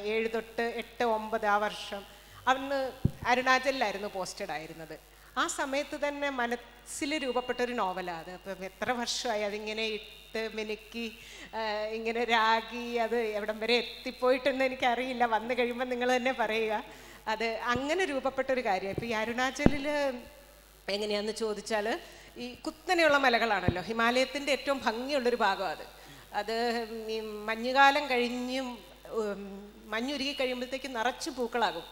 ഏഴ് തൊട്ട് 8, 9 ആ വർഷം അന്ന് അരുണാചലിലായിരുന്നു പോസ്റ്റഡ് ആയിരുന്നത്. ആ സമയത്ത് തന്നെ മനസ്സിൽ രൂപപ്പെട്ടൊരു നോവലാണ് അത്. അപ്പം എത്ര വർഷമായി അതിങ്ങനെ ഇട്ട് മിനുക്കി ഇങ്ങനെ രാഗി അത് എവിടം വരെ എത്തിപ്പോയിട്ടെന്ന് എനിക്കറിയില്ല. വന്നു കഴിയുമ്പോൾ നിങ്ങൾ തന്നെ പറയുക. അത് അങ്ങനെ രൂപപ്പെട്ടൊരു കാര്യമാണ്. ഇപ്പം ഈ അരുണാചലിൽ എങ്ങനെയാണെന്ന് ചോദിച്ചാൽ ഈ കുത്തനെയുള്ള മലകളാണല്ലോ, ഹിമാലയത്തിൻ്റെ ഏറ്റവും ഭംഗിയുള്ളൊരു ഭാഗം അത് ഈ മഞ്ഞുകാലം കഴിഞ്ഞും മഞ്ഞുരുകി കഴിയുമ്പോഴത്തേക്കും നിറച്ച് പൂക്കളാകും.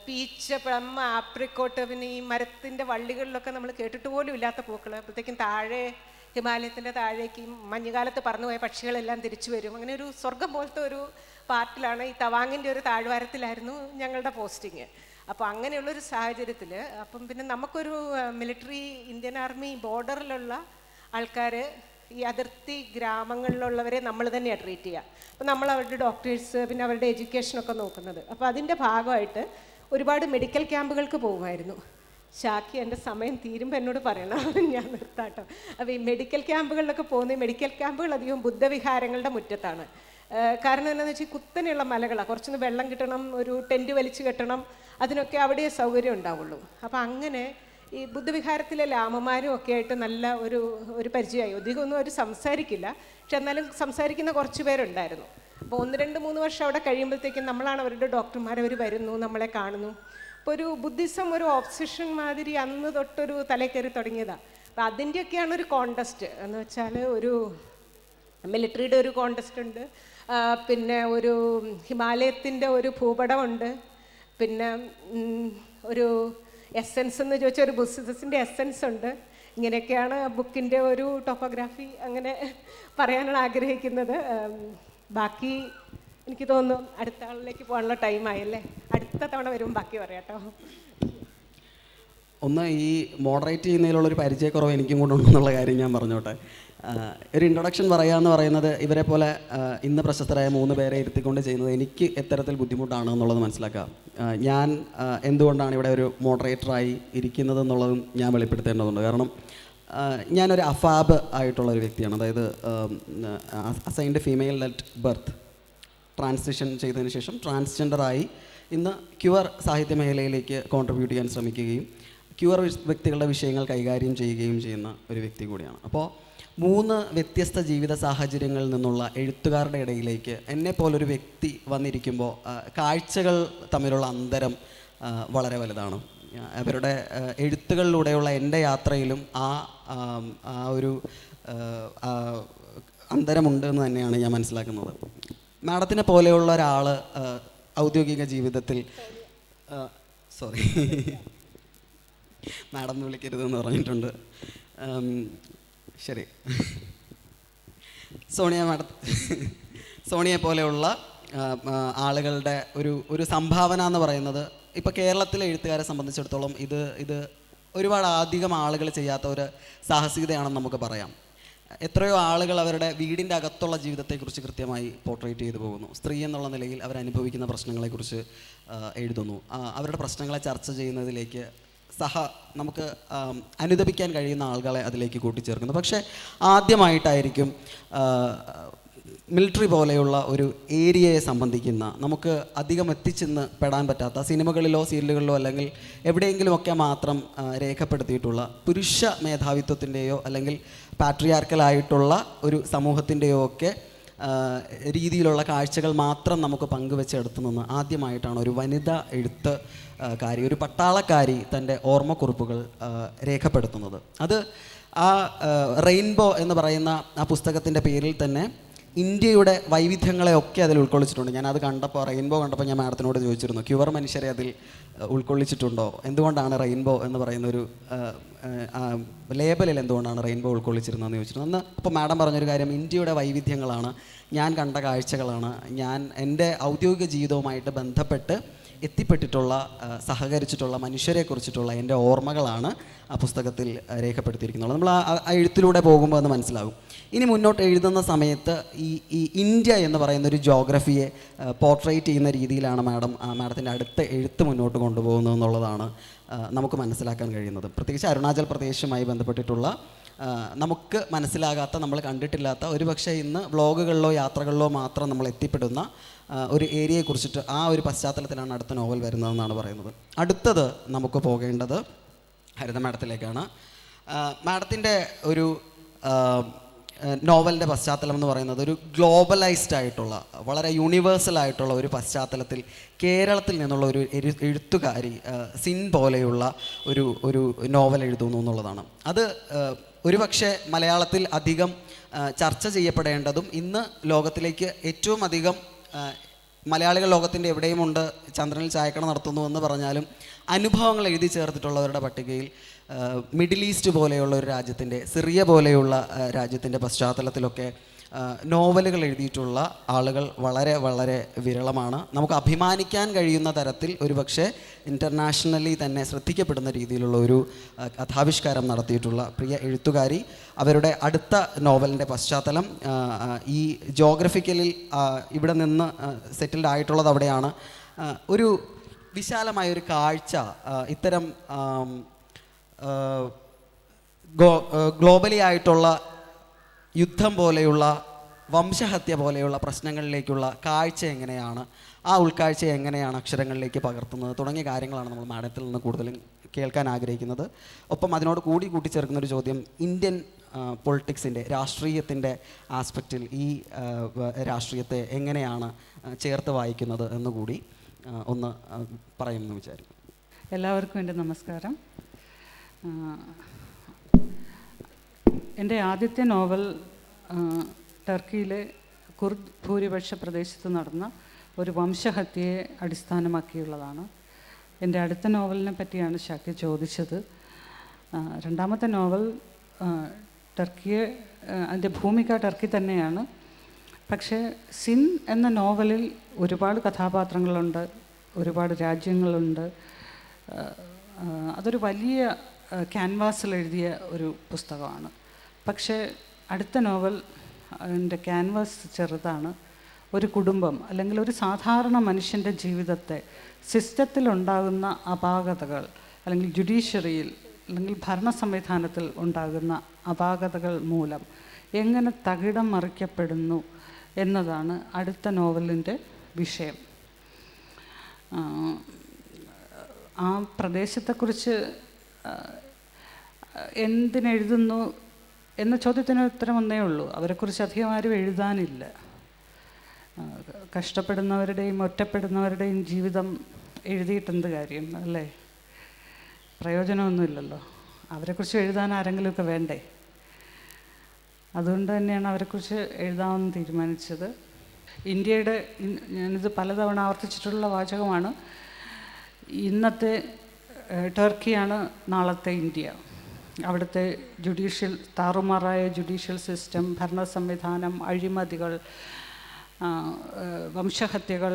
പീച്ച്, പ്ലം, ആപ്രിക്കോട്ട്, പിന്നെ ഈ മരത്തിൻ്റെ വള്ളികളിലൊക്കെ നമ്മൾ കേട്ടിട്ട് പോലും ഇല്ലാത്ത പൂക്കൾ. അപ്പോഴത്തേക്കും താഴെ ഹിമാലയത്തിൻ്റെ താഴേക്ക് മഞ്ഞുകാലത്ത് പറന്നുപോയ പക്ഷികളെല്ലാം തിരിച്ചു വരും. അങ്ങനെ ഒരു സ്വർഗം പോലത്തെ ഒരു പാർട്ടിലാണ്. ഈ തവാങ്ങിൻ്റെ ഒരു താഴ്വാരത്തിലായിരുന്നു ഞങ്ങളുടെ പോസ്റ്റിങ്. അപ്പോൾ അങ്ങനെയുള്ളൊരു സാഹചര്യത്തിൽ അപ്പം പിന്നെ നമുക്കൊരു മിലിറ്ററി, ഇന്ത്യൻ ആർമി ബോർഡറിലുള്ള ആൾക്കാർ, ഈ അതിർത്തി ഗ്രാമങ്ങളിലുള്ളവരെ നമ്മൾ തന്നെയാണ് ട്രീറ്റ് ചെയ്യുക. അപ്പോൾ നമ്മൾ അവരുടെ ഡോക്ടേഴ്സ്, പിന്നെ അവരുടെ എഡ്യൂക്കേഷനൊക്കെ നോക്കുന്നത്. അപ്പോൾ അതിൻ്റെ ഭാഗമായിട്ട് ഒരുപാട് മെഡിക്കൽ ക്യാമ്പുകൾക്ക് പോകുമായിരുന്നു. ഷാക്കി എൻ്റെ സമയം തീരുമ്പോൾ എന്നോട് പറയണം, ഞാൻ നിർത്താട്ടോ. അപ്പോൾ ഈ മെഡിക്കൽ ക്യാമ്പുകളിലൊക്കെ പോകുന്ന മെഡിക്കൽ ക്യാമ്പുകൾ അധികം ബുദ്ധവിഹാരങ്ങളുടെ മുറ്റത്താണ്. കാരണം എന്താണെന്ന് വെച്ചാൽ കുത്തനെയുള്ള മലകളാണ്, കുറച്ചൊന്ന് വെള്ളം കിട്ടണം, ഒരു ടെൻറ്റ് വലിച്ചു കെട്ടണം, അതിനൊക്കെ അവിടെ സൗകര്യം ഉണ്ടാവുള്ളൂ. അപ്പോൾ അങ്ങനെ ഈ ബുദ്ധവിഹാരത്തിലെ ലാമമാരും ഒക്കെ ആയിട്ട് നല്ല ഒരു പരിചയമായി. അധികമൊന്നും അവർ സംസാരിക്കില്ല, പക്ഷെ എന്നാലും സംസാരിക്കുന്ന കുറച്ച് പേരുണ്ടായിരുന്നു. അപ്പോൾ 1, 2, 3 വർഷം അവിടെ കഴിയുമ്പോഴത്തേക്കും നമ്മളാണ് അവരുടെ ഡോക്ടർമാർ. അവർ വരുന്നു, നമ്മളെ കാണുന്നു. അപ്പോൾ ഒരു ബുദ്ധിസം, ഒരു ഓബ്സഷൻ മാതിരി അന്ന് തൊട്ടൊരു തലയിൽ കയറി തുടങ്ങിയതാണ്. അപ്പോൾ അതിൻ്റെയൊക്കെയാണ് ഒരു കോണ്ടസ്റ്റ് എന്ന് വെച്ചാൽ, ഒരു മിലിറ്ററിയുടെ ഒരു കോണ്ടസ്റ്റ് ഉണ്ട്, പിന്നെ ഒരു ഹിമാലയത്തിൻ്റെ ഒരു ഭൂപടമുണ്ട്, പിന്നെ ഒരു എസെൻസ് എന്ന് ചോദിച്ചാൽ ഒരു ബുദ്ധിസത്തിൻ്റെ എസെൻസ് ഉണ്ട്. ഇങ്ങനെയൊക്കെയാണ് ബുക്കിൻ്റെ ഒരു ടോപ്പോഗ്രാഫി അങ്ങനെ പറയാനാണ് ആഗ്രഹിക്കുന്നത്. ബാക്കി എനിക്ക് തോന്നുന്നു അടുത്ത ആളിലേക്ക് പോകാനുള്ള ടൈമായല്ലേ. അടുത്ത തവണ വരുമ്പോൾ ബാക്കി പറയാട്ടോ. ഒന്ന് ഈ മോഡറേറ്റ് ചെയ്യുന്നതിലുള്ളൊരു പരിചയക്കുറവ് എനിക്കും കൊണ്ടുണ്ടെന്നുള്ള കാര്യം ഞാൻ പറഞ്ഞോട്ടെ. ഒരു ഇൻട്രൊഡക്ഷൻ പറയാമെന്ന് പറയുന്നത്, ഇവരെ പോലെ ഇന്ന് പ്രശസ്തരായ 3 പേരെ ഇരുത്തിക്കൊണ്ട് ചെയ്യുന്നത് എനിക്ക് എത്തരത്തിൽ ബുദ്ധിമുട്ടാണ് എന്നുള്ളത് മനസ്സിലാക്കാം. ഞാൻ എന്തുകൊണ്ടാണ് ഇവിടെ ഒരു മോഡറേറ്ററായി ഇരിക്കുന്നത് എന്നുള്ളതും ഞാൻ വെളിപ്പെടുത്തേണ്ടതുണ്ട്. കാരണം ഞാനൊരു അഫാബ് ആയിട്ടുള്ളൊരു വ്യക്തിയാണ്. അതായത് assigned female at birth, transition ചെയ്തതിന് ശേഷം ട്രാൻസ്ജെൻഡറായി ഇന്ന് ക്യൂർ സാഹിത്യ മേഖലയിലേക്ക് കോൺട്രിബ്യൂട്ട് ചെയ്യാൻ ശ്രമിക്കുകയും ക്യൂർ വ്യക്തികളുടെ വിഷയങ്ങൾ കൈകാര്യം ചെയ്യുകയും ചെയ്യുന്ന ഒരു വ്യക്തി കൂടിയാണ്. അപ്പോൾ 3 വ്യത്യസ്ത ജീവിത സാഹചര്യങ്ങളിൽ നിന്നുള്ള എഴുത്തുകാരുടെ ഇടയിലേക്ക് എന്നെപ്പോലൊരു വ്യക്തി വന്നിരിക്കുമ്പോൾ കാഴ്ചകൾ തമ്മിലുള്ള അന്തരം വളരെ വലുതാണ്. അവരുടെ എഴുത്തുകളിലൂടെയുള്ള എൻ്റെ യാത്രയിലും ആ ഒരു അന്തരമുണ്ട് എന്ന് തന്നെയാണ് ഞാൻ മനസ്സിലാക്കുന്നത്. മാഡത്തിനെ പോലെയുള്ള ഒരാൾ ഔദ്യോഗിക ജീവിതത്തിൽ മാഡം എന്ന് വിളിക്കരുതെന്ന് പറഞ്ഞിട്ടുണ്ട്. ശരി, സോണിയെ പോലെയുള്ള ആളുകളുടെ ഒരു സംഭാവന എന്ന് പറയുന്നത് ഇപ്പോൾ കേരളത്തിലെ എഴുത്തുകാരെ സംബന്ധിച്ചിടത്തോളം ഇത് ഒരുപാട് അധികം ആളുകൾ ചെയ്യാത്ത ഒരു സാഹസികതയാണെന്ന് നമുക്ക് പറയാം. എത്രയോ ആളുകൾ അവരുടെ വീടിൻ്റെ അകത്തുള്ള ജീവിതത്തെക്കുറിച്ച് കൃത്യമായി പോർട്രേറ്റ് ചെയ്തു പോകുന്നു. സ്ത്രീ എന്നുള്ള നിലയിൽ അവരനുഭവിക്കുന്ന പ്രശ്നങ്ങളെക്കുറിച്ച് എഴുതുന്നു. അവരുടെ പ്രശ്നങ്ങളെ ചർച്ച ചെയ്യുന്നതിലേക്ക് നമുക്ക് അനുദപിക്കാൻ കഴിയുന്ന ആളുകളെ അതിലേക്ക് കൂട്ടിച്ചേർക്കുന്നു. പക്ഷേ ആദ്യമായിട്ടായിരിക്കും മിലിറ്ററി പോലെയുള്ള ഒരു ഏരിയയെ സംബന്ധിക്കുന്ന, നമുക്ക് അധികം എത്തിച്ചെന്ന് പെടാൻ പറ്റാത്ത, സിനിമകളിലോ സീരിയലുകളിലോ അല്ലെങ്കിൽ എവിടെയെങ്കിലുമൊക്കെ മാത്രം രേഖപ്പെടുത്തിയിട്ടുള്ള പുരുഷ മേധാവിത്വത്തിൻ്റെയോ അല്ലെങ്കിൽ പാട്രിയാർക്കലായിട്ടുള്ള ഒരു സമൂഹത്തിൻ്റെയോ ഒക്കെ രീതിയിലുള്ള കാഴ്ചകൾ മാത്രം നമുക്ക് പങ്കുവെച്ചെടുത്തു നിന്ന് ആദ്യമായിട്ടാണ് ഒരു വനിതാ എഴുത്തുകാരി, ഒരു പട്ടാളക്കാരി തൻ്റെ ഓർമ്മക്കുറിപ്പുകൾ രേഖപ്പെടുത്തുന്നത്. അത് ആ റെയിൻബോ എന്ന് പറയുന്ന ആ പുസ്തകത്തിൻ്റെ പേരിൽ തന്നെ ഇന്ത്യയുടെ വൈവിധ്യങ്ങളെയൊക്കെ അതിൽ ഉൾക്കൊള്ളിച്ചിട്ടുണ്ട്. ഞാനത് കണ്ടപ്പോൾ, റെയിൻബോ കണ്ടപ്പോൾ ഞാൻ മാഡത്തിനോട് ചോദിച്ചിരുന്നു, ക്യൂർ മനുഷ്യരെ അതിൽ ഉൾക്കൊള്ളിച്ചിട്ടുണ്ടോ, എന്തുകൊണ്ടാണ് റെയിൻബോ എന്ന് പറയുന്നൊരു ലേബലിൽ എന്തുകൊണ്ടാണ് റെയിൻബോ ഉൾക്കൊള്ളിച്ചിരുന്നതെന്ന് ചോദിച്ചിരുന്നു. അന്ന് അപ്പോൾ മാഡം പറഞ്ഞൊരു കാര്യം, ഇന്ത്യയുടെ വൈവിധ്യങ്ങളാണ്, ഞാൻ കണ്ട കാഴ്ചകളാണ്, ഞാൻ എൻ്റെ ഔദ്യോഗിക ജീവിതവുമായിട്ട് ബന്ധപ്പെട്ട് എത്തിപ്പെട്ടിട്ടുള്ള, സഹകരിച്ചിട്ടുള്ള മനുഷ്യരെക്കുറിച്ചിട്ടുള്ള എൻ്റെ ഓർമ്മകളാണ് ആ പുസ്തകത്തിൽ രേഖപ്പെടുത്തിയിരിക്കുന്നത്. നമ്മൾ ആ എഴുത്തിലൂടെ പോകുമ്പോൾ അത് മനസ്സിലാകും. ഇനി മുന്നോട്ട് എഴുതുന്ന സമയത്ത് ഈ ഇന്ത്യ എന്ന് പറയുന്ന ഒരു ജോഗ്രഫിയെ പോർട്രേറ്റ് ചെയ്യുന്ന രീതിയിലാണ് മാഡത്തിൻ്റെ അടുത്ത എഴുത്ത് മുന്നോട്ട് കൊണ്ടുപോകുന്നത് എന്നുള്ളതാണ് നമുക്ക് മനസ്സിലാക്കാൻ കഴിയുന്നത്. പ്രത്യേകിച്ച് അരുണാചൽ പ്രദേശുമായി ബന്ധപ്പെട്ടിട്ടുള്ള നമുക്ക് മനസ്സിലാകാത്ത, നമ്മൾ കണ്ടിട്ടില്ലാത്ത, ഒരുപക്ഷെ ഇന്ന് വ്ളോഗുകളിലോ യാത്രകളിലോ മാത്രം നമ്മൾ എത്തിപ്പെടുന്ന ഒരു ഏരിയയെക്കുറിച്ചിട്ട് ആ ഒരു പശ്ചാത്തലത്തിലാണ് അടുത്ത നോവൽ വരുന്നതെന്നാണ് പറയുന്നത്. അടുത്തത് നമുക്ക് പോകേണ്ടത് ഹരിത മാഡത്തിലേക്കാണ്. മാഡത്തിൻ്റെ ഒരു നോവലിൻ്റെ പശ്ചാത്തലം എന്ന് പറയുന്നത് ഒരു ഗ്ലോബലൈസ്ഡ് ആയിട്ടുള്ള, വളരെ യൂണിവേഴ്സൽ ആയിട്ടുള്ള ഒരു പശ്ചാത്തലത്തിൽ കേരളത്തിൽ നിന്നുള്ള ഒരു എഴുത്തുകാരി സിൻ പോലെയുള്ള ഒരു നോവൽ എഴുതുന്നു എന്നുള്ളതാണ്. അത് ഒരുപക്ഷെ മലയാളത്തിൽ അധികം ചർച്ച ചെയ്യപ്പെടേണ്ടതും ഇന്ന് ലോകത്തിലേക്ക് ഏറ്റവും അധികം മലയാളികൾ ലോകത്തിൻ്റെ എവിടെയുമുണ്ട്, ചന്ദ്രനിൽ ചായക്കട നടത്തുന്നു എന്ന് പറഞ്ഞാലും അനുഭവങ്ങൾ എഴുതി ചേർത്തിട്ടുള്ളവരുടെ പട്ടികയിൽ മിഡിൽ ഈസ്റ്റ് പോലെയുള്ള ഒരു രാജ്യത്തിൻ്റെ, സിറിയ പോലെയുള്ള രാജ്യത്തിൻ്റെ പശ്ചാത്തലത്തിലൊക്കെ നോവലുകൾ എഴുതിയിട്ടുള്ള ആളുകൾ വളരെ വളരെ വിരളമാണ്. നമുക്ക് അഭിമാനിക്കാൻ കഴിയുന്ന തരത്തിൽ ഒരുപക്ഷെ ഇൻ്റർനാഷണലി തന്നെ ശ്രദ്ധിക്കപ്പെടുന്ന രീതിയിലുള്ള ഒരു കഥാവിഷ്കാരം നടത്തിയിട്ടുള്ള പ്രിയ എഴുത്തുകാരി. അവരുടെ അടുത്ത നോവലിൻ്റെ പശ്ചാത്തലം ഈ ജോഗ്രഫിക്കലിൽ ഇവിടെ നിന്ന് സെറ്റിൽഡ് ആയിട്ടുള്ളത് അവിടെയാണ്. ഒരു വിശാലമായൊരു കാഴ്ച ഇത്തരം ഗ്ലോബലി ആയിട്ടുള്ള യുദ്ധം പോലെയുള്ള, വംശഹത്യ പോലെയുള്ള പ്രശ്നങ്ങളിലേക്കുള്ള കാഴ്ച എങ്ങനെയാണ്, ആ ഉൾക്കാഴ്ച എങ്ങനെയാണ് അക്ഷരങ്ങളിലേക്ക് പകർത്തുന്നത് തുടങ്ങിയ കാര്യങ്ങളാണ് നമ്മൾ മാഡത്തിൽ നിന്ന് കൂടുതലും കേൾക്കാൻ ആഗ്രഹിക്കുന്നത്. ഒപ്പം അതിനോട് കൂട്ടിച്ചേർക്കുന്നൊരു ചോദ്യം, ഇന്ത്യൻ പൊളിറ്റിക്സിൻ്റെ, രാഷ്ട്രീയത്തിൻ്റെ ആസ്പെക്റ്റിൽ ഈ രാഷ്ട്രീയത്തെ എങ്ങനെയാണ് ചേർത്ത് വായിക്കുന്നത് എന്നുകൂടി ഒന്ന് പറയുമെന്ന് വിചാരിക്കും. എല്ലാവർക്കും എൻ്റെ നമസ്കാരം. എൻ്റെ ആദ്യത്തെ നോവൽ ടർക്കിയിലെ കുർദ് ഭൂരിപക്ഷ പ്രദേശത്ത് നടന്ന ഒരു വംശഹത്യയെ അടിസ്ഥാനമാക്കിയുള്ളതാണ്. എൻ്റെ അടുത്ത നോവലിനെ പറ്റിയാണ് ഷാക്കി ചോദിച്ചത്. രണ്ടാമത്തെ നോവൽ ടർക്കിയെ, അതിൻ്റെ ഭൂമിക ടർക്കി തന്നെയാണ്. പക്ഷേ സിൻ എന്ന നോവലിൽ ഒരുപാട് കഥാപാത്രങ്ങളുണ്ട്, ഒരുപാട് രാജ്യങ്ങളുണ്ട്. അതൊരു വലിയ ക്യാൻവാസിൽ എഴുതിയ ഒരു പുസ്തകമാണ്. പക്ഷേ അടുത്ത നോവൽ എൻ്റെ ക്യാൻവാസ് ചെറുതാണ്. ഒരു കുടുംബം അല്ലെങ്കിൽ ഒരു സാധാരണ മനുഷ്യൻ്റെ ജീവിതത്തെ, സിസ്റ്റത്തിലുണ്ടാകുന്ന അപാകതകൾ അല്ലെങ്കിൽ ജുഡീഷ്യറിയിൽ അല്ലെങ്കിൽ ഭരണ സംവിധാനത്തിൽ ഉണ്ടാകുന്ന അപാകതകൾ മൂലം എങ്ങനെ തകിടം മറിക്കപ്പെടുന്നു എന്നതാണ് അടുത്ത നോവലിൻ്റെ വിഷയം. ആ പ്രദേശത്തെക്കുറിച്ച് എന്തിനെഴുതുന്നു എന്ന ചോദ്യത്തിന് ഉത്തരം ഒന്നേ ഉള്ളൂ, അവരെക്കുറിച്ച് അധികം ആരും എഴുതാനില്ല. കഷ്ടപ്പെടുന്നവരുടെയും ഒറ്റപ്പെടുന്നവരുടെയും ജീവിതം എഴുതിയിട്ടെന്ത് കാര്യം, അല്ലേ? പ്രയോജനമൊന്നുമില്ലല്ലോ. അവരെക്കുറിച്ച് എഴുതാൻ ആരെങ്കിലുമൊക്കെ വേണ്ടേ? അതുകൊണ്ട് തന്നെയാണ് അവരെക്കുറിച്ച് എഴുതാമെന്ന് തീരുമാനിച്ചത്. ഇന്ത്യയുടെ, ഞാനിത് പലതവണ ആവർത്തിച്ചിട്ടുള്ള വാചകമാണ്, ഇന്നത്തെ ടർക്കിയാണ് നാളത്തെ ഇന്ത്യ. അവിടുത്തെ താറുമാറായ ജുഡീഷ്യൽ സിസ്റ്റം, ഭരണ സംവിധാനം, അഴിമതികൾ, വംശഹത്യകൾ,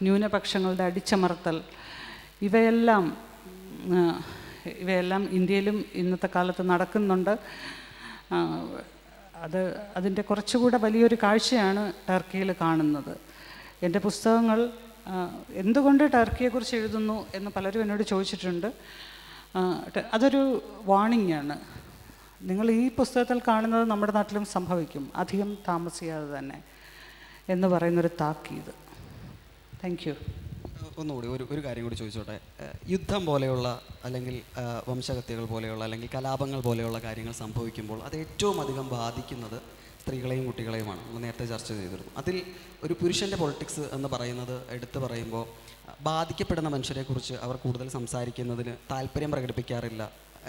ന്യൂനപക്ഷങ്ങളുടെ അടിച്ചമർത്തൽ, ഇവയെല്ലാം ഇന്ത്യയിലും ഇന്നത്തെ കാലത്ത് നടക്കുന്നുണ്ട്. അതിൻ്റെ കുറച്ചുകൂടെ വലിയൊരു കാഴ്ചയാണ് ടർക്കിയിൽ കാണുന്നത്. എൻ്റെ പുസ്തകങ്ങൾ എന്തുകൊണ്ട് ടർക്കിയെക്കുറിച്ച് എഴുതുന്നു എന്ന് പലരും എന്നോട് ചോദിച്ചിട്ടുണ്ട്. അതൊരു വാണിംഗ് ആണ്. നിങ്ങൾ ഈ പുസ്തകത്തിൽ കാണുന്നത് നമ്മുടെ നാട്ടിലും സംഭവിക്കും, അധികം താമസിയാതെ തന്നെ എന്ന് പറയുന്നൊരു താക്കീത്. Thank you. ഒന്നുകൂടി ഒരു കാര്യം കൂടി ചോദിച്ചോട്ടെ. യുദ്ധം പോലെയുള്ള അല്ലെങ്കിൽ വംശഹത്യകൾ പോലെയുള്ള അല്ലെങ്കിൽ കലാപങ്ങൾ പോലെയുള്ള കാര്യങ്ങൾ സംഭവിക്കുമ്പോൾ അത് ഏറ്റവും അധികം ബാധിക്കുന്നത് സ്ത്രീകളെയും കുട്ടികളെയുമാണ്. നമ്മൾ നേരത്തെ ചർച്ച ചെയ്തിരുന്നു. അതിൽ ഒരു പുരുഷൻ്റെ പൊളിറ്റിക്സ് എന്ന് പറയുന്നത് എടുത്തു പറയുമ്പോൾ ബാധിക്കപ്പെടുന്ന മനുഷ്യരെക്കുറിച്ച് അവർ കൂടുതൽ സംസാരിക്കുന്നതിന് താല്പര്യം പ്രകടിപ്പിക്കാറില്ല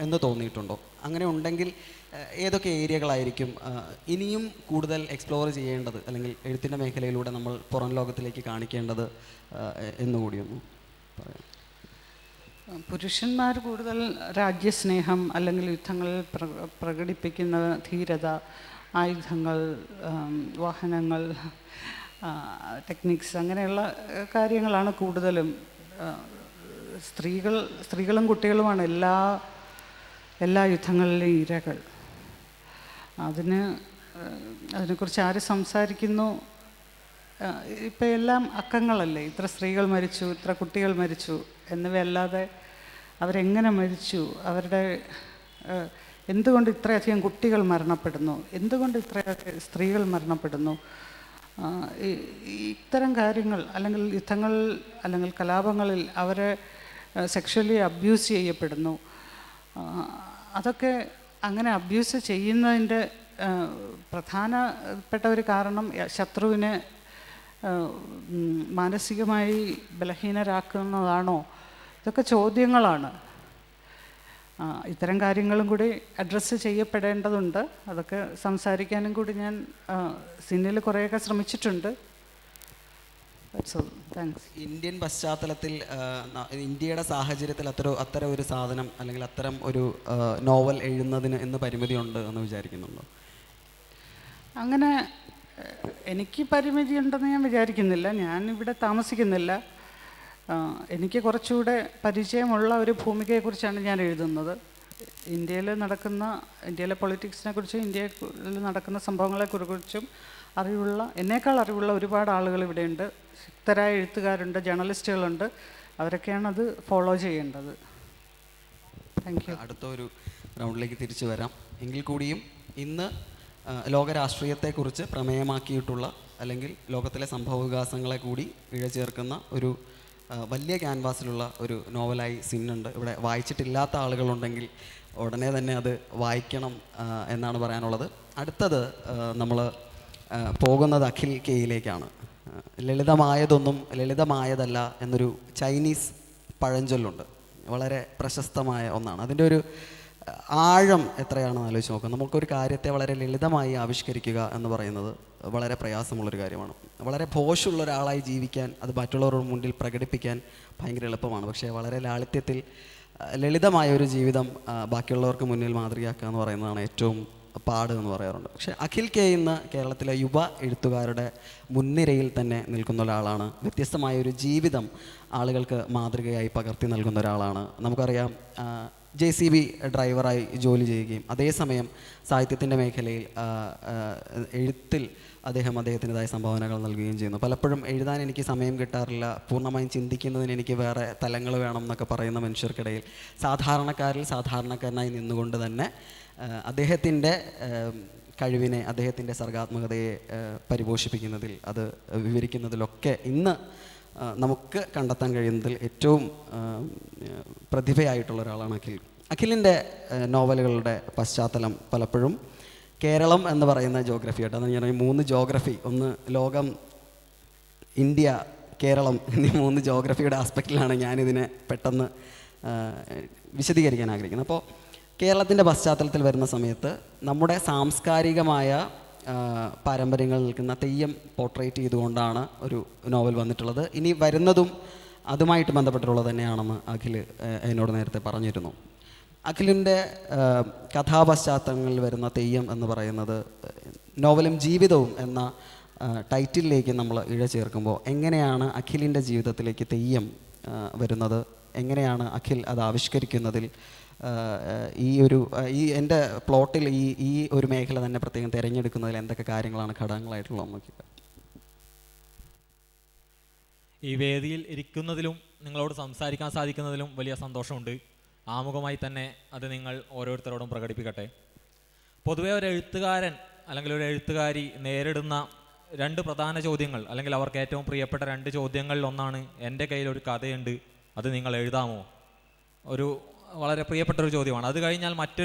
എന്ന് തോന്നിയിട്ടുണ്ടോ? അങ്ങനെ ഉണ്ടെങ്കിൽ ഏതൊക്കെ ഏരിയകളായിരിക്കും ഇനിയും കൂടുതൽ എക്സ്പ്ലോർ ചെയ്യേണ്ടത് അല്ലെങ്കിൽ എഴുത്തിൻ്റെ മേഖലയിലൂടെ നമ്മൾ പുറം ലോകത്തിലേക്ക് കാണിക്കേണ്ടത് എന്നുകൂടിയൊന്നും പറയാം. പുരുഷന്മാർ കൂടുതൽ രാജ്യസ്നേഹം അല്ലെങ്കിൽ യുദ്ധങ്ങളിൽ പ്രകടിപ്പിക്കുന്ന ധീരത, ആയുധങ്ങൾ, വാഹനങ്ങൾ, ടെക്നിക്സ്, അങ്ങനെയുള്ള കാര്യങ്ങളാണ് കൂടുതലും. സ്ത്രീകളും കുട്ടികളുമാണ് എല്ലാ യുദ്ധങ്ങളിലെയും ഇരകൾ. അതിനെക്കുറിച്ച് ആര് സംസാരിക്കുന്നു? ഇപ്പം എല്ലാം അക്കങ്ങളല്ലേ, ഇത്ര സ്ത്രീകൾ മരിച്ചു, ഇത്ര കുട്ടികൾ മരിച്ചു എന്നിവയല്ലാതെ അവരെങ്ങനെ മരിച്ചു, അവരുടെ എന്തുകൊണ്ട് ഇത്രയധികം കുട്ടികൾ മരണപ്പെടുന്നു, എന്തുകൊണ്ട് ഇത്രയൊക്കെ സ്ത്രീകൾ മരണപ്പെടുന്നു, ഇത്തരം കാര്യങ്ങൾ, അല്ലെങ്കിൽ യുദ്ധങ്ങൾ അല്ലെങ്കിൽ കലാപങ്ങളിൽ അവരെ സെക്ഷലി അബ്യൂസ് ചെയ്യപ്പെടുന്നു. അതൊക്കെ അങ്ങനെ അബ്യൂസ് ചെയ്യുന്നതിൻ്റെ പ്രധാനപ്പെട്ട ഒരു കാരണം ശത്രുവിനെ മാനസികമായി ബലഹീനരാക്കുന്നതാണോ? ഇതൊക്കെ ചോദ്യങ്ങളാണ്. ഇത്തരം കാര്യങ്ങളും കൂടി അഡ്രസ്സ് ചെയ്യപ്പെടേണ്ടതുണ്ട്. അതൊക്കെ സംസാരിക്കാനും കൂടി ഞാൻ സിനിമയിൽ കുറേയൊക്കെ ശ്രമിച്ചിട്ടുണ്ട്. താങ്ക്സ്. ഇന്ത്യൻ പശ്ചാത്തലത്തിൽ ഇന്ത്യയുടെ സാഹചര്യത്തിൽ അത്തരം ഒരു സാധനം അല്ലെങ്കിൽ അത്തരം ഒരു നോവൽ എഴുതുന്നതിന് എന്ന് പരിമിതിയുണ്ട് എന്ന് വിചാരിക്കുന്നുണ്ടോ? അങ്ങനെ എനിക്ക് പരിമിതിയുണ്ടെന്ന് ഞാൻ വിചാരിക്കുന്നില്ല. ഞാൻ ഇവിടെ താമസിക്കുന്നില്ല. എനിക്ക് കുറച്ചുകൂടെ പരിചയമുള്ള ഒരു ഭൂമികയെക്കുറിച്ചാണ് ഞാൻ എഴുതുന്നത്. ഇന്ത്യയിലെ പൊളിറ്റിക്സിനെ കുറിച്ചും ഇന്ത്യയിൽ നടക്കുന്ന സംഭവങ്ങളെക്കുറിച്ചും എന്നേക്കാൾ അറിവുള്ള ഒരുപാട് ആളുകൾ ഇവിടെയുണ്ട്. ശക്തരായ എഴുത്തുകാരുണ്ട്, ജേർണലിസ്റ്റുകളുണ്ട്. അവരൊക്കെയാണ് അത് ഫോളോ ചെയ്യേണ്ടത്. Thank you. അടുത്ത ഒരു റൗണ്ടിലേക്ക് തിരിച്ചു വരാം. എങ്കിൽ കൂടിയും ഇന്ന് ലോകരാഷ്ട്രീയത്തെക്കുറിച്ച് പ്രമേയമാക്കിയിട്ടുള്ള അല്ലെങ്കിൽ ലോകത്തിലെ സംഭവവികാസങ്ങളെ കൂടി ഇഴചേർക്കുന്ന ഒരു വലിയ ക്യാൻവാസിലുള്ള ഒരു നോവലായി സിന്നുണ്ട്. ഇവിടെ വായിച്ചിട്ടില്ലാത്ത ആളുകളുണ്ടെങ്കിൽ ഉടനെ തന്നെ അത് വായിക്കണം എന്നാണ് പറയാനുള്ളത്. അടുത്തത് നമ്മൾ പോകുന്നത് അഖിൽ കെയിലേക്കാണ്. ലളിതമായതൊന്നും ലളിതമായതല്ല എന്നൊരു ചൈനീസ് പഴഞ്ചൊല്ലുണ്ട്. വളരെ പ്രശസ്തമായ ഒന്നാണ്. അതിൻ്റെ ഒരു ആഴം എത്രയാണെന്ന് ആലോചിച്ച് നോക്കാം. നമുക്കൊരു കാര്യത്തെ വളരെ ലളിതമായി ആവിഷ്കരിക്കുക എന്ന് പറയുന്നത് വളരെ പ്രയാസമുള്ളൊരു കാര്യമാണ്. വളരെ ഭോഷുള്ള ഒരാളായി ജീവിക്കാൻ, അത് മറ്റുള്ളവരുടെ മുന്നിൽ പ്രകടിപ്പിക്കാൻ ഭയങ്കര എളുപ്പമാണ്. പക്ഷേ വളരെ ലാളിത്യത്തിൽ ലളിതമായ ഒരു ജീവിതം ബാക്കിയുള്ളവർക്ക് മുന്നിൽ മാതൃകയാക്കുക എന്ന് പറയുന്നതാണ് ഏറ്റവും പാട് എന്ന് പറയാറുണ്ട്. പക്ഷേ അഖിൽ കെ ഇന്ന് കേരളത്തിലെ യുവ എഴുത്തുകാരുടെ മുൻനിരയിൽ തന്നെ നിൽക്കുന്ന ഒരാളാണ്. വ്യത്യസ്തമായ ഒരു ജീവിതം ആളുകൾക്ക് മാതൃകയായി പകർത്തി നൽകുന്ന ഒരാളാണ്. നമുക്കറിയാം, JCB ഡ്രൈവറായി ജോലി ചെയ്യുകയും അതേസമയം സാഹിത്യത്തിൻ്റെ മേഖലയിൽ എഴുത്തിൽ അദ്ദേഹത്തിൻ്റെതായ സംഭാവനകൾ നൽകുകയും ചെയ്യുന്നു. പലപ്പോഴും എഴുതാൻ എനിക്ക് സമയം കിട്ടാറില്ല, പൂർണ്ണമായും ചിന്തിക്കുന്നതിന് എനിക്ക് വേറെ തലങ്ങൾ വേണം എന്നൊക്കെ പറയുന്ന മനുഷ്യർക്കിടയിൽ സാധാരണക്കാരനായി നിന്നുകൊണ്ട് തന്നെ അദ്ദേഹത്തിൻ്റെ കഴിവിനെ, അദ്ദേഹത്തിൻ്റെ സർഗാത്മകതയെ പരിപോഷിപ്പിക്കുന്നതിൽ, അത് വിവരിക്കുന്നതിലൊക്കെ ഇന്ന് നമുക്ക് കണ്ടെത്താൻ കഴിയുന്നതിൽ ഏറ്റവും പ്രതിഭയായിട്ടുള്ള ഒരാളാണ് അഖിൽ. അഖിലിൻ്റെ നോവലുകളുടെ പശ്ചാത്തലം പലപ്പോഴും കേരളം എന്ന് പറയുന്ന ജോഗ്രഫി ആയിട്ട്, അതാണ് ഞാൻ 3 ജോഗ്രഫി, ഒന്ന് ലോകം, ഇന്ത്യ, കേരളം എന്നീ 3 ജോഗ്രഫിയുടെ ആസ്പെക്റ്റിലാണ് ഞാനിതിനെ പെട്ടെന്ന് വിശദീകരിക്കാൻ ആഗ്രഹിക്കുന്നത്. അപ്പോൾ കേരളത്തിൻ്റെ പശ്ചാത്തലത്തിൽ വരുന്ന സമയത്ത് നമ്മുടെ സാംസ്കാരികമായ പാരമ്പര്യങ്ങൾ നിൽക്കുന്ന തെയ്യം പോർട്രേറ്റ് ചെയ്തുകൊണ്ടാണ് ഒരു നോവൽ വന്നിട്ടുള്ളത്. ഇനി വരുന്നതും അതുമായിട്ട് ബന്ധപ്പെട്ടുള്ളത് തന്നെയാണെന്ന് അഖിൽ എന്നോട് നേരത്തെ പറഞ്ഞിരുന്നു. അഖിലിൻ്റെ കഥാപശ്ചാത്തലങ്ങളിൽ വരുന്ന തെയ്യം എന്ന് പറയുന്നത് നോവലും ജീവിതവും എന്ന ടൈറ്റിലേക്ക് നമ്മൾ ഇഴചേർക്കുമ്പോൾ എങ്ങനെയാണ് അഖിലിൻ്റെ ജീവിതത്തിലേക്ക് തെയ്യം വരുന്നത്, എങ്ങനെയാണ് അഖിൽ അത് ആവിഷ്കരിക്കുന്നതിൽ ഈ എൻ്റെ പ്ലോട്ടിൽ ഈ ഒരു മേഖല തന്നെ പ്രത്യേകം തിരഞ്ഞെടുക്കുന്നതിൽ എന്തൊക്കെ കാര്യങ്ങളാണ് ഘടകങ്ങളായിട്ടുള്ളത് നോക്കി. ഈ വേദിയിൽ ഇരിക്കുന്നതിലും നിങ്ങളോട് സംസാരിക്കാൻ സാധിക്കുന്നതിലും വലിയ സന്തോഷമുണ്ട്. ആമുഖമായി തന്നെ അത് നിങ്ങൾ ഓരോരുത്തരോടും പ്രകടിപ്പിക്കട്ടെ. പൊതുവെ ഒരു എഴുത്തുകാരൻ അല്ലെങ്കിൽ ഒരു എഴുത്തുകാരി നേരിടുന്ന 2 പ്രധാന ചോദ്യങ്ങൾ, അല്ലെങ്കിൽ അവർക്ക് ഏറ്റവും പ്രിയപ്പെട്ട 2 ചോദ്യങ്ങളിൽ ഒന്നാണ്, എൻ്റെ കയ്യിലൊരു കഥയുണ്ട്, അത് നിങ്ങൾ എഴുതാമോ? ഒരു വളരെ പ്രിയപ്പെട്ടൊരു ചോദ്യമാണ്. അത് കഴിഞ്ഞാൽ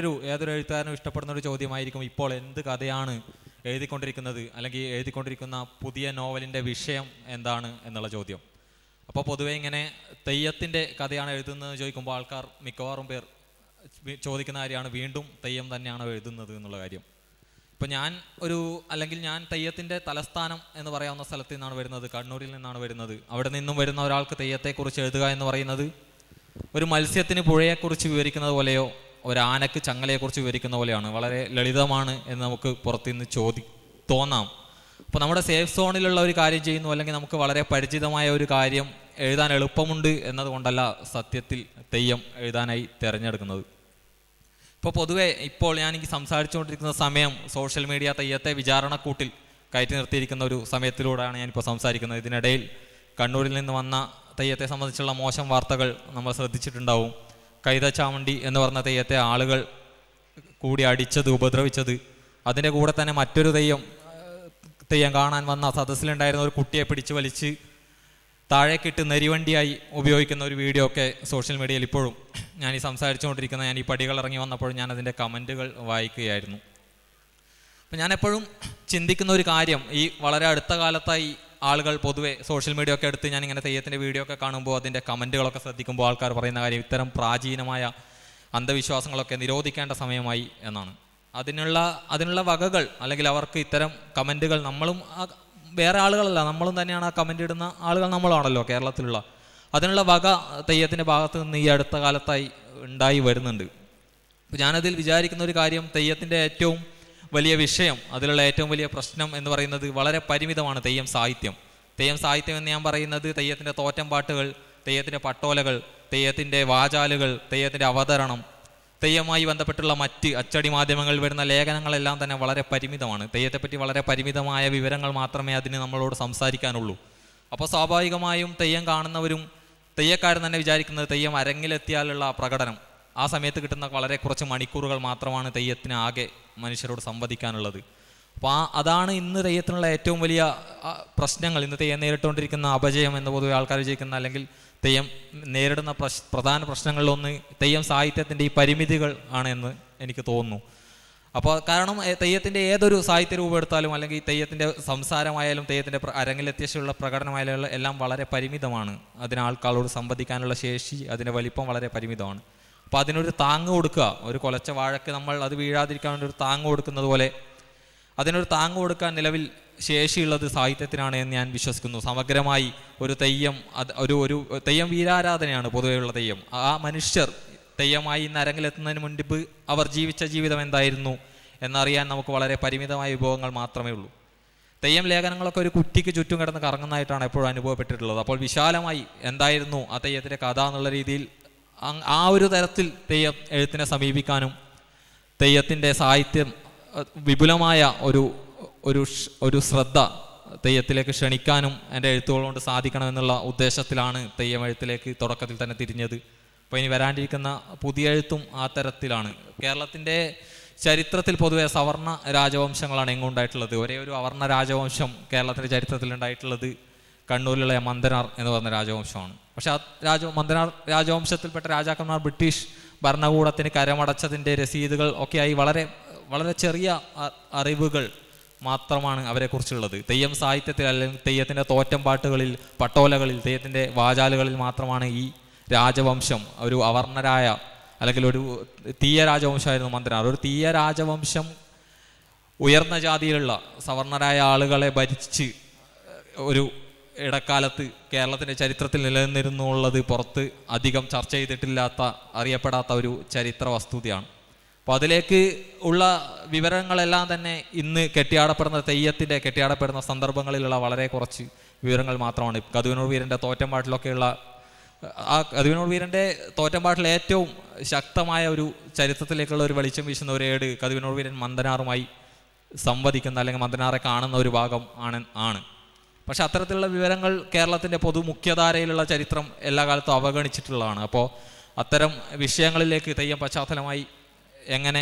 ഏതൊരു എഴുത്തുകാരനും ഇഷ്ടപ്പെടുന്ന ഒരു ചോദ്യമായിരിക്കും, ഇപ്പോൾ എന്ത് കഥയാണ് എഴുതിക്കൊണ്ടിരിക്കുന്നത്, അല്ലെങ്കിൽ എഴുതിക്കൊണ്ടിരിക്കുന്ന പുതിയ നോവലിൻ്റെ വിഷയം എന്താണ് എന്നുള്ള ചോദ്യം. അപ്പോൾ പൊതുവെ ഇങ്ങനെ തെയ്യത്തിൻ്റെ കഥയാണ് എഴുതുന്നതെന്ന് ചോദിക്കുമ്പോൾ ആൾക്കാർ മിക്കവാറും പേർ ചോദിക്കുന്ന കാര്യമാണ്, വീണ്ടും തെയ്യം തന്നെയാണോ എഴുതുന്നത് എന്നുള്ള കാര്യം. ഇപ്പോൾ ഞാൻ തെയ്യത്തിൻ്റെ തലസ്ഥാനം എന്ന് പറയാവുന്ന സ്ഥലത്ത് നിന്നാണ് വരുന്നത്, കണ്ണൂരിൽ നിന്നാണ് വരുന്നത്. അവിടെ നിന്നും വരുന്ന ഒരാൾക്ക് തെയ്യത്തെക്കുറിച്ച് എഴുതുക എന്ന് പറയുന്നത് ഒരു മത്സ്യത്തിന് പുഴയെക്കുറിച്ച് വിവരിക്കുന്നത് പോലെയോ ഒരു ആനക്ക് ചങ്ങലയെക്കുറിച്ച് വിവരിക്കുന്ന പോലെയാണ്. വളരെ ലളിതമാണ് എന്ന് നമുക്ക് പുറത്തുനിന്ന് തോന്നാം. അപ്പോൾ നമ്മുടെ സേഫ് സോണിലുള്ള ഒരു കാര്യം ചെയ്യുന്നു, അല്ലെങ്കിൽ നമുക്ക് വളരെ പരിചിതമായ ഒരു കാര്യം എഴുതാൻ എളുപ്പമുണ്ട് എന്നതുകൊണ്ടല്ല സത്യത്തിൽ തെയ്യം എഴുതാനായി തിരഞ്ഞെടുക്കുന്നത്. ഇപ്പോൾ പൊതുവെ എനിക്ക് സംസാരിച്ചുകൊണ്ടിരിക്കുന്ന സമയം സോഷ്യൽ മീഡിയ തെയ്യത്തെ വിചാരണക്കൂട്ടിൽ കയറ്റി നിർത്തിയിരിക്കുന്ന ഒരു സമയത്തിലൂടെയാണ് ഞാനിപ്പോൾ സംസാരിക്കുന്നത്. ഇതിനിടയിൽ കണ്ണൂരിൽ നിന്ന് വന്ന തെയ്യത്തെ സംബന്ധിച്ചുള്ള മോശം വാർത്തകൾ നമ്മൾ ശ്രദ്ധിച്ചിട്ടുണ്ടാവും. കൈതച്ചാമണ്ടി എന്ന് പറഞ്ഞ തെയ്യത്തെ ആളുകൾ കൂടി അടിച്ചത്, ഉപദ്രവിച്ചത്. അതിൻ്റെ കൂടെ തന്നെ മറ്റൊരു തെയ്യം കാണാൻ വന്ന സദസ്സിലുണ്ടായിരുന്ന ഒരു കുട്ടിയെ പിടിച്ച് വലിച്ച് താഴേക്കിട്ട് നെരിവണ്ടിയായി ഉപയോഗിക്കുന്ന ഒരു വീഡിയോ ഒക്കെ സോഷ്യൽ മീഡിയയിൽ ഇപ്പോഴും ഞാൻ ഈ സംസാരിച്ചുകൊണ്ടിരിക്കുന്ന ഞാൻ ഈ പടികൾ ഇറങ്ങി വന്നപ്പോഴും ഞാൻ അതിൻ്റെ കമൻറ്റുകൾ വായിക്കുകയായിരുന്നു. അപ്പം ഞാൻ എപ്പോഴും ചിന്തിക്കുന്ന ഒരു കാര്യം, ഈ വളരെ അടുത്ത കാലത്തായി ആളുകൾ പൊതുവെ സോഷ്യൽ മീഡിയ ഒക്കെ എടുത്ത് ഞാനിങ്ങനെ തെയ്യത്തിൻ്റെ വീഡിയോ ഒക്കെ കാണുമ്പോൾ അതിൻ്റെ കമൻറ്റുകളൊക്കെ ശ്രദ്ധിക്കുമ്പോൾ ആൾക്കാർ പറയുന്ന കാര്യം ഇത്തരം പ്രാചീനമായ അന്ധവിശ്വാസങ്ങളൊക്കെ നിരോധിക്കേണ്ട സമയമായി എന്നാണ്. അതിനുള്ള വകകൾ, അല്ലെങ്കിൽ അവർക്ക് ഇത്തരം കമൻറ്റുകൾ, നമ്മളും വേറെ ആളുകളല്ല, നമ്മളും തന്നെയാണ് ആ കമൻ്റ് ഇടുന്ന ആളുകൾ, നമ്മളാണല്ലോ കേരളത്തിലുള്ള, അതിനുള്ള വക തെയ്യത്തിൻ്റെ ഭാഗത്ത് നിന്ന് ഈ അടുത്ത കാലത്തായി ഉണ്ടായി വരുന്നുണ്ട്. അപ്പോൾ ഞാനതിൽ വിചാരിക്കുന്ന ഒരു കാര്യം, തെയ്യത്തിൻ്റെ ഏറ്റവും വലിയ വിഷയം, അതിലുള്ള ഏറ്റവും വലിയ പ്രശ്നം എന്ന് പറയുന്നത് വളരെ പരിമിതമാണ്. തെയ്യം സാഹിത്യം എന്ന് ഞാൻ പറയുന്നത് തെയ്യത്തിൻ്റെ തോറ്റം പാട്ടുകൾ, തെയ്യത്തിൻ്റെ പട്ടോലകൾ, തെയ്യത്തിൻ്റെ വാചാലുകൾ, തെയ്യത്തിൻ്റെ അവതരണം, തെയ്യവുമായി ബന്ധപ്പെട്ടുള്ള മറ്റ് അച്ചടി മാധ്യമങ്ങളിൽ വരുന്ന ലേഖനങ്ങളെല്ലാം തന്നെ വളരെ പരിമിതമാണ്. തെയ്യത്തെപ്പറ്റി വളരെ പരിമിതമായ വിവരങ്ങൾ മാത്രമേ അതിന് നമ്മളോട് സംസാരിക്കാനുള്ളൂ. അപ്പോൾ സ്വാഭാവികമായും തെയ്യം കാണുന്നവരും തെയ്യക്കാരൻ തന്നെ വിചാരിക്കുന്നത് തെയ്യം അരങ്ങിലെത്തിയാലുള്ള പ്രകടനം, ആ സമയത്ത് കിട്ടുന്ന വളരെ കുറച്ച് മണിക്കൂറുകൾ മാത്രമാണ് തെയ്യത്തിന് ആകെ മനുഷ്യരോട് സംവദിക്കാനുള്ളത്. അപ്പോൾ അതാണ് ഇന്ന് തെയ്യത്തിനുള്ള ഏറ്റവും വലിയ പ്രശ്നങ്ങൾ, ഇന്ന് തെയ്യം നേരിട്ടുകൊണ്ടിരിക്കുന്ന അപജയം എന്ന് പൊതുവെ ആൾക്കാർ വിജയിക്കുന്ന, അല്ലെങ്കിൽ തെയ്യം നേരിടുന്ന പ്രധാന പ്രശ്നങ്ങളിലൊന്ന് തെയ്യം സാഹിത്യത്തിൻ്റെ ഈ പരിമിതികൾ ആണ് എന്ന് എനിക്ക് തോന്നുന്നു. അപ്പോൾ കാരണം തെയ്യത്തിൻ്റെ ഏതൊരു സാഹിത്യ രൂപം എടുത്താലും, അല്ലെങ്കിൽ തെയ്യത്തിൻ്റെ സംസാരമായാലും തെയ്യത്തിൻ്റെ അരങ്ങിലെത്തിയുള്ള പ്രകടനമായാലും എല്ലാം വളരെ പരിമിതമാണ്. അതിന് ആൾക്കാരോട് സംവദിക്കാനുള്ള ശേഷി, അതിൻ്റെ വലിപ്പം വളരെ പരിമിതമാണ്. അപ്പോൾ അതിനൊരു താങ്ങ് കൊടുക്കുക, ഒരു കൊലച്ച വാഴയ്ക്ക് നമ്മൾ അത് വീഴാതിരിക്കാൻ വേണ്ടി ഒരു താങ്ങ് കൊടുക്കുന്നത് പോലെ അതിനൊരു താങ്ങ് കൊടുക്കാൻ നിലവിൽ ശേഷിയുള്ളത് സാഹിത്യത്തിനാണ് എന്ന് ഞാൻ വിശ്വസിക്കുന്നു. സമഗ്രമായി ഒരു തെയ്യം, ഒരു തെയ്യം വീരാരാധനയാണ് പൊതുവെയുള്ള തെയ്യം. ആ മനുഷ്യർ തെയ്യമായി ഇന്ന് അരങ്ങിലെത്തുന്നതിന് മുൻപ് അവർ ജീവിച്ച ജീവിതം എന്തായിരുന്നു എന്നറിയാൻ നമുക്ക് വളരെ പരിമിതമായ വിഭവങ്ങൾ മാത്രമേ ഉള്ളൂ. തെയ്യം ലേഖനങ്ങളൊക്കെ ഒരു കുറ്റിക്ക് ചുറ്റും കിടന്ന് കറങ്ങുന്നതായിട്ടാണ് എപ്പോഴും അനുഭവപ്പെട്ടിട്ടുള്ളത്. അപ്പോൾ വിശാലമായി എന്തായിരുന്നു ആ തെയ്യത്തിൻ്റെ കഥ എന്നുള്ള രീതിയിൽ ആ ഒരു തരത്തിൽ തെയ്യം എഴുത്തിനെ സമീപിക്കാനും തെയ്യത്തിൻ്റെ സാഹിത്യം വിപുലമായ ഒരു ശ്രദ്ധ തെയ്യത്തിലേക്ക് ക്ഷണിക്കാനും എൻ്റെ എഴുത്തുകൾ കൊണ്ട് സാധിക്കണമെന്നുള്ള ഉദ്ദേശത്തിലാണ് തെയ്യം എഴുത്തിലേക്ക് തുടക്കത്തിൽ തന്നെ തിരിഞ്ഞത്. അപ്പോൾ ഇനി വരാനിരിക്കുന്ന പുതിയ എഴുത്തും ആ തരത്തിലാണ്. കേരളത്തിൻ്റെ ചരിത്രത്തിൽ പൊതുവെ സവർണ രാജവംശങ്ങളാണ് എങ്ങും ഉണ്ടായിട്ടുള്ളത്. ഒരേ ഒരു അവർണ രാജവംശം കേരളത്തിൻ്റെ ചരിത്രത്തിൽ ഉണ്ടായിട്ടുള്ളത് കണ്ണൂരിലുള്ള മന്ദനാർ എന്ന് പറഞ്ഞ രാജവംശമാണ്. പക്ഷെ ആ മന്ദനാർ രാജവംശത്തിൽപ്പെട്ട രാജാക്കന്മാർ ബ്രിട്ടീഷ് ഭരണകൂടത്തിന് കരമടച്ചതിൻ്റെ രസീതുകൾ ഒക്കെയായി വളരെ വളരെ ചെറിയ അറിവുകൾ മാത്രമാണ് അവരെക്കുറിച്ചുള്ളത്. തെയ്യം സാഹിത്യത്തിൽ, അല്ലെങ്കിൽ തെയ്യത്തിൻ്റെ തോറ്റം പാട്ടുകളിൽ, പട്ടോലകളിൽ, തെയ്യത്തിൻ്റെ വാചാലുകളിൽ മാത്രമാണ് ഈ രാജവംശം, ഒരു അവർണരായ, അല്ലെങ്കിൽ ഒരു തീയ രാജവംശമായിരുന്നു മന്ദനാർ. ഒരു തീയ രാജവംശം ഉയർന്ന ജാതിയിലുള്ള സവർണരായ ആളുകളെ ഭരിച്ച് ഒരു ഇടക്കാലത്ത് കേരളത്തിൻ്റെ ചരിത്രത്തിൽ നിലനിന്നിരുന്നുള്ളത് പുറത്ത് അധികം ചർച്ച ചെയ്തിട്ടില്ലാത്ത, അറിയപ്പെടാത്ത ഒരു ചരിത്ര വസ്തുതയാണ്. അപ്പോൾ അതിലേക്ക് ഉള്ള വിവരങ്ങളെല്ലാം തന്നെ ഇന്ന് കെട്ടിയാടപ്പെടുന്ന സന്ദർഭങ്ങളിലുള്ള വളരെ കുറച്ച് വിവരങ്ങൾ മാത്രമാണ്. കതിവനൂർ വീരൻ്റെ തോറ്റംപാട്ടിലൊക്കെയുള്ള ആ കതിവനൂർ വീരൻ്റെ തോറ്റംപാട്ടിൽ ഏറ്റവും ശക്തമായ ഒരു ചരിത്രത്തിലേക്കുള്ള ഒരു വെളിച്ചം വീശുന്ന ഒരു ഏട് കതിവനൂർ വീരൻ മന്ദനാറുമായി സംവദിക്കുന്ന, അല്ലെങ്കിൽ മന്ദനാറെ കാണുന്ന ഒരു ഭാഗം ആണ്. പക്ഷെ അത്തരത്തിലുള്ള വിവരങ്ങൾ കേരളത്തിൻ്റെ മുഖ്യധാരയിലുള്ള ചരിത്രം എല്ലാ കാലത്തും അവഗണിച്ചിട്ടുള്ളതാണ്. അപ്പോൾ അത്തരം വിഷയങ്ങളിലേക്ക് തെയ്യം പശ്ചാത്തലമായി എങ്ങനെ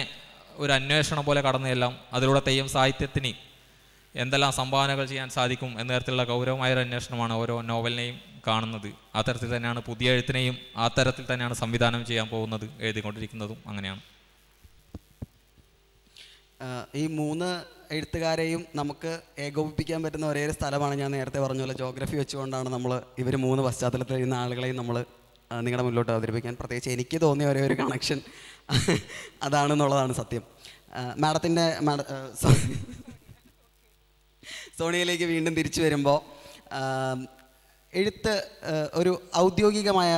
ഒരു അന്വേഷണം പോലെ കടന്നെല്ലാം അതിലൂടെ തെയ്യം സാഹിത്യത്തിന് എന്തെല്ലാം സംഭാവനകൾ ചെയ്യാൻ സാധിക്കും എന്ന തരത്തിലുള്ള ഗൗരവമായൊരു അന്വേഷണമാണ് ഓരോ നോവലിനെയും കാണുന്നത്. ആ തരത്തിൽ തന്നെയാണ് പുതിയ എഴുത്തിനെയും ആ തരത്തിൽ തന്നെയാണ് സംവിധാനം ചെയ്യാൻ പോകുന്നത്, എഴുതിക്കൊണ്ടിരിക്കുന്നതും അങ്ങനെയാണ്. ഈ മൂന്ന് എഴുത്തുകാരെയും നമുക്ക് ഏകോപിപ്പിക്കാൻ പറ്റുന്ന ഒരേ ഒരു സ്ഥലമാണ്, ഞാൻ നേരത്തെ പറഞ്ഞ പോലെ ജോഗ്രഫി വെച്ചുകൊണ്ടാണ് നമ്മൾ ഇവർ മൂന്ന് പശ്ചാത്തലത്തിൽ ചെയ്യുന്ന ആളുകളെയും നമ്മൾ നിങ്ങളുടെ മുന്നിലോട്ട് അവതരിപ്പിക്കാൻ. പ്രത്യേകിച്ച് എനിക്ക് തോന്നിയ ഒരേ ഒരു കണക്ഷൻ അതാണെന്നുള്ളതാണ് സത്യം. മാഡത്തിൻ്റെ സോണിയയിലേക്ക് വീണ്ടും തിരിച്ചു വരുമ്പോൾ എഴുത്ത് ഒരു ഔദ്യോഗികമായ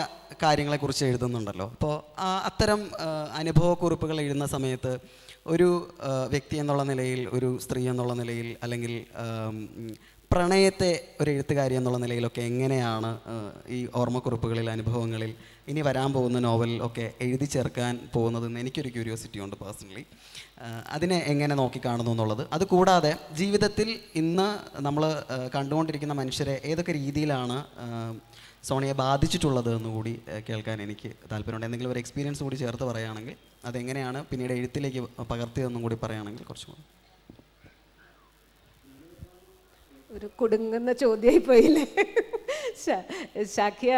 കാര്യങ്ങളെക്കുറിച്ച് എഴുതുന്നുണ്ടല്ലോ. അപ്പോൾ അത്തരം അനുഭവക്കുറിപ്പുകൾ എഴുതുന്ന സമയത്ത് ഒരു വ്യക്തി എന്നുള്ള നിലയിൽ, ഒരു സ്ത്രീ എന്നുള്ള നിലയിൽ, അല്ലെങ്കിൽ പ്രണയത്തെ ഒരു എഴുത്തുകാരി എന്നുള്ള നിലയിലൊക്കെ എങ്ങനെയാണ് ഈ ഓർമ്മക്കുറിപ്പുകളിൽ, അനുഭവങ്ങളിൽ, ഇനി വരാൻ പോകുന്ന നോവലിൽ ഒക്കെ എഴുതി ചേർക്കാൻ പോകുന്നതെന്ന് എനിക്കൊരു ക്യൂരിയോസിറ്റി ഉണ്ട് പേഴ്സണലി. അതിനെ എങ്ങനെ നോക്കിക്കാണുന്നു എന്നുള്ളത്. അതുകൂടാതെ ജീവിതത്തിൽ ഇന്ന് നമ്മൾ കണ്ടുകൊണ്ടിരിക്കുന്ന മനുഷ്യരെ ഏതൊക്കെ രീതിയിലാണ് സോണിയെ ബാധിച്ചിട്ടുള്ളത് എന്നുകൂടി കേൾക്കാൻ എനിക്ക് താല്പര്യമുണ്ട്. എന്തെങ്കിലും ഒരു എക്സ്പീരിയൻസ് കൂടി ചേർത്ത് പറയുകയാണെങ്കിൽ അതെങ്ങനെയാണ് പിന്നീട് എഴുത്തിലേക്ക് പകർത്തിയതെന്നും കൂടി പറയുകയാണെങ്കിൽ കുറച്ചും കൂടി. ഒരു കുടുങ്ങുന്ന ചോദ്യമായി പോയില്ലേ. ഷാക്കിയ,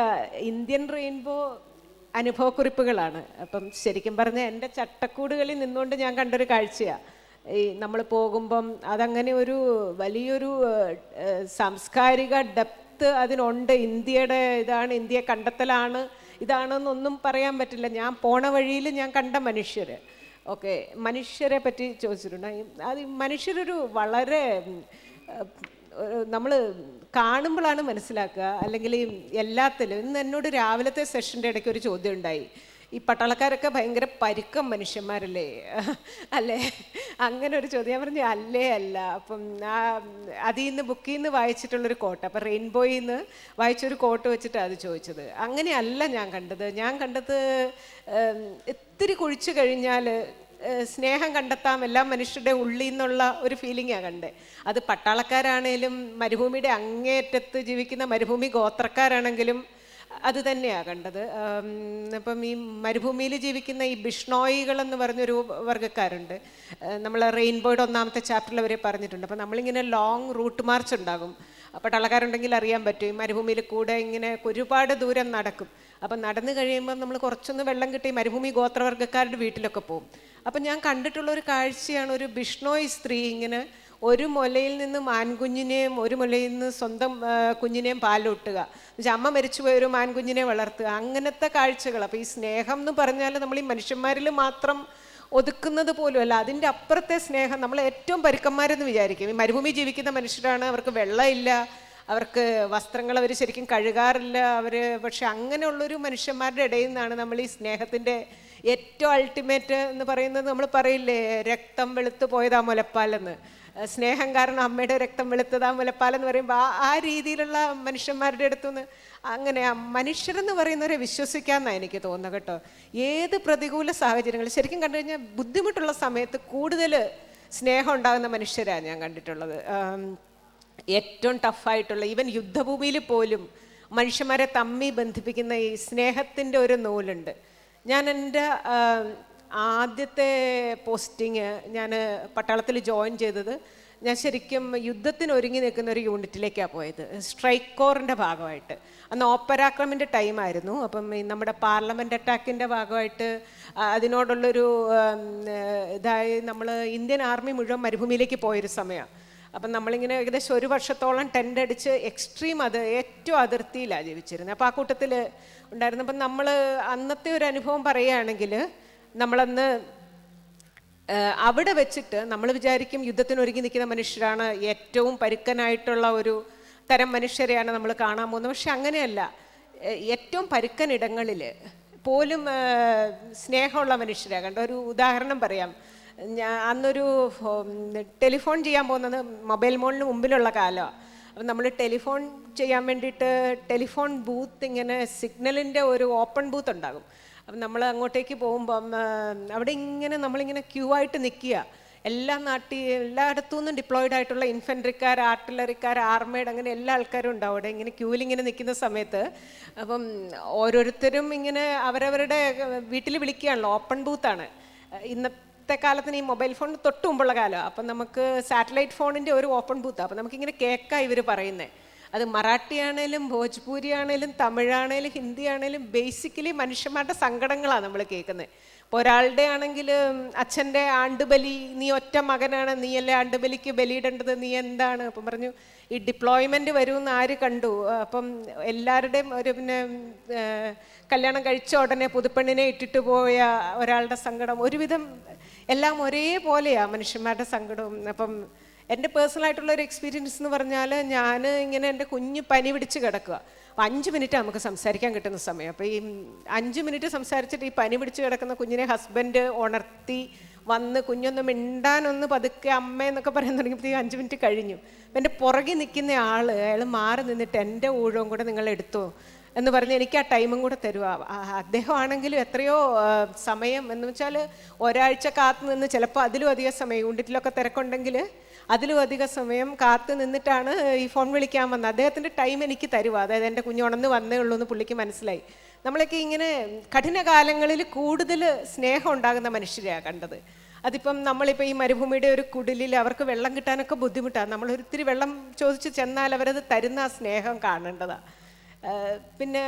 ഇന്ത്യൻ റെയിൻബോ അനുഭവക്കുറിപ്പുകളാണ്. അപ്പം ശരിക്കും പറഞ്ഞാൽ എൻ്റെ ചട്ടക്കൂടുകളിൽ നിന്നുകൊണ്ട് ഞാൻ കണ്ടൊരു കാഴ്ചയാണ്. ഈ നമ്മൾ പോകുമ്പം അതങ്ങനെ ഒരു വലിയൊരു സാംസ്കാരിക ഡെപ്ത് അതിനുണ്ട്. ഇന്ത്യയുടെ ഇതാണ്, ഇന്ത്യയെ കണ്ടെത്തലാണ്, ഇതാണെന്നൊന്നും പറയാൻ പറ്റില്ല. ഞാൻ പോണ വഴിയിൽ ഞാൻ കണ്ട മനുഷ്യർ, ഓക്കെ, മനുഷ്യരെ പറ്റി ചോദിച്ചിട്ടുണ്ട്. അത് മനുഷ്യരൊരു വളരെ നമ്മൾ കാണുമ്പോഴാണ് മനസ്സിലാക്കുക. അല്ലെങ്കിൽ എല്ലാത്തിലും ഇന്ന് എന്നോട് രാവിലത്തെ സെഷൻ്റെ ഇടയ്ക്ക് ഒരു ചോദ്യം ഉണ്ടായി, ഈ പട്ടാളക്കാരൊക്കെ ഭയങ്കര പരുക്കം മനുഷ്യന്മാരല്ലേ അല്ലേ, അങ്ങനെ ഒരു ചോദ്യം. ഞാൻ പറഞ്ഞു അല്ലേ അല്ല. അപ്പം അതിൽ നിന്ന് ബുക്കിൽ നിന്ന് വായിച്ചിട്ടുള്ളൊരു കോട്ട്, അപ്പം റെയിൻബോയിൽ നിന്ന് വായിച്ചൊരു കോട്ട് വെച്ചിട്ട് അത് ചോദിച്ചത്. അങ്ങനെയല്ല ഞാൻ കണ്ടത്. ഞാൻ കണ്ടത് ഇത്തിരി കുഴിച്ചു കഴിഞ്ഞാൽ സ്നേഹം കണ്ടെത്താം എല്ലാ മനുഷ്യരുടെ ഉള്ളിൽ നിന്നുള്ള ഒരു ഫീലിംഗാണ് കണ്ടത്. അത് പട്ടാളക്കാരാണേലും മരുഭൂമിയുടെ അങ്ങേയറ്റത്ത് ജീവിക്കുന്ന മരുഭൂമി ഗോത്രക്കാരാണെങ്കിലും അത് തന്നെയാണ് കണ്ടത്. അപ്പം ഈ മരുഭൂമിയിൽ ജീവിക്കുന്ന ഈ ബിഷ്ണോയികളെന്ന് പറഞ്ഞൊരു വർഗ്ഗക്കാരുണ്ട്. നമ്മൾ റെയിൻബോയുടെ 1ാമത്തെ ചാപ്റ്ററിൽ അവരെ പറഞ്ഞിട്ടുണ്ട്. അപ്പം നമ്മളിങ്ങനെ ലോങ് റൂട്ട് മാർച്ച് ഉണ്ടാകും. പട്ടാളക്കാരുണ്ടെങ്കിൽ അറിയാൻ പറ്റും. ഈ മരുഭൂമിയിൽ കൂടെ ഇങ്ങനെ ഒരുപാട് ദൂരം നടക്കും. അപ്പം നടന്നു കഴിയുമ്പോൾ നമ്മൾ കുറച്ചൊന്ന് വെള്ളം കിട്ടി മരുഭൂമി ഗോത്രവർഗ്ഗക്കാരുടെ വീട്ടിലൊക്കെ പോകും. അപ്പം ഞാൻ കണ്ടിട്ടുള്ളൊരു കാഴ്ചയാണ്, ഒരു ബിഷ്ണോയി സ്ത്രീ ഇങ്ങനെ ഒരു മുലയിൽ നിന്ന് മാൻകുഞ്ഞിനെയും ഒരു മുലയിൽ നിന്ന് സ്വന്തം കുഞ്ഞിനെയും പാലൂട്ടുക, എന്നുവെച്ചാൽ അമ്മ മരിച്ചുപോയ ഒരു മാൻകുഞ്ഞിനെ വളർത്തുക, അങ്ങനത്തെ കാഴ്ചകൾ. അപ്പോൾ ഈ സ്നേഹം എന്ന് പറഞ്ഞാൽ നമ്മൾ ഈ മനുഷ്യന്മാരിൽ മാത്രം ഒതുക്കുന്നത് പോലും അല്ല, അതിൻ്റെ അപ്പുറത്തെ സ്നേഹം. നമ്മൾ ഏറ്റവും പരുക്കന്മാരെന്ന് വിചാരിക്കും. ഈ മരുഭൂമി ജീവിക്കുന്ന മനുഷ്യരാണ്, അവർക്ക് വെള്ളമില്ല, അവർക്ക് വസ്ത്രങ്ങൾ അവർ ശരിക്കും കഴുകാറില്ല പക്ഷെ അങ്ങനെയുള്ളൊരു മനുഷ്യന്മാരുടെ ഇടയിൽ നിന്നാണ് നമ്മൾ ഈ സ്നേഹത്തിൻ്റെ ഏറ്റവും അൾട്ടിമേറ്റ് എന്ന് പറയുന്നത്. നമ്മൾ പറയില്ലേ, രക്തം വെളുത്ത് പോയതാ മുലപ്പാലെന്ന്, സ്നേഹം കാരണം അമ്മയുടെ രക്തം വെളുത്തതാ മുലപ്പാലെന്ന് പറയുമ്പോൾ ആ രീതിയിലുള്ള മനുഷ്യന്മാരുടെ അടുത്തുനിന്ന് അങ്ങനെ മനുഷ്യരെന്ന് പറയുന്നവരെ വിശ്വസിക്കാമെന്നാണ് എനിക്ക് തോന്നുന്നത് കേട്ടോ. ഏത് പ്രതികൂല സാഹചര്യങ്ങൾ ശരിക്കും കണ്ടു കഴിഞ്ഞാൽ ബുദ്ധിമുട്ടുള്ള സമയത്ത് കൂടുതൽ സ്നേഹം ഉണ്ടാകുന്ന മനുഷ്യരാണ് ഞാൻ കണ്ടിട്ടുള്ളത്. ഏറ്റവും ടഫായിട്ടുള്ള ഈവൻ യുദ്ധഭൂമിയിൽ പോലും മനുഷ്യന്മാരെ തമ്മി ബന്ധിപ്പിക്കുന്ന ഈ സ്നേഹത്തിൻ്റെ ഒരു നൂലുണ്ട്. ഞാൻ എൻ്റെ ആദ്യത്തെ പോസ്റ്റിങ് ഞാൻ പട്ടാളത്തിൽ ജോയിൻ ചെയ്തത്, ഞാൻ ശരിക്കും യുദ്ധത്തിന് ഒരുങ്ങി നിൽക്കുന്ന ഒരു യൂണിറ്റിലേക്കാണ് പോയത്, സ്ട്രൈക്ക് കോറിൻ്റെ ഭാഗമായിട്ട്. അന്ന് ഓപ്പരാക്രമിൻ്റെ ടൈമായിരുന്നു. അപ്പം നമ്മുടെ പാർലമെൻറ്റ് അറ്റാക്കിൻ്റെ ഭാഗമായിട്ട് അതിനോടുള്ളൊരു ഇതായി നമ്മൾ ഇന്ത്യൻ ആർമി മുഴുവൻ മരുഭൂമിയിലേക്ക് പോയൊരു സമയമാണ്. അപ്പം നമ്മളിങ്ങനെ ഏകദേശം 1 വർഷത്തോളം ടെൻ്റ് അടിച്ച് എക്സ്ട്രീം ഏറ്റവും അതിർത്തിയിലാണ് ജീവിച്ചിരുന്നത്. അപ്പോൾ ആ കൂട്ടത്തിൽ ഉണ്ടായിരുന്നു. അപ്പം നമ്മൾ അന്നത്തെ ഒരു അനുഭവം പറയുകയാണെങ്കിൽ, നമ്മളന്ന് അവിടെ വെച്ചിട്ട് നമ്മൾ വിചാരിക്കും യുദ്ധത്തിന് ഒരുങ്ങി നിൽക്കുന്ന മനുഷ്യരാണ്, ഏറ്റവും പരുക്കനായിട്ടുള്ള ഒരു തരം മനുഷ്യരെയാണ് നമ്മൾ കാണാൻ പോകുന്നത്. പക്ഷെ അങ്ങനെയല്ല. ഏറ്റവും പരുക്കനിടങ്ങളിൽ പോലും സ്നേഹമുള്ള മനുഷ്യരാണ് കണ്ട. ഒരു ഉദാഹരണം പറയാം. അന്നൊരു ടെലിഫോൺ ചെയ്യാൻ പോകുന്നത് മൊബൈൽ ഫോണിന് മുമ്പിലുള്ള കാലമാണ്. അപ്പം നമ്മൾ ടെലിഫോൺ ചെയ്യാൻ വേണ്ടിയിട്ട് ടെലിഫോൺ ബൂത്ത് ഇങ്ങനെ സിഗ്നലിൻ്റെ ഒരു ഓപ്പൺ ബൂത്ത് ഉണ്ടാകും. അപ്പം നമ്മൾ അങ്ങോട്ടേക്ക് പോകുമ്പം അവിടെ ഇങ്ങനെ നമ്മളിങ്ങനെ ക്യൂ ആയിട്ട് നിൽക്കുക. എല്ലായിടത്തു നിന്നും ഡിപ്ലോയിഡ് ആയിട്ടുള്ള ഇൻഫൻട്രിക്കാർ, ആർട്ടിലറിക്കാർ, ആർമേഡ്, അങ്ങനെ എല്ലാ ആൾക്കാരും ഉണ്ടാവും അവിടെ ഇങ്ങനെ ക്യൂവിലിങ്ങനെ നിൽക്കുന്ന സമയത്ത്. അപ്പം ഓരോരുത്തരും ഇങ്ങനെ അവരവരുടെ വീട്ടിൽ വിളിക്കുകയാണല്ലോ, ഓപ്പൺ ബൂത്താണ്. ഇന്നത്തെ കാലത്തിന് ഈ മൊബൈൽ ഫോൺ തൊട്ട് മുമ്പുള്ള കാലമാണ്. അപ്പം നമുക്ക് സാറ്റലൈറ്റ് ഫോണിൻ്റെ ഒരു ഓപ്പൺ ബൂത്താണ്. അപ്പം നമുക്കിങ്ങനെ കേൾക്കാം ഇവർ പറയുന്നത്. അത് മറാഠി ആണേലും ഭോജ്പൂരി ആണേലും തമിഴാണേലും ഹിന്ദി ആണേലും ബേസിക്കലി മനുഷ്യന്മാരുടെ സങ്കടങ്ങളാണ് നമ്മൾ കേൾക്കുന്നത്. ഇപ്പോൾ ഒരാളുടെ ആണെങ്കിൽ അച്ഛൻ്റെ ആണ്ടുബലി, നീ ഒറ്റ മകനാണ്, നീയല്ലേ ആണ്ടുബലിക്ക് ബലിയിടേണ്ടത്, നീ എന്താണ്? അപ്പം പറഞ്ഞു ഈ ഡിപ്ലോയ്മെൻറ്റ് വരുമെന്ന് ആര് കണ്ടു? അപ്പം എല്ലാവരുടെയും ഒരു പിന്നെ കല്യാണം കഴിച്ച ഉടനെ പുതുപ്പെണ്ണിനെ ഇട്ടിട്ട് പോയ ഒരാളുടെ സങ്കടം, ഒരുവിധം എല്ലാം ഒരേപോലെയാണ് മനുഷ്യന്മാരുടെ സങ്കടവും. അപ്പം എൻ്റെ പേഴ്സണലായിട്ടുള്ളൊരു എക്സ്പീരിയൻസ് എന്ന് പറഞ്ഞാൽ, ഞാൻ ഇങ്ങനെ എൻ്റെ കുഞ്ഞ് പനി പിടിച്ച് കിടക്കുക. 5 മിനിറ്റ് നമുക്ക് സംസാരിക്കാൻ കിട്ടുന്ന സമയം. അപ്പോൾ ഈ 5 മിനിറ്റ് സംസാരിച്ചിട്ട് ഈ പനി പിടിച്ച് കിടക്കുന്ന കുഞ്ഞിനെ ഹസ്ബൻഡ് ഉണർത്തി വന്ന് കുഞ്ഞൊന്ന് മിണ്ടാനൊന്ന് പതുക്കെ അമ്മയെന്നൊക്കെ പറയാൻ തുടങ്ങിയപ്പോൾ 5 മിനിറ്റ് കഴിഞ്ഞു. അപ്പം എൻ്റെ പുറകിൽ നിൽക്കുന്ന അയാൾ മാറി നിന്നിട്ട് എൻ്റെ ഊഴവും കൂടെ നിങ്ങൾ എടുത്തോ എന്ന് പറഞ്ഞ് എനിക്ക് ആ ടൈമും കൂടെ തരുക. അദ്ദേഹം ആണെങ്കിലും എത്രയോ സമയം എന്ന് വെച്ചാൽ ഒരാഴ്ച കാത്തു നിന്ന്, ചിലപ്പോൾ അതിലും അധികം സമയം, യൂണിറ്റിലൊക്കെ തിരക്കുണ്ടെങ്കിൽ അതിലും അധിക സമയം കാത്തു നിന്നിട്ടാണ് ഈ ഫോൺ വിളിക്കാൻ വന്നത്. അദ്ദേഹത്തിൻ്റെ ടൈം എനിക്ക് തരുക, അതായത് എൻ്റെ കുഞ്ഞുണർന്ന് വന്നേ ഉള്ളൂ എന്ന് പുള്ളിക്ക് മനസ്സിലായി. നമ്മളൊക്കെ ഇങ്ങനെ കഠിന കാലങ്ങളിൽ കൂടുതൽ സ്നേഹം ഉണ്ടാകുന്ന മനുഷ്യരെയാണ് കണ്ടത്. അതിപ്പം നമ്മളിപ്പോൾ ഈ മരുഭൂമിയുടെ ഒരു കുടിലിൽ അവർക്ക് വെള്ളം കിട്ടാനൊക്കെ ബുദ്ധിമുട്ടാണ്. നമ്മൾ ഒരിത്തിരി വെള്ളം ചോദിച്ച് ചെന്നാൽ അവരത് തരുന്ന ആ സ്നേഹം കാണേണ്ടതാണ്. പിന്നെ